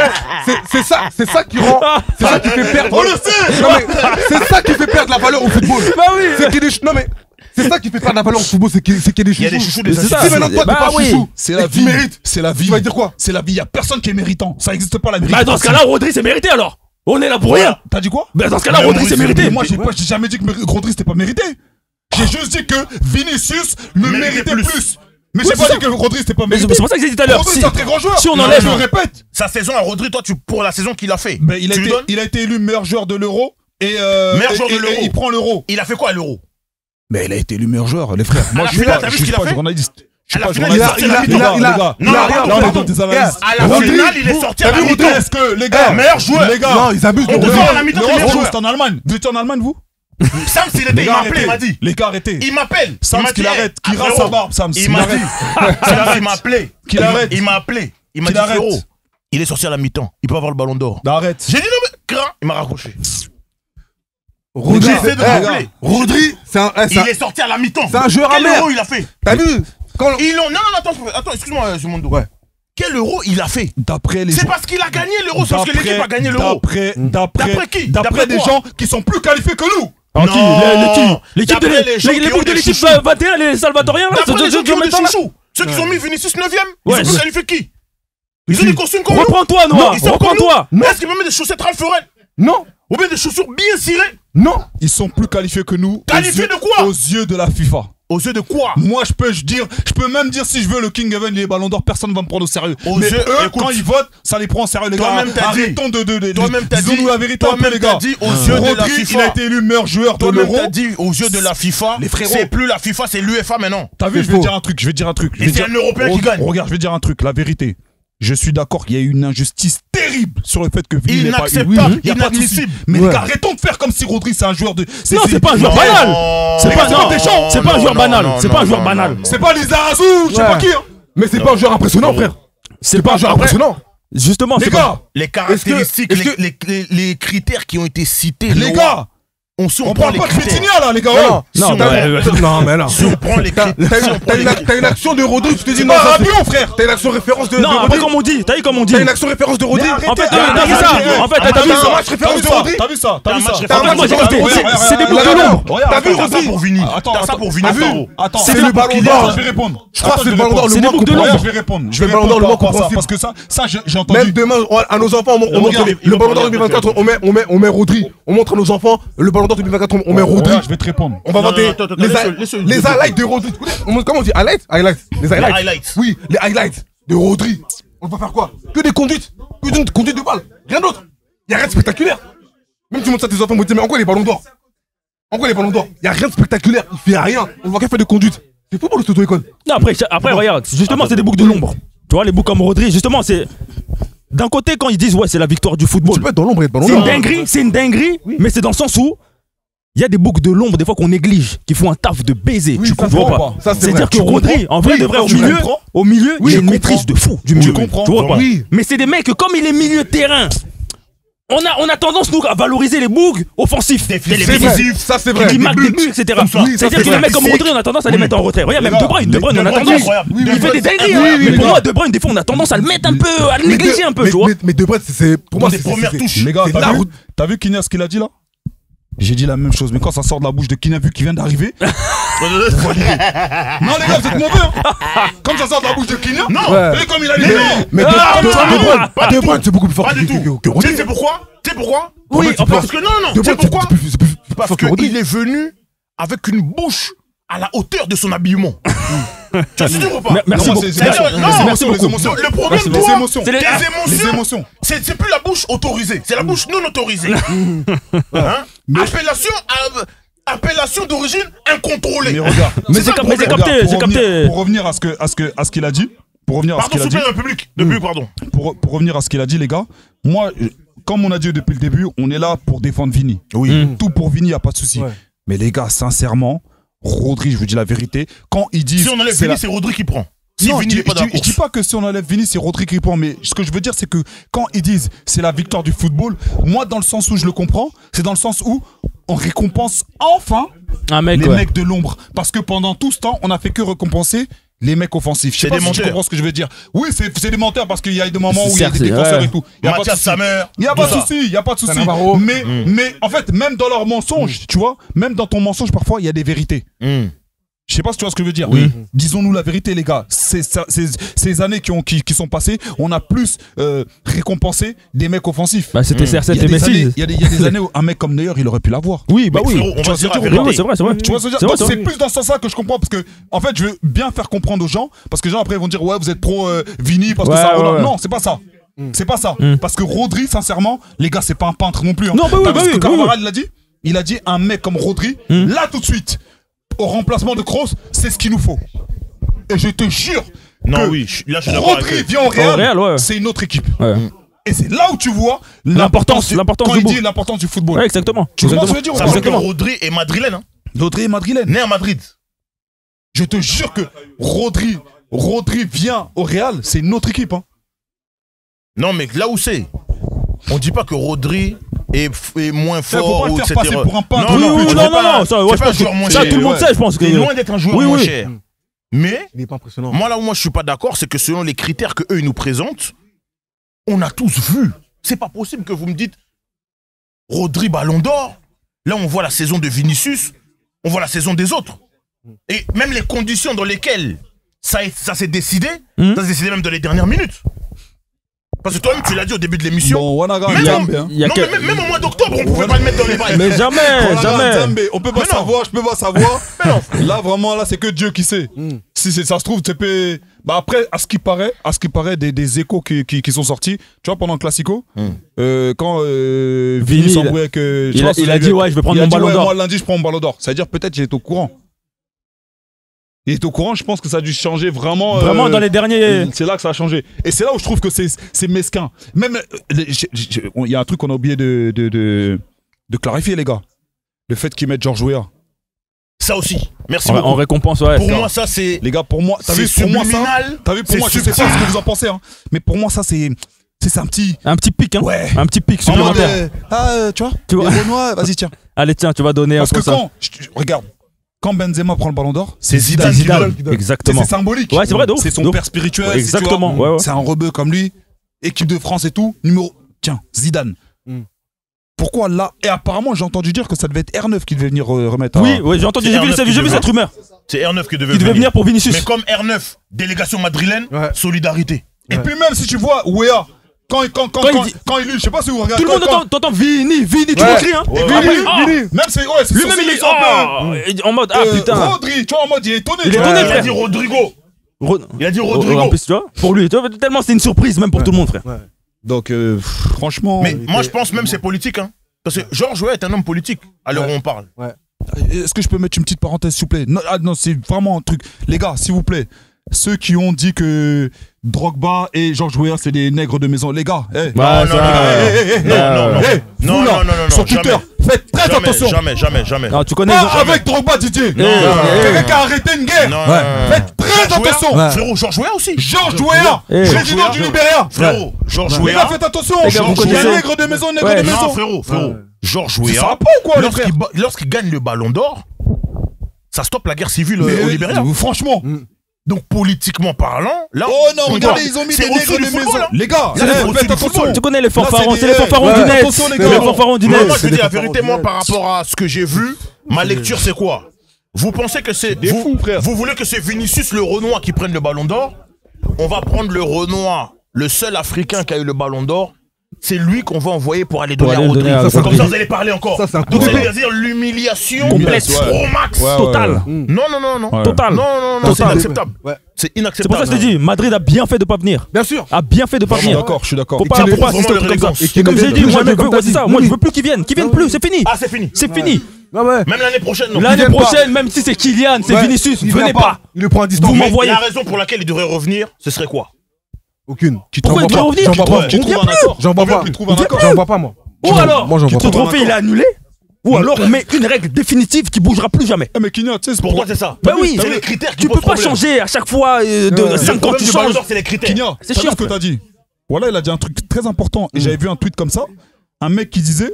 c'est ça qui rend. C'est ça qui fait perdre. On le sait. Non, mais c'est ça qui fait perdre la valeur au football. Bah oui. C'est qu'il y a des non mais c'est ça qui fait perdre la valeur au football, c'est qu'il y a des Il y a des chouchous. chouchous des C'est ça. Si maintenant toi t'es Bah pas oui. chouchou, C'est et la que tu vie. mérites, C'est la vie. tu vas dire quoi? C'est la vie. Il y a personne qui est méritant. Ça n'existe pas la Bah méritocratie. dans ce cas-là, Rodri c'est mérité alors. On est là pour rien. T'as dit quoi? Bah dans ce cas-là, Mais Rodri Rodri, c'est c'est mérité. Moi, j'ai jamais dit que Rodri c'était pas mérité. J'ai juste dit que Vinicius le Méritait méritait plus. plus. Mais Oui, j'ai c'est pas ça. dit que Rodri c'était pas Mais mérité. c'est pour ça que j'ai dit tout à l'heure. Rodri Si c'est un très grand joueur. si on Non, enlève- je le répète. Sa saison à Rodri, toi, pour la saison qu'il a fait, Mais il tu lui donnes? a été élu meilleur joueur de l'Euro et Meilleur joueur de l'Euro. il prend l'Euro. Il a fait quoi à l'Euro? Mais il a été élu meilleur joueur, les frères. Moi, la je suis finale, pas, t'as vu je ce suis qu'il a pas fait? journaliste. Je À suis la pas finale, journaliste. il a- Les gars, les gars, Non, là, attends, là, on est attends. dans des analyses. À la Rodri, finale, il est sorti à la mi-temps. Est-ce que, les gars, meilleur joueur. les gars, Non, ils abusent de On te Rodri. sort à la mi-temps, l'Euro, meilleur joueur. c'est en Allemagne. Vous étiez en Allemagne, vous? Sam, s'il était, Les il gars, m'a appelé, il m'a arrêtez. dit. Les gars, arrêtez. Il m'appelle. Sam, Il m'a qu'il dit, arrête, eh, qu'il rase frérot. sa barbe, Sam, Il qu'il m'a arrête. dit. Il m'a appelé. Qu'il arrête. Il m'a appelé. Il m'a Qu'il dit, arrête. frérot, il est sorti à la mi-temps. Il peut avoir le ballon d'or. Arrête. J'ai dit non, mais grand, il m'a raccroché. Rodri, J'essaie de eh, rappeler. Rodri, c'est un Il est sorti à la mi-temps. c'est un joueur Quel amer. euro il a fait? T'as vu? Quand Ils l'ont. Non, attends, excuse-moi, Zumundo. Ouais. Quel euro il a fait? D'après les C'est gens. parce qu'il a gagné l'euro, c'est parce que l'équipe a gagné l'euro. D'après D'après qui? D'après D'après des quoi? gens qui sont plus qualifiés que nous. Alors qui Non. L'équipe de D'après les gens qui les ont boucs de des l'équipe chouchous. 21, les Salvatoriens là. D'après les gens qui ont des maintenant, là. chouchous. Ceux qui ont mis Vinicius 9ème, ils Ouais. ont qualifié qui? Ils ont des costumes comme nous. Reprends-toi, Noah. Ils sont comme Reprends-toi. nous. Est-ce qu'ils vont mettre des chaussettes Ralph Lauren? Non, Ou bien des chaussures bien cirées? non. Ils sont plus qualifiés que nous. Qualifiés aux yeux- de quoi? Aux yeux de la FIFA. Aux yeux de quoi? Moi, je peux même dire si je veux le King Even, les ballons d'or, personne ne va me prendre au sérieux. Aux Mais yeux- eux, écoute, quand ils votent, ça les prend au sérieux, les gars. toi-même t'as dit. Arrêtons de Toi-même t'as dit. disons-nous la vérité un peu, Toi-même les t'as gars. dit aux yeux de la Rodri, FIFA. il a été élu meilleur joueur de Toi-même l'Euro. t'as dit aux yeux de la FIFA. Les frérots. C'est plus la FIFA, c'est l'UEFA maintenant. T'as vu, C'est je vais faux. dire un truc, je vais dire un truc. Et c'est un Européen qui gagne. Regarde, je vais dire un truc, la vérité. Je suis d'accord qu'il y a eu une injustice terrible sur le fait que Vini n'est pas élu. Inacceptable, Il y a pas de souci. inadmissible. Mais Ouais. les gars, arrêtons de faire comme si Rodri c'est un joueur de. Non, c'est pas un joueur Non, banal. C'est les pas gars, non, Deschamps. c'est pas un joueur Non, banal. non, C'est non, pas un joueur non, banal. non. C'est pas Lizarazu, je sais Ouais. pas qui. Hein. Mais c'est pas un joueur impressionnant, frère. C'est Pas un joueur Après- impressionnant. Justement, Les c'est gars, Les caractéristiques, est-ce que- les critères qui ont été cités. les gars, on on prend parle les pas de critères. Vitinha là, les gars. Non, ouais. Non, Si on mais- prend- non, mais non. Si on prend les critères. si on prend les critères- T'as une action de Rodri, tu te dis C'est non, pas ça, un pion, frère. T'as une action référence de Non, de après Rodri. comme on dit, t'as vu comme on dit. T'as une action référence de Rodri. Mais En fait, arrêtez, t'as vu ça. En fait, t'as vu un ça. match référence de Rodri. T'as vu ça, t'as vu ça. T'as un match Moi, j'ai référence de capté. Rodri. C'est des boucles de Regarde, l'ombre. Regarde, T'as vu T'as ça Rodri? pour Vini. Attends, T'as ça pour Vini. T'as vu? frérot. Attends, C'est attends, le ballon Kylian, d'or. Je vais répondre. Je crois que c'est le ballon d'or le C'est des moins boucles de compréhensible. l'ombre. Je vais répondre. Je Le vais ballon d'or le moins répondre par rapport à ça, compréhensible. parce que ça, j'ai entendu. Même demain, à nos enfants, on montre regarde, le ballon d'or 2024, on met Rodri. On montre à nos enfants le ballon d'or 2024, on met Rodri. Regarde, je vais te répondre. On va Non, voir des non, attends, laisse-le, les highlights de Rodri. Comment on dit highlights? Les highlights. Oui, les highlights de Rodri. On va faire quoi? Que des conduites. Que d'une conduite de balle. Rien d'autre. Il y a rien de spectaculaire. Même si tu montres ça à tes enfants, ils vont te dire mais en quoi les ballons d'or? En quoi les ballons d'or? Il y a rien de spectaculaire. Il fait rien. On voit qu'elle fait des conduites. C'est fou pour le auto-école. Non, après regarde, justement, c'est des boucles de l'ombre. Tu vois, les boucs comme Rodri, justement, c'est. D'un côté, quand ils disent, ouais, c'est la victoire du football. Tu peux être dans l'ombre et être ballon C'est une d'or. dinguerie, mais c'est dans le sens où il y a des boucs de l'ombre, des fois qu'on néglige, qui font un taf de baiser. Oui, Tu ça, comprends c'est pas? vrai. Ça, c'est C'est-à-dire vrai. que Tu Rodri, comprends? en vrai, Oui, de vrai, tu au comprends? milieu, Oui, il a je une maîtrise de fou du milieu. comprends. Tu vois pas? Oui. Mais c'est des mecs que, comme il est milieu de terrain, on a tendance, nous, à valoriser les bugs offensifs. C'est vrai. Ça, c'est vrai. Qui marquent des buts, etc. Oui, ça, C'est-à-dire c'est que les vrai. mecs comme Rodri, on a tendance à les mettre en retrait. Regarde, même De Bruyne, on a De Bruyne, tendance. incroyable. Il fait des dingueries. Oui, hein. oui, Mais oui. pour moi, De Bruyne, des fois, on a tendance à le mettre un peu, à le négliger un peu, tu vois. Mais De Bruyne, c'est pour moi, Des c'est premières touches. Les gars, c'est la route. t'as vu Kylian ce qu'il a dit là? J'ai dit la même chose, mais quand ça sort de la bouche de Kylian vu qu'il vient d'arriver. Non les gars, vous êtes mauvais hein. Comme ça sort de la bouche de Kylian. Non. Ouais. Et comme il a dit Mais De Bruyne, c'est beaucoup plus fort Pas du tout. que Tu Rodri. sais pourquoi? Tu sais pourquoi? Oui, En fait, Parce que non, De tu sais Bruyne, pourquoi? c'est plus Parce fort que Rodri. qu'il est venu avec une bouche à la hauteur de son habillement. Tu as su dire ou pas? Merci Non, beaucoup. c'est- C'est-à-dire, les non, émotions, les émotions. Le problème, Les toi, émotions. C'est les- tes Les émotions, émotions. c'est plus la bouche autorisée, c'est la bouche non autorisée. Hein? Appellation d'origine incontrôlée. Mais regarde. Mais ça c'est le mais c'est problème. capté, c'est capté. Pour revenir à ce qu'il a dit. Pour revenir à ce Pardon, qu'il a s'il dit. vous plaît, le public. De public, pardon. Pour revenir à ce qu'il a dit, les gars. Moi, comme on a dit depuis le début, on est là pour défendre Vini. Oui. Tout pour Vini, y a pas de souci. Ouais. Mais les gars, sincèrement, Rodri, je vous dis la vérité, quand ils disent. Si on enlève c'est Vini, la- c'est Rodri qui prend. Si Non, Vini n'est pas dans la je dis course. pas que si on enlève Vini, c'est Rodri qui prend, mais ce que je veux dire, c'est que quand ils disent c'est la victoire du football, moi, dans le sens où je le comprends, c'est dans le sens où on récompense enfin Un mec, les ouais. mecs de l'ombre. Parce que pendant tout ce temps, on a fait que récompenser les mecs offensifs. Je sais C'est pas des si tu menteurs. comprends ce que je veux dire. Oui, c'est des menteurs parce qu'il y a des moments où il y a Certes, des défenseurs ouais. et tout. Il y a pas de Mathias souci. Samer. Il n'y a pas de tout ça. souci, il n'y a pas de souci. Navarro. Mais en fait, même dans leur mensonge, tu vois, même dans ton mensonge, parfois, il y a des vérités. Je sais pas si tu vois ce que je veux dire. Oui. Disons-nous la vérité, les gars. Ces années qui sont passées, on a plus récompensé des mecs offensifs. Bah, c'était CR7 Il y a et des années- Messi. il y a des années où un mec comme Neuer, il aurait pu l'avoir. Oui, bah oui. Frérot, on Tu va vois se dire ce que la je veux dire? Ouais, vérité. c'est vrai. Tu vois ce que je veux C'est dire? vrai, Donc, c'est c'est vrai. plus dans ce sens-là que je comprends parce que, en fait, je veux bien faire comprendre aux gens parce que les gens après ils vont dire ouais, vous êtes pro Vini parce que Ouais, ça. ouais. Non, c'est pas ça. C'est pas ça. Parce que Rodri, sincèrement, les gars, c'est pas un peintre non plus. hein. Non, bah oui, T'as bah vu ce oui, que oui, Carvajal l'a dit. Il a dit un mec comme Rodri, là tout de suite, au remplacement de Kroos, c'est ce qu'il nous faut. Et je te jure Non, que oui, là, je suis d'accord avec Rodri eux. vient au Real, Real, ouais. c'est une autre équipe. Ouais. Et c'est là où tu vois L'importance quand du il beau. dit l'importance du football. Ouais, exactement. Tu vois ce que je veux dire ou pas? Sachant que Rodri est madrilène, hein. Rodri est madrilène. Né à Madrid. Je te jure que Rodri vient au Real, c'est une autre équipe. Hein. Non, mais là où c'est, on dit pas que Rodri est moins Faut fort pas le ou faire etc. passer pour un peintre. Oui, non, oui, c'est non, pas- non, ça, c'est ouais, je pas un pense joueur moins que ça, cher. tout le monde ouais. sait, je pense que. C'est loin d'être un joueur Oui, moins oui. cher. Mais Il est pas impressionnant. moi, là où moi je suis pas d'accord, c'est que selon les critères que eux ils nous présentent, on a tous vu. C'est pas possible que vous me dites Rodri Ballon d'Or. Là, on voit la saison de Vinicius, on voit la saison des autres. Et même les conditions dans lesquelles ça s'est décidé, ça s'est décidé même dans les dernières minutes. Parce que toi-même, tu l'as dit au début de l'émission. Bon, Wanaga, même, Nzambe, hein. même au mois d'octobre, on pouvait pas le mettre dans les bails. Mais jamais, Wanaga, jamais. Nzambe, on peut pas Mais non. savoir, je peux pas savoir. Là, vraiment, là, c'est que Dieu qui sait. Si ça se trouve, tu peux. Bah après, à ce qui paraît, des échos qui sont sortis, tu vois, pendant le Classico, quand Vini s'embrouillait avec. Il a dit, ouais, je vais prendre mon ballon d'or. Moi, lundi, je prends mon ballon d'or. C'est-à-dire, peut-être, il est au courant. Il est au courant, je pense que ça a dû changer vraiment. Vraiment dans les derniers. C'est là que ça a changé. Et c'est là où je trouve que c'est mesquin. Même, il y a un truc qu'on a oublié de clarifier, les gars. Le fait qu'ils mettent Georges Weah. Ça aussi. Merci En beaucoup. récompense, ouais. Pour moi, ça, c'est. Les gars, pour moi, t'as vu, C'est pour moi, ça. subliminal. T'as vu, pour C'est moi, je sais pas subtil. ce que vous en pensez, hein. Mais pour moi, ça, c'est un petit. Un petit pic, hein. Ouais. Un petit pic En mode, supplémentaire. tu vois, Tu vois. les Renois, vas-y, tiens. Allez, tiens, tu vas donner un Parce peu que ça. regarde, quand Benzema prend le ballon d'or, C'est Zidane. Zidane. Exactement. C'est symbolique. Ouais, c'est vrai, de ouf. C'est son De ouf. père spirituel. Ouais, c'est, tu exactement, vois, ouais, ouais. C'est un rebeu comme lui. Équipe de France et tout. Tiens, Zidane. Pourquoi là? Et apparemment, j'ai entendu dire que ça devait être R9 qui devait venir remettre. Oui, oui, j'ai entendu, j'ai vu cette rumeur. C'est R9 qui devait Il devait venir pour Mais Vinicius. comme R9, délégation madrilène, Ouais. solidarité. Et puis même si tu vois Weah, quand il lit, je sais pas si vous regardez. Tout le monde t'entend Vini, tu Ouais. l'écris, hein. Ouais, Vini, ouais. ah. Même c'est Lui-même, il est en mode, ah putain. Rodri, tu vois, en mode, il est étonné. Il tu est vois. étonné, Il a frère. dit Rodrigo. Il a dit En Rodrigo. plus, tu vois, pour lui, tu vois, tellement c'est une surprise, même pour tout le monde, frère. Donc, franchement. Mais moi, je pense même c'est politique. Hein. Parce que Georges Weah est un homme politique, à l'heure où on parle. Est-ce que je peux mettre une petite parenthèse, s'il vous plaît? Non, c'est vraiment un truc. Les gars, s'il vous plaît, ceux qui ont dit que Drogba et Georges Weah, c'est des nègres de maison, les gars, Ouais, non, ça- non, vous là, sur Twitter, jamais. faites très attention. Jamais. Non, tu connais. Pas avec Drogba, Didier. Quelqu'un qui a arrêté une guerre. Non, Faites très Georges Weah, attention. Frérot, Georges Weah aussi. Georges Weah, Eh. président du Libéria. Frérot, Georges Les gars, Weah. faites attention. Les gars, vous Georges connaissez- Weah, nègre de maison, nègre Ouais. de maison. Non, frérot. Georges Ça Weah, va pas ou quoi, les frères? lorsqu'il gagne le ballon d'or, ça stoppe la guerre civile au Libéria. Franchement. Donc, politiquement parlant, là. Oh non, on regardez, voit, ils ont mis c'est des au-dessous nègres du de football, maison. hein. Les gars, Ça, c'est au-dessus faites du attention. football. Tu connais les fanfarons, c'est c'est des- les fanfarons ouais, du net. attention, les C'est gars. les fanfarons du Moi, net. je te c'est dis des la vérité, moi, fanfarons par rapport à ce que j'ai vu, ma lecture, c'est quoi? Vous pensez que c'est. des fous, frère. Vous voulez que c'est Vinicius le Renoir qui prenne le ballon d'or? On va prendre le Renoir, le seul Africain qui a eu le ballon d'or. C'est lui qu'on va envoyer pour aller donner à aller le Rodri. donner à Rodri. Comme ça, vous allez parler encore. Ça, c'est un coup Donc, de c'est-à-dire l'humiliation Complète. au max. Ouais, Total. Non. Ouais. Total. Non, c'est Total. inacceptable. Ouais. C'est C'est inacceptable. pour ça que je te dis, Madrid a bien fait de pas venir. Bien sûr. A bien fait de pas Je suis venir. d'accord, je suis d'accord. Faut pas Vraiment assister au truc comme ça. l'élégance. Et comme j'ai dit, moi je Jamais, veux, comme ouais, t'as c'est dit. ça. Moi Oui. je veux plus qu'ils viennent plus, c'est fini. Ah, c'est fini. C'est fini. Ah ouais. Même l'année prochaine, non. L'année viennent pas. prochaine, même si c'est Kylian, c'est Ouais. Vinicius, Il venez vient pas. Il le prend à distance. Vous Mais m'envoyez. la raison pour laquelle il devrait revenir, ce serait quoi? Aucune. Pourquoi il devrait revenir J'en vois pas. Tu On trouves vient un plus. accord? J'en vois pas. Tu trouves un accord? J'en vois pas, moi. Ou alors, Moi, j'en vois ce pas. trophée il est annulé. Ou alors on met une règle définitive qui bougera plus jamais. Eh, mais Kinya, tu sais, Pourquoi c'est ça? Bah oui, C'est les critères qui tu peux posent pas problème. changer à chaque fois de Le 5 ans problème tu du Ballon changes. d'Or, c'est les critères. Kinya, C'est t'as vu chiant, ce que frère. t'as dit? Voilà, il a dit un truc très important. Et j'avais vu un tweet comme ça. Un mec qui disait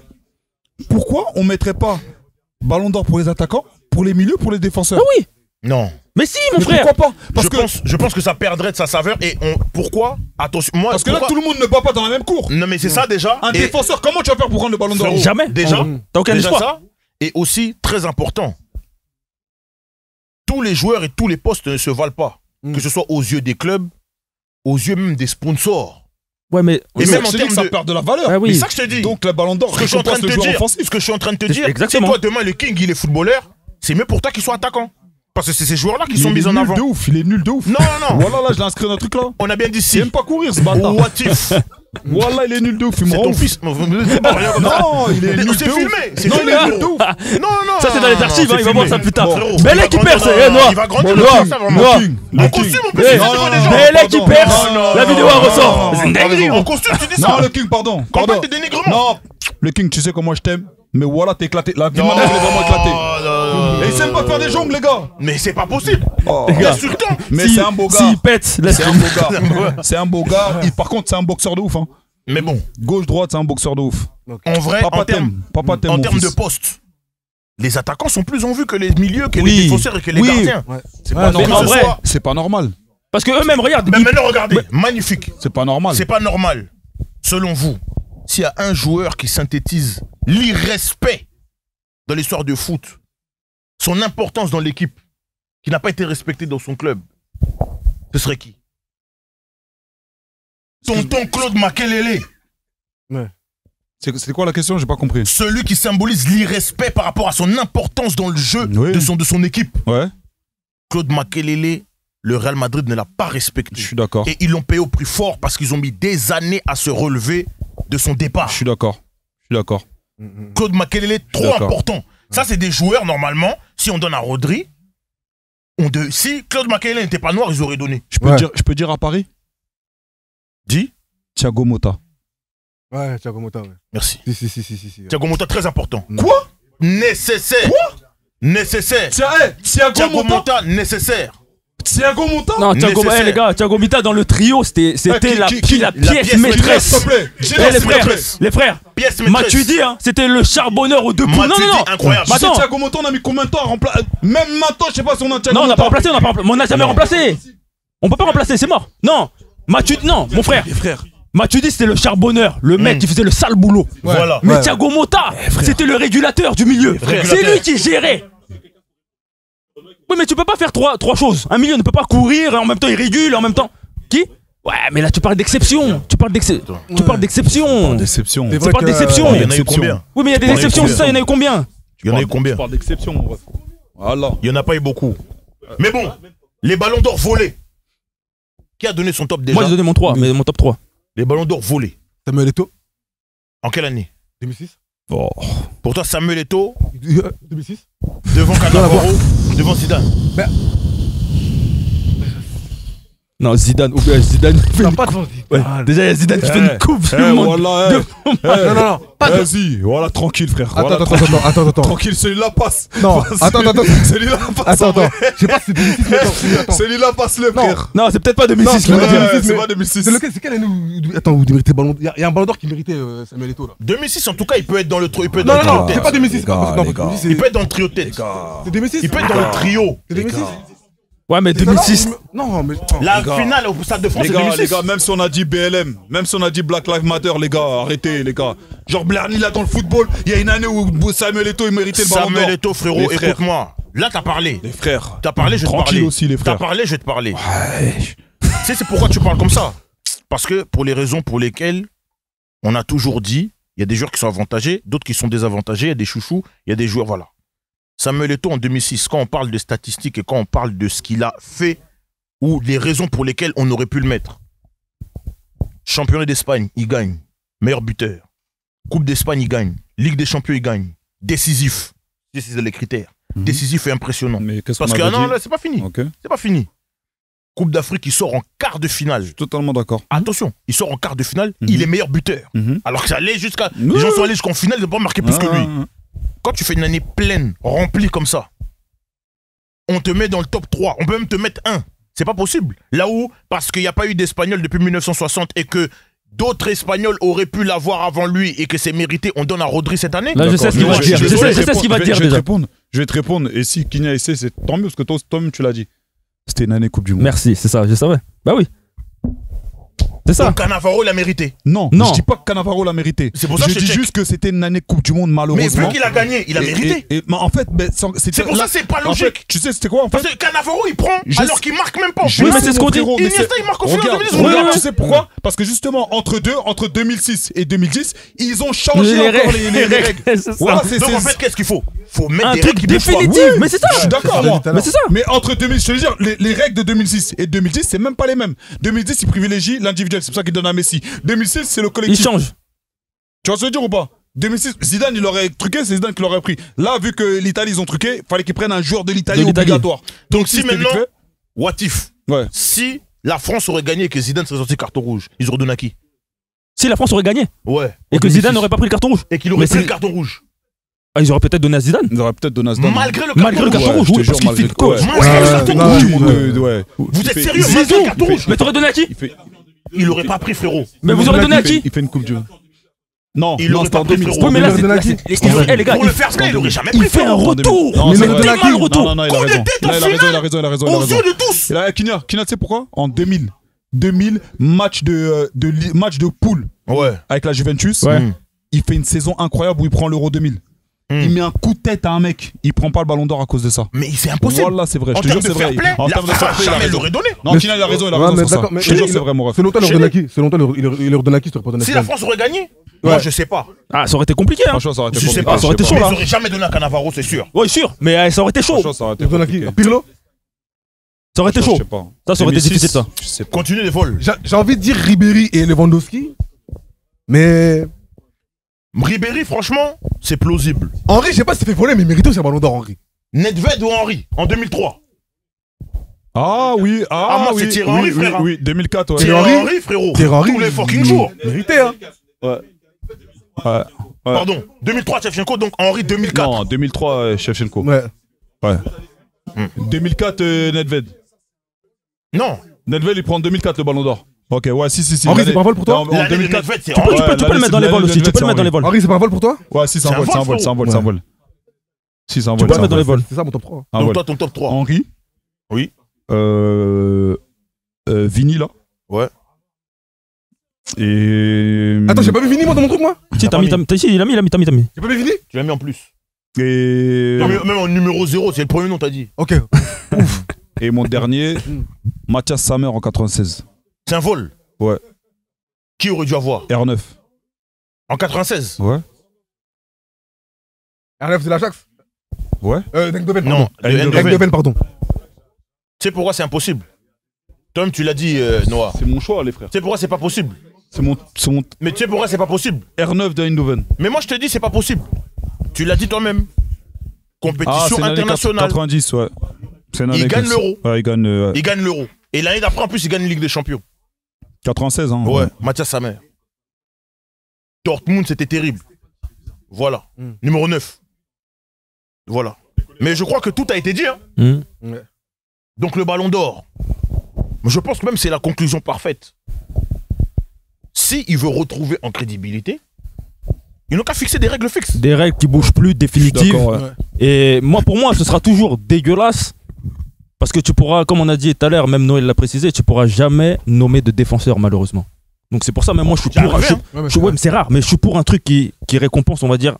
pourquoi on mettrait pas ballon d'or pour les attaquants, pour les milieux, pour les défenseurs? Ah oui, Non. mais si mon Mais frère. pourquoi pas? Parce Je pense que ça perdrait de sa saveur. Et pourquoi? Attention, moi. que là, pourquoi- tout le monde ne bat pas dans la même cour. Non, mais c'est ça déjà. Un Et- défenseur, comment tu vas faire pour prendre le ballon d'or? Frérot, Jamais. Déjà. T'as aucun Déjà espoir. ça. Et aussi, très important, tous les joueurs et tous les postes ne se valent pas. Que ce soit aux yeux des clubs, aux yeux même des sponsors. Ouais, mais. Et Et même même en je te dis termes que ça de. perd de la valeur. Ah C'est oui. ça que je te dis. Donc le ballon d'or, Ce que je suis en train de récompense le te joueur dire, offensif. ce que je suis en train de te dire, Exactement. si toi demain le King il est footballeur, c'est mieux pour toi qu'il soit attaquant. Parce que c'est ces joueurs-là qui sont Il est mis en nul avant. de ouf, il est nul de ouf. Non. Voilà, là, je l'ai inscrit dans un truc là. On a bien dit Il si. aime pas courir ce bâtard. What if? Voilà, il est nul de ouf, il me C'est rend ton ouf. fils. C'est pas rien comme ça. Non, il est nul de ouf. C'est filmé. C'est Non, il filmé. est nul de ouf. Non. Ça c'est dans les archives, il va voir ça plus tard. Frérot, Bélé il va qui grandir perce, dans- noir. Il va grandir Bon, dans noir, ça vraiment. noir. En costume en plus, Eh, c'est ça devant des gens. Bélé qui Pardon. perce, Non, la vidéo elle ressort. non, C'est une dinguerie. En costume, tu dis Non, ça. le King, pardon. Campagne de dénigrement. Non, le King, tu sais comment je t'aime, mais voilà, t'es éclaté. La vie maintenant, elle est vraiment éclatée. Non. Et il sait pas faire des jongles, les gars. Mais c'est pas possible. Oh. C'est insultant. Mais c'est un beau gars. S'il pète, laisse C'est un beau gars. C'est un beau gars. Par contre, c'est un boxeur de ouf. Hein. Mais bon, Gauche-droite, c'est un boxeur de ouf. en vrai, Papa en termes t'aime. Papa t'aime, mon de fils. poste, les attaquants sont plus en vue que les milieux, que Oui. les défenseurs et que les Oui. gardiens. C'est Ouais, pas mais en normal. vrai- C'est pas normal. Parce que eux-mêmes, regarde. Mais maintenant, regardez, magnifique. C'est pas normal. C'est pas normal. Selon vous, s'il y a un joueur qui synthétise l'irrespect dans l'histoire de foot, son importance dans l'équipe, qui n'a pas été respecté dans son club, ce serait qui? Tonton Claude Makelele. Ouais. C'est quoi la question? J'ai pas compris. Celui qui symbolise l'irrespect par rapport à son importance dans le jeu Oui. de son équipe. Ouais, Claude Makelele, le Real Madrid ne l'a pas respecté. je suis d'accord. Et ils l'ont payé au prix fort parce qu'ils ont mis des années à se relever de son départ. Je suis d'accord. Je suis d'accord. Claude Makelele, trop D'accord. important. Ça, c'est des joueurs, normalement, si on donne à Rodri, si Claude Makelele n'était pas noir, ils auraient donné. Je peux dire à Paris? Dis. Thiago Motta. Ouais, Thiago Motta, ouais. Merci. Si. Thiago Motta, très important. Quoi? Nécessaire. Nécessaire. Thiago Thiago Motta? Motta, nécessaire. Thiago Motta? Non, Thiago, Nécessaire. les gars, Thiago Motta dans le trio, c'était la pièce pièce maîtresse. S'il te plaît. Les frères, Pièce maîtresse. Matuidi, hein, c'était le charbonneur aux deux poules. Non, Matuidi, non, non. incroyable. Mais attends. Thiago Motta, on a mis combien de temps à remplacer? Même maintenant, je sais pas si on a Thiago Non, on n'a Motta. pas remplacé, mais on n'a jamais remplacé. On peut pas remplacer, c'est mort. Non, Matuidi, non, mon frère. Les frères. Matuidi, c'était le charbonneur, le mec qui faisait le sale boulot. Voilà. Mais Thiago Motta, c'était le régulateur du milieu. frère. C'est lui qui gérait. Oui, mais tu peux pas faire trois choses. Un milieu ne peut pas courir, et en même temps il régule, et en même temps. Qui? Ouais, mais là tu parles d'exception. Tu parles d'exception. Déception. C'est C'est pas que, déception. Il y en a eu combien? Oui, mais il y a des exceptions, c'est ça, il y en a eu combien? Il y en a eu combien? Je parle d'exception, mon ref. Voilà. Il n'y en a pas eu beaucoup. Mais bon, les ballons d'or volés. Qui a donné son top déjà? Moi j'ai donné mon 3, mais mon top 3. Les ballons d'or volés. Samuel Eto'o, En quelle année? 2006. Oh. Pour toi, Samuel Eto'o, 2006. devant Cannavaro, devant Zidane. Non, Zidane, ou bien Zidane. Non, pas devant Ouais, Zidane. déjà, il y a Zidane qui fait une coupe du monde. Voilà, Non, pas devant. Vas-y, voilà, tranquille, frère. Voilà, Attends. tranquille, celui-là passe. Non, Vas-y. attends. Celui-là passe. Attends. Je sais pas si c'est 2006, mais attends. Celui-là passe, le frère. Non, c'est peut-être pas 2006. Non, le c'est mec. pas 2006, C'est mais- pas 2006. C'est quelle année où. Attends, où il méritait ballon. Il y a un ballon d'or qui méritait Samuel Eto'o là. 2006, en tout cas, il peut être dans le trio. Il peut être Non, dans le trio de c'est tête. pas 2006. gars, Non, les gars. 2006, Il peut être dans le trio de tête. c'est 2006. Il peut être dans le trio. C'est 2006. Ouais, mais 2006. Non, mais. La Les gars. finale au Stade de France, Les c'est gars, 2006. même si on a dit BLM, même si on a dit Black Lives Matter, les gars, arrêtez, les gars. Genre Blarny, là, dans le football, il y a une année où Samuel Eto'o, il méritait le ballon d'or. Samuel Eto'o, frérot, Les frères. écoute-moi. Là, t'as parlé. Les frères. T'as parlé, je vais te Tranquille parler. aussi, les T'as frères. parlé, je vais te parler. Ouais. Tu sais, c'est pourquoi tu parles comme ça. Parce que pour les raisons pour lesquelles on a toujours dit, il y a des joueurs qui sont avantagés, d'autres qui sont désavantagés, il y a des chouchous, il y a des joueurs, voilà. Samuel Eto'o en 2006, quand on parle de statistiques et quand on parle de ce qu'il a fait ou les raisons pour lesquelles on aurait pu le mettre. Championnat d'Espagne, il gagne. Meilleur buteur. Coupe d'Espagne, il gagne. Ligue des Champions, il gagne. Décisif. C'est les critères. Décisif et impressionnant. Mais qu'est-ce qu'on Parce que avait non, dit là, c'est pas fini. Ok. C'est pas fini. Coupe d'Afrique, il sort en quart de finale. Totalement d'accord. Attention, il sort en quart de finale, il est meilleur buteur. Mhm. Alors que ça allait jusqu'à. Les gens sont allés jusqu'en finale, ils n'ont pas marqué plus que lui. Quand tu fais une année pleine, remplie comme ça, on te met dans le top 3, on peut même te mettre 1. C'est pas possible. Là où, parce qu'il n'y a pas eu d'Espagnol depuis 1960 et que d'autres Espagnols auraient pu l'avoir avant lui et que c'est mérité, on donne à Rodri cette année. Là, je sais ce qu'il va dire. Je sais ce qu'il va dire déjà. Je vais te répondre. Et si Kinya essaie, c'est tant mieux parce que toi-même tu l'as dit. C'était une année Coupe du Monde. Merci, c'est ça, je savais. Bah oui. C'est ça. Donc Cannavaro l'a mérité. Non, Non. je dis pas que Cannavaro l'a mérité. C'est pour ça je que dis je check. juste que c'était une année Coupe du Monde Mais malheureusement. vu qu'il a gagné, il a mérité. Mais en fait, C'est pour ça que c'est pas en fait, logique. tu sais, c'était quoi en fait? Parce que Cannavaro, il prend Je alors sais- qu'il marque même pas. Je Oui, mais sais, c'est ce mon qu'on dit. frérot, mais Iniesta, c'est- il marque au final Regarde, de 2010. regarde, Ouais, tu sais pourquoi? Parce que justement, entre 2006 et 2010, ils ont changé Les encore règles. les règles. C'est ça. Voilà, Donc en fait, qu'est-ce qu'il faut? Faut mettre Un des truc règles qui peuvent définitif. faire. Mais c'est ça. Je suis d'accord, moi. Mais c'est ça. Mais entre 2000, je te veux dire, les règles de 2006 et 2010, c'est même pas les mêmes. 2010, ils privilégient l'individuel, c'est pour ça qu'ils donnent à Messi. 2006, c'est le Il collectif. change. Tu vois ce que je veux dire ou pas? 2006, Zidane, il aurait truqué, c'est Zidane qui l'aurait pris. Là, vu que l'Italie, ils ont truqué, fallait qu'ils prennent un joueur de l'Italie De l'Italie. obligatoire. Donc si c'était maintenant, vite fait. what if, Ouais. si la France aurait gagné et que Zidane serait sorti carton rouge, ils auraient donné à qui? Si la France aurait gagné Ouais. et que Zidane n'aurait pas pris le carton rouge, Et qu'il aurait Mais pris c'est- le carton rouge. ah, ils auraient peut-être donné à Zidane. Ils auraient peut-être donné à Zidane. Malgré le carton Malgré le rouge. carton rouge, je te oui, jure, parce qu'il fait malgré une cause. ouais. Malgré le carton non, rouge. Du monde, ouais. Vous Il êtes fait- sérieux? il Malgré fait- le carton il fait- rouge. Mais t'aurais donné à qui? il fait- Il aurait pas pris, frérot. Mais vous aurez donné à qui? Il fait une coupe du monde. Non, Il non, aurait c'était en pas pris, 2000. frérot. Oui, mais là, Il aurait donné à qui? les gars, Pour le fair play, il aurait jamais pris, il fait un frérot. retour. Non, Mais c'est c'est pas donné à tellement qui? le retour. Non, non, il a Coup de raison. tête en Là, il a raison, finale. il a raison, il a raison. Aux yeux de tous. Et là, Kinya, tu sais pourquoi? En 2000, match de poule Ouais. avec la Juventus, Ouais. il fait une saison incroyable où il prend l'Euro 2000. il met un coup de tête à un mec, il prend pas le ballon d'or à cause de ça. Mais c'est impossible. Voilà, c'est vrai. En Je te jure, termes de c'est vrai. fair play, En la termes de FIFA fair play, il a jamais raison. l'aurait donné. Non, Kylian, il a raison, il a Ouais, raison mais sur ça. d'accord, mais Je te jure, c'est vrai, mon ref. Selon toi, il Chez leur donne à lui. qui Selon toi, il leur donne à qui sur le Si la France aurait gagné, Ouais. moi je sais pas. Ah, ça aurait été compliqué, hein. Franchement, ça aurait été Je sais compliqué. pas. ça aurait été Je chaud, sais Mais là. ils auraient jamais donné à Cannavaro, c'est sûr. Ouais, sûr. Mais ça aurait été chaud. Franchement, ça aurait été Ils leur donnent à qui compliqué. Pirlo Ça aurait été chaud. Je sais pas. Ça aurait été difficile, ça. Je sais pas. Continue les vols. J'ai envie de dire Ribéry et Lewandowski, mais Ribéry, franchement, c'est plausible. Henry, je sais pas s'il fait voler, mais il mérite aussi un ballon d'or, Henry. Nedved ou Henry en 2003. Ah oui, Ah, moi, oui, c'est Thierry oui, Henry, oui, frère. oui, 2004, ouais. Thierry Henry, Henry, frérot. Thierry Henry, Tous les fucking jours. Mérité, hein. Ouais. Ouais. Pardon, 2003 Shevchenko, donc Henry 2004. Non, 2003, Shevchenko. Ouais. Ouais. 2004, Nedved. Non, Nedved, il prend en 2004 le ballon d'or. Ok, ouais, si. Henry, c'est pas un vol pour toi En l'année de 2004. Nedved, c'est Tu peux, Henry. tu peux le mettre dans les vols aussi. Tu peux le mettre dans les vols. Henry, c'est pas un vol pour toi Ouais, si, c'est un C'est un vol, c'est un vol, vol, c'est un vol, frérot. c'est un vol. Si, c'est un Tu vol. peux le c'est un mettre dans les vol. vols. C'est ça mon top 3. Un Donc vol. toi, ton top 3. Henry. Oui. Vini, là. Ouais. Et. Attends, j'ai pas vu Vini, moi, dans mon truc, moi Si, t'as mis. Si, il a mis, t'as mis. J'ai pas vu Vini Tu l'as mis en plus. Et. Non, mais même en numéro 0, c'est le premier nom, t'as dit. Ok. Et mon dernier, Mathias Sammer en 96. C'est un vol. Ouais. Qui aurait dû avoir R9. en 96? Ouais. RF de l'Ajax Ouais. Eindhoven, Non, pardon. de Eindhoven. Eindhoven, pardon. Tu sais pourquoi c'est impossible? Tom, tu l'as dit, Noah. Tu C'est mon choix, les frères. sais pourquoi c'est pas possible? C'est mon Mais tu sais pourquoi c'est pas possible? R9 de Eindhoven. Mais moi je te dis c'est pas possible. Tu l'as dit toi-même. Compétition c'est l'année internationale. 90, ouais. C'est une Il année gagne que- l'Euro. Ouais, il gagne. Il gagne l'Euro. Et l'année d'après en plus il gagne la Ligue des Champions. 96, hein. Ouais, Mathias Sammer. Dortmund c'était terrible. Voilà. Numéro 9. Voilà. Mais je crois que tout a été dit. Hein. Donc le ballon d'or. Je pense que même c'est la conclusion parfaite. Si il veut retrouver en crédibilité, ils n'ont qu'à fixer des règles fixes. Des règles qui bougent plus, définitives. D'accord, ouais. Et moi, pour moi, ce sera toujours dégueulasse. Parce que tu pourras, comme on a dit tout à l'heure, même Noël l'a précisé, tu pourras jamais nommer de défenseur, malheureusement. Donc c'est pour ça, même moi, je suis C'est pour. arrivé, Ouais, mais c'est rare, mais je suis pour un truc qui récompense, on va dire,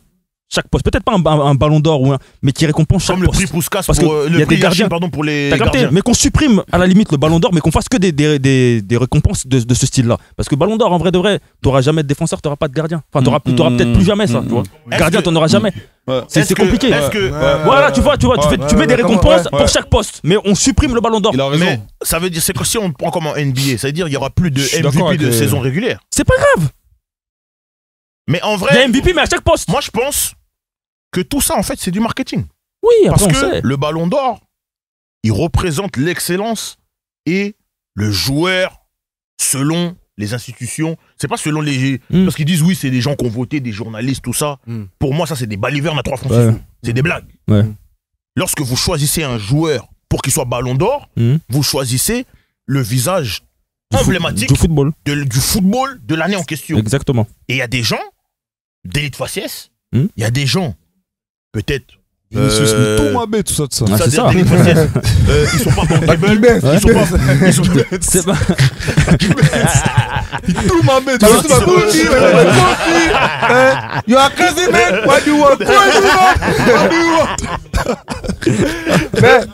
chaque poste. Peut-être pas un ballon d'or, mais qui récompense chaque Comme le poste. prix Puskas Parce pour que y le a des prix gardiens. Yachine, pardon, pour les T'as capté, gardiens. mais qu'on supprime à la limite le ballon d'or, mais qu'on fasse que des récompenses de ce style-là. Parce que ballon d'or, en vrai de vrai, t'auras jamais de défenseur, t'auras pas de gardien. Enfin, t'auras peut-être plus jamais ça, tu vois. Est-ce Gardien, que- t'en auras jamais. Ouais. C'est Est-ce que- compliqué. Est-ce que Voilà, tu vois, tu mets des récompenses pour chaque poste, mais on supprime le ballon d'or. Il a raison. mais ça veut dire c'est que si on prend comme en NBA, ça veut dire il y aura plus de Je suis d'accord MVP de avec, saison régulière. C'est pas grave. Mais en Il y a vrai, MVP, mais à chaque poste. moi je pense que tout ça en fait c'est du marketing. Oui, Parce après, on que sait. le ballon d'or, il représente l'excellence et le joueur selon les institutions. C'est pas selon les. Parce qu'ils disent oui, c'est des gens qui ont voté, des journalistes, tout ça. Pour moi, ça, c'est des balivernes à 3 francs. Ouais. C'est des blagues. Ouais. Lorsque vous choisissez un joueur pour qu'il soit ballon d'or, vous choisissez le visage emblématique Du football. du football de l'année en question. Exactement. Et il y a des gens d'élite faciès, Hmm. il y a des gens, peut-être. Vinicius, Mitoumabé, tout ça, tout ça. Ah, c'est C'est-à-dire ça. d'élite faciès. Ils sont pas bankable. Ils sont pas. Ils sont, C'est pas. Mitoumabé, tout Alors, ça. tu m'as compris, you are crazy, man. What do you want?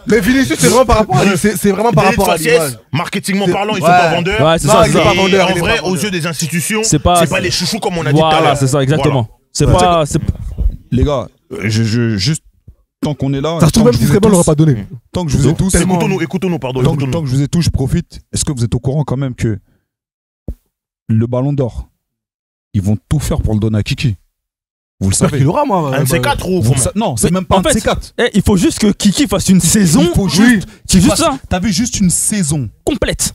Mais Vinicius, c'est vraiment par rapport à lui. C'est vraiment par d'élite rapport à faciès, l'image. marketingement parlant, ils sont Ouais. pas vendeurs. Ouais, c'est Non, ça, il c'est est ça. pas vendeur, Et il est en pas vrai, aux vendeur. yeux des institutions, C'est pas- les chouchous comme on a dit tout à Voilà, l'heure. c'est ça, exactement. C'est Ouais. pas. Les gars, juste tant qu'on est là. Ça se trouve, tant même que si je c'est vous bon, on ai l'aurait tous- pas donné. Tant que je vous ai tous. Tellement. Écoutons-nous, pardon. Tant écoutons-nous. que je vous ai tous, je profite. Est-ce que vous êtes au courant quand même que le ballon d'or, ils vont tout faire pour le donner à Kiki? Vous le J'espère savez. qu'il aura, moi. Un de ces quatre ou Vous le comment? Non, c'est Mais même pas en un de fait, ces quatre. Il faut juste que Kiki fasse une saison. Il faut juste. C'est juste ça. T'avais juste une saison Complète.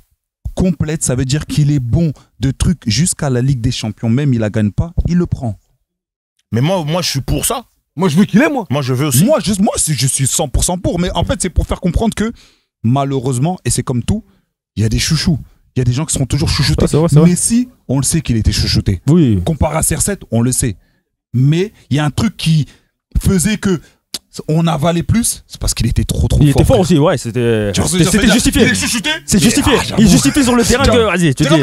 complète, ça veut dire qu'il est bon de trucs jusqu'à la Ligue des Champions. Même il la gagne pas, il le prend. Mais moi, je suis pour ça. Moi, je veux qu'il est, moi. Moi, je veux aussi. Moi, je suis 100% pour. Mais en fait, c'est pour faire comprendre que malheureusement, et c'est comme tout, il y a des chouchous. Il y a des gens qui seront toujours chouchoutés. Ouais, c'est vrai, c'est vrai. Messi, on le sait qu'il était chouchouté. Oui. Comparé à CR7, on le sait. Mais il y a un truc qui faisait que on avalait plus, c'est parce qu'il était trop fort. Il était fort aussi, ouais, c'était justifié. Il est chouchouté. C'est justifié. Ah, j'avoue. Il justifie sur le terrain que. Vas-y, tu C'est dis.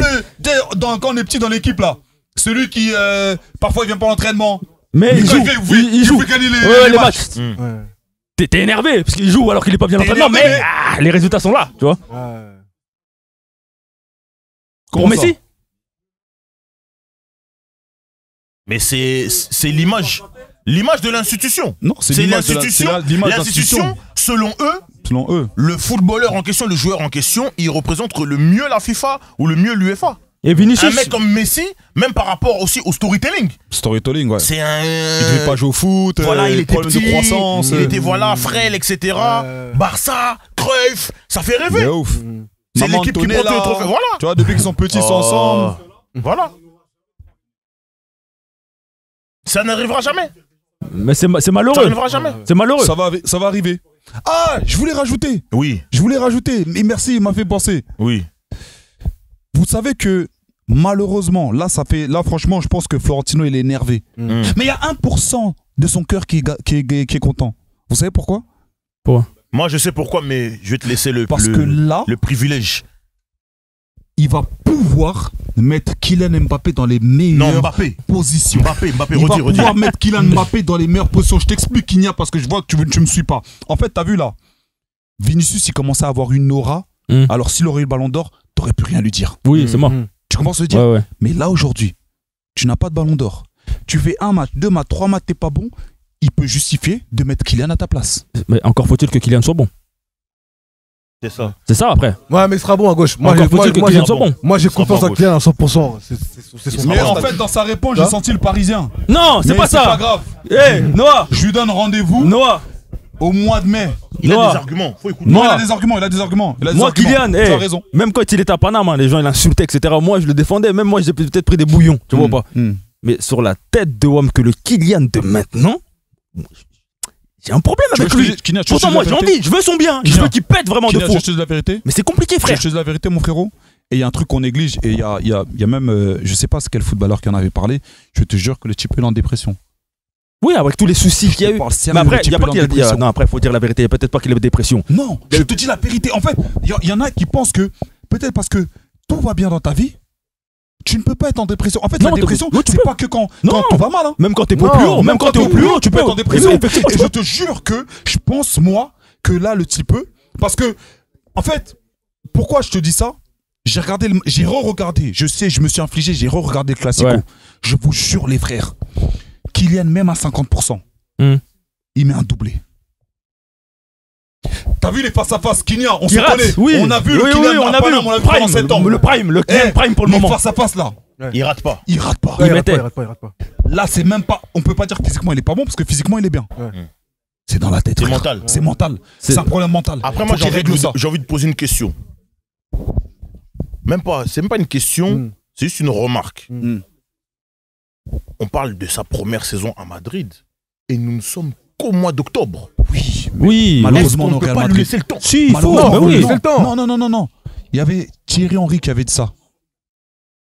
comme quand on est petit dans l'équipe là. Celui qui parfois il vient pas à l'entraînement. Mais il joue. Il joue. gagner Ouais, les matchs. Ouais. T'es énervé parce qu'il joue alors qu'il est pas bien à T'es l'entraînement, énervé, mais les résultats sont là, tu vois. Ouais. Pour Messi, Mais c'est l'image. L'image de l'institution. Non, c'est l'image de l'institution. l'image L'institution, selon eux, le footballeur en question, le joueur en question, il représente le mieux la FIFA ou le mieux l'UEFA. et Un Vinicius. mec comme Messi, même par rapport aussi au storytelling, Storytelling, ouais. c'est un. Il devait pas jouer au foot, Voilà, il était problème petit, de croissance. il était voilà, frêle, etc. Barça, Cruyff, ça fait Mais rêver. ouf. C'est Maman l'équipe qui Antonella, porte le trophée. Voilà. Tu vois, depuis qu'ils sont petits, ils sont ensemble. Voilà. Ça n'arrivera jamais. Mais c'est Ça malheureux. n'arrivera jamais. C'est malheureux. Ça va arriver. Ah, je voulais rajouter. Oui, Mais merci, il m'a fait penser. oui. Vous savez que malheureusement, là franchement, je pense que Florentino il est énervé. Mm. Mais il y a 1% de son cœur qui est content. Vous savez pourquoi? Moi, je sais pourquoi, mais je vais te laisser Parce que là, le privilège. il va pouvoir mettre Kylian Mbappé dans les Non, meilleures Mbappé. positions. Mbappé, Il va redis. pouvoir mettre Kylian Mbappé dans les meilleures positions. Je t'explique, Kylian, parce que je vois que tu me suis pas. En fait, t'as vu là, Vinicius, il commençait à avoir une aura. Alors, s'il aurait eu le ballon d'or, t'aurais pu rien lui dire. Oui, c'est mort. Tu commences à te dire. Ouais, ouais. Mais là, aujourd'hui, tu n'as pas de ballon d'or. Tu fais 1 match, 2 matchs, 3 matchs, t'es pas bon. Il peut justifier de mettre Kylian à ta place. Mais encore faut-il que Kylian soit bon. C'est ça. C'est ça après. Ouais, mais il sera bon à gauche. Moi, Encore faut-il que Kylian soit bon. Moi, j'ai Il sera confiance bon à en Kylian à 100%. C'est son Mais star. en fait, dans sa réponse, j'ai Hein senti le Parisien. Non, c'est Mais pas c'est pas ça. grave. Eh, Noah, Je lui donne rendez-vous Noah, au mois de mai. Il a Noah. des arguments. Faut écouter. Non, Moi- il a des arguments, il a des arguments. moi Kylian, tu eh, as raison. même quand il était à Paname, hein, les gens ils l'insultaient, etc. Moi je le défendais, même moi j'ai peut-être pris des bouillons, tu vois pas. Mais sur la tête de Wam que le Kylian de maintenant, j'ai un problème avec lui. Pourtant moi j'ai envie, je veux son bien, je veux qu'il pète vraiment de fou. Je te dis la vérité. Mais c'est compliqué frère. Je te dis la vérité, mon frérot. Et il y a un truc qu'on néglige. Et il y a même, je sais pas c'est quel footballeur qui en avait parlé. Je te jure que le type est en dépression. Oui, avec tous les soucis qu'il y a eu. parle sérieux, Mais après, le il y a type pas est qu'il en a dit. dépression. Non, après, faut dire la vérité. Il y a peut-être pas qu'il a une dépression. Non, je te dis la vérité. En fait, il y en a qui pensent que peut-être parce que tout va bien dans ta vie, tu ne peux pas être en dépression. En fait, Non, la dépression, non, tu c'est peux. pas que quand Non. tout va mal. Hein. Même quand t'es pas Non, au plus haut, même quand t'es au plus haut, tu peux être en dépression. Effectivement, Et tu je peux. te jure que je pense, moi, que là, le type, parce que, en fait, pourquoi je te dis ça? J'ai re-regardé, je sais, je me suis infligé, j'ai re-regardé le Classico. Ouais. Je vous jure, les frères, Kylian, même à 50%, il met un doublé. T'as vu les face-à-face, Kylian, on Qui se rate, connaît. oui. On a vu Oui, le Kylian, oui, on a vu on l'a le vu pendant prime, 7 ans. le prime, le Kylian prime pour le mais moment. face-à-face, là, Il rate pas. il rate pas. Ouais, il mettait. rate pas. Là, c'est même pas. On peut pas dire que physiquement il est pas bon parce que physiquement il est bien. Ouais. C'est dans la tête. C'est frère. mental. C'est mental. C'est- C'est un problème mental. Après, Faut moi, qu'il règle ça. j'ai envie de poser une question. C'est même pas une question, c'est juste une remarque. On parle de sa première saison à Madrid et nous ne sommes qu'au mois d'octobre. Oui. Oui, Malheureusement, Est-ce qu'on au peut Real pas lui Madrid. laisser le temps? si, il faut. Malheureusement, Bah oui. c'est le temps. Non. Il y avait Thierry Henry qui avait dit ça.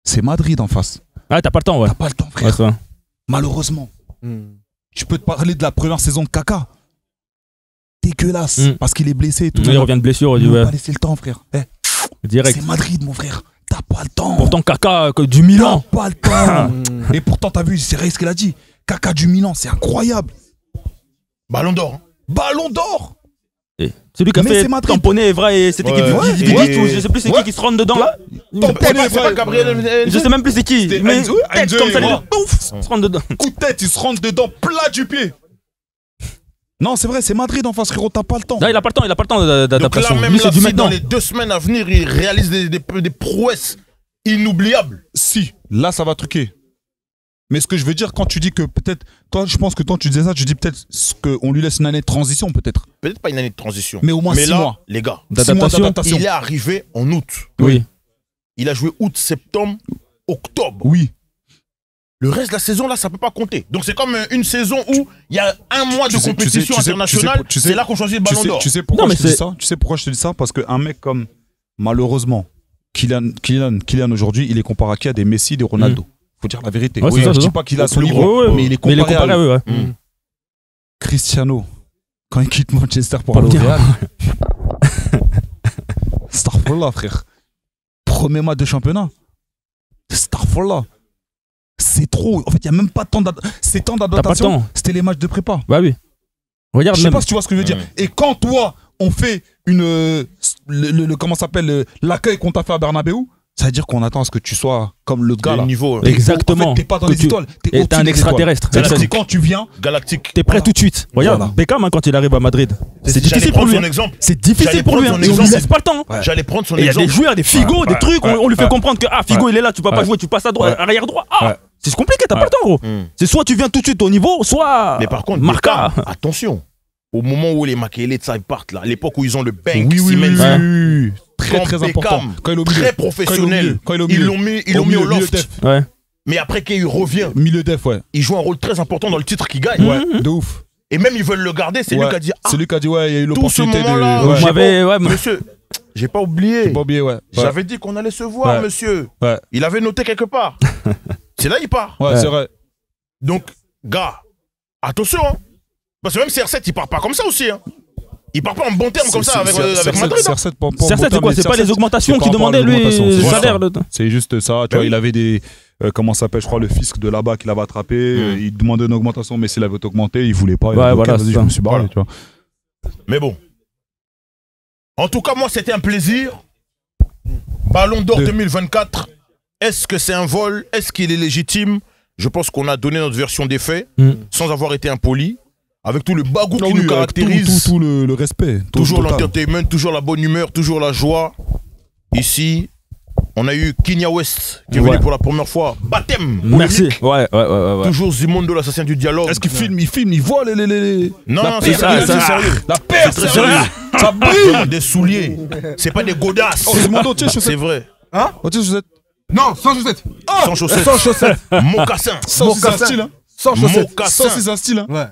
C'est Madrid en face. Ah, t'as pas le temps, ouais. T'as pas le temps, Ouais, frère. c'est vrai. Malheureusement. Je peux te parler de la première saison de Kaka. Dégueulasse. Parce qu'il est blessé et tout. Il revient de blessure, il dit On ouais. va pas laisser le temps, frère. Direct. C'est Madrid, mon frère. T'as pas le temps. Pourtant, Kaka du Milan. T'as pas le temps. Et pourtant, t'as vu, c'est vrai ce qu'il a dit. Kaka du Milan, c'est incroyable. Ballon d'or. Hein. Ballon d'or. C'est lui qui a Mais fait c'est Madrid. tamponner Evra et cette équipe Ouais. du Ouais. ou je sais plus c'est qui se rentre dedans là. C'est pas Gabriel. Je sais même plus c'est qui. C'était Mais Enzo, tête Enzo comme ça, et les Evra. deux, ouf, se rentre dedans. Coup de tête, il se rentre dedans, plat du pied. Non, c'est vrai, c'est Madrid en face, frérot, t'as pas le temps. Là, il a pas le temps Donc là, d'adaptation. même Lui, là, c'est du si maintenant. dans les 2 semaines à venir, il réalise des prouesses inoubliables. Si, là, ça va truquer. Mais ce que je veux dire, quand tu dis que peut-être. Toi, je pense que quand tu disais ça, tu dis peut-être qu'on lui laisse une année de transition, peut-être. Peut-être pas une année de transition. Mais au moins 6 là, mois. les gars, 6 mois d'adaptation. il est arrivé en août. Oui. Il a joué août, septembre, octobre. Oui. Le reste de la saison, là, ça peut pas compter. Donc c'est comme une saison où il y a un mois de Tu sais- compétition tu sais- internationale. tu sais- C'est là qu'on choisit le ballon d'or. Tu sais pourquoi Non, mais je te dis c'est- ça? Tu sais pourquoi je te dis ça? Parce qu'un mec comme, malheureusement, Kylian aujourd'hui, il est comparé à qui? À des Messi, des Ronaldo. Faut dire la vérité. Ouais, c'est ça, je c'est dis ça. pas qu'il a son Ouais, niveau, ouais, mais il est Mais il est comparé comparé à à eux, ouais. Cristiano. Quand il quitte Manchester pour Pas aller le au dire. Real. Starfallah, frère. Premier match de championnat. Starfallah. C'est trop. En fait, il n'y a même pas de temps d'adaptation. Ces temps d'adaptation, c'était les matchs de prépa. Bah oui. Regarde, je sais pas si tu vois ce que je veux dire. Et quand toi, on fait comment s'appelle, l'accueil qu'on t'a fait à Bernabeu, ça veut dire qu'on attend à ce que tu sois comme l'autre gars là. Niveau, exactement. En fait, t'es pas dans les étoiles, t'es un extraterrestre. Quand tu viens, galactique. T'es prêt tout de suite. Regarde, Beckham quand il arrive à Madrid, c'est difficile pour lui. C'est difficile pour lui. On lui laisse pas le temps. J'allais prendre son exemple. Il y a des joueurs, des Figo, des trucs. On lui fait comprendre que Figo il est là, tu vas pas jouer, tu passes à droite, arrière droit. C'est compliqué, t'as pas le temps gros. C'est soit tu viens tout de suite au niveau, soit. Mais par contre, Marca, attention. Au moment où les Makélé de ça partent là, à l'époque où ils ont le bank, oui. Très important. Quand il est très professionnel. Ils l'ont mis au loft. Ouais. Mais après qu'il revient, milieu def, ouais. Il joue un rôle très important dans le titre qu'il gagne. Ouais, de ouf. Et même ils veulent le garder, c'est lui qui a dit. C'est lui qui a dit ouais, il y a eu l'opportunité de. Monsieur, j'ai pas oublié. J'ai pas oublié, ouais. J'avais dit qu'on allait se voir, monsieur. Ouais. Il avait noté quelque part. C'est là il part. Ouais, c'est vrai. Donc, gars, attention. Hein. Parce que même CR7, il part pas comme ça aussi. Hein. Il part pas en bon terme comme ça avec Madrid. CR7, c'est quoi? C'est pas les augmentations qu'il demandait lui, le salaire. C'est juste ça. Tu vois, il avait des. Comment ça s'appelle, je crois, le fisc de là-bas qui l'avait attrapé. Il demandait une augmentation, mais s'il avait augmenté, il voulait pas. Ouais, voilà. Je me suis barré, tu vois. Mais bon. En tout cas, moi, c'était un plaisir. Ballon d'Or 2024. Est-ce que c'est un vol? Est-ce qu'il est légitime? Je pense qu'on a donné notre version des faits, sans avoir été impoli. Avec tout le bagou qui nous caractérise. Tout le respect. Toujours l'entertainment, toujours la bonne humeur, toujours la joie. Ici, on a eu Kenya West qui est venu pour la première fois. Baptême. Merci. Ouais. Toujours Zimondo, l'assassin du dialogue. Est-ce qu'il filme? Il voit les. Non, c'est sérieux. La paire, c'est sérieux. Ça brille. Des souliers. C'est pas des godasses. Oh, Zimondo, tiens, c'est vrai. Hein? Chaussettes. Non, sans chaussettes. Sans chaussettes. Sans chaussettes. Mocassin. Sans style, hein. Sans chaussettes. Mocassin. Sans style, hein. Ouais.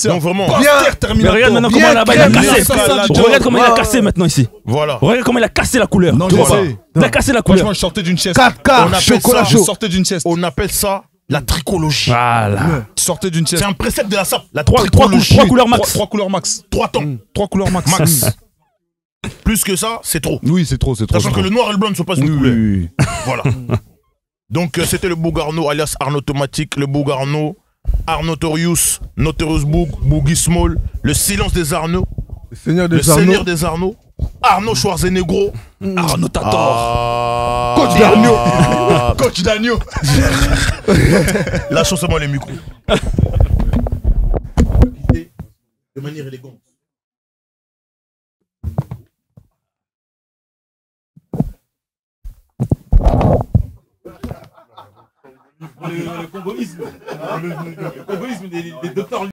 Non, vraiment. Mais regarde maintenant comment là-bas il a cassé. Regarde comment il a cassé maintenant ici. Voilà. Regarde comment il a cassé la couleur. Non, je sais. Il a cassé la couleur. Franchement, je sortais d'une chaise. 4K, chocolat chaud. Je sortais d'une chaise. On appelle ça la tricologie. Voilà. Tu sortais d'une chaise. C'est un précepte de la SAP. La 3 couleurs max. 3 couleurs max. 3 temps. 3 couleurs max. Plus que ça, c'est trop. Oui, c'est trop. Sachant que le noir et le blanc ne sont pas une couleur. Oui. Voilà. Donc, c'était le Bougarno, alias Arnaud Automatique, le Bougarno. Arnotorius, Notorious Boug, Boogie Small, le silence des Arnaud, le seigneur des Arnaud, Arnaud Schwarzenegro, Arnaud Tator, Coach d'Arnaud, Coach d'Agneau. Lâche seulement les micros. De manière élégante. Le congoïsme des docteurs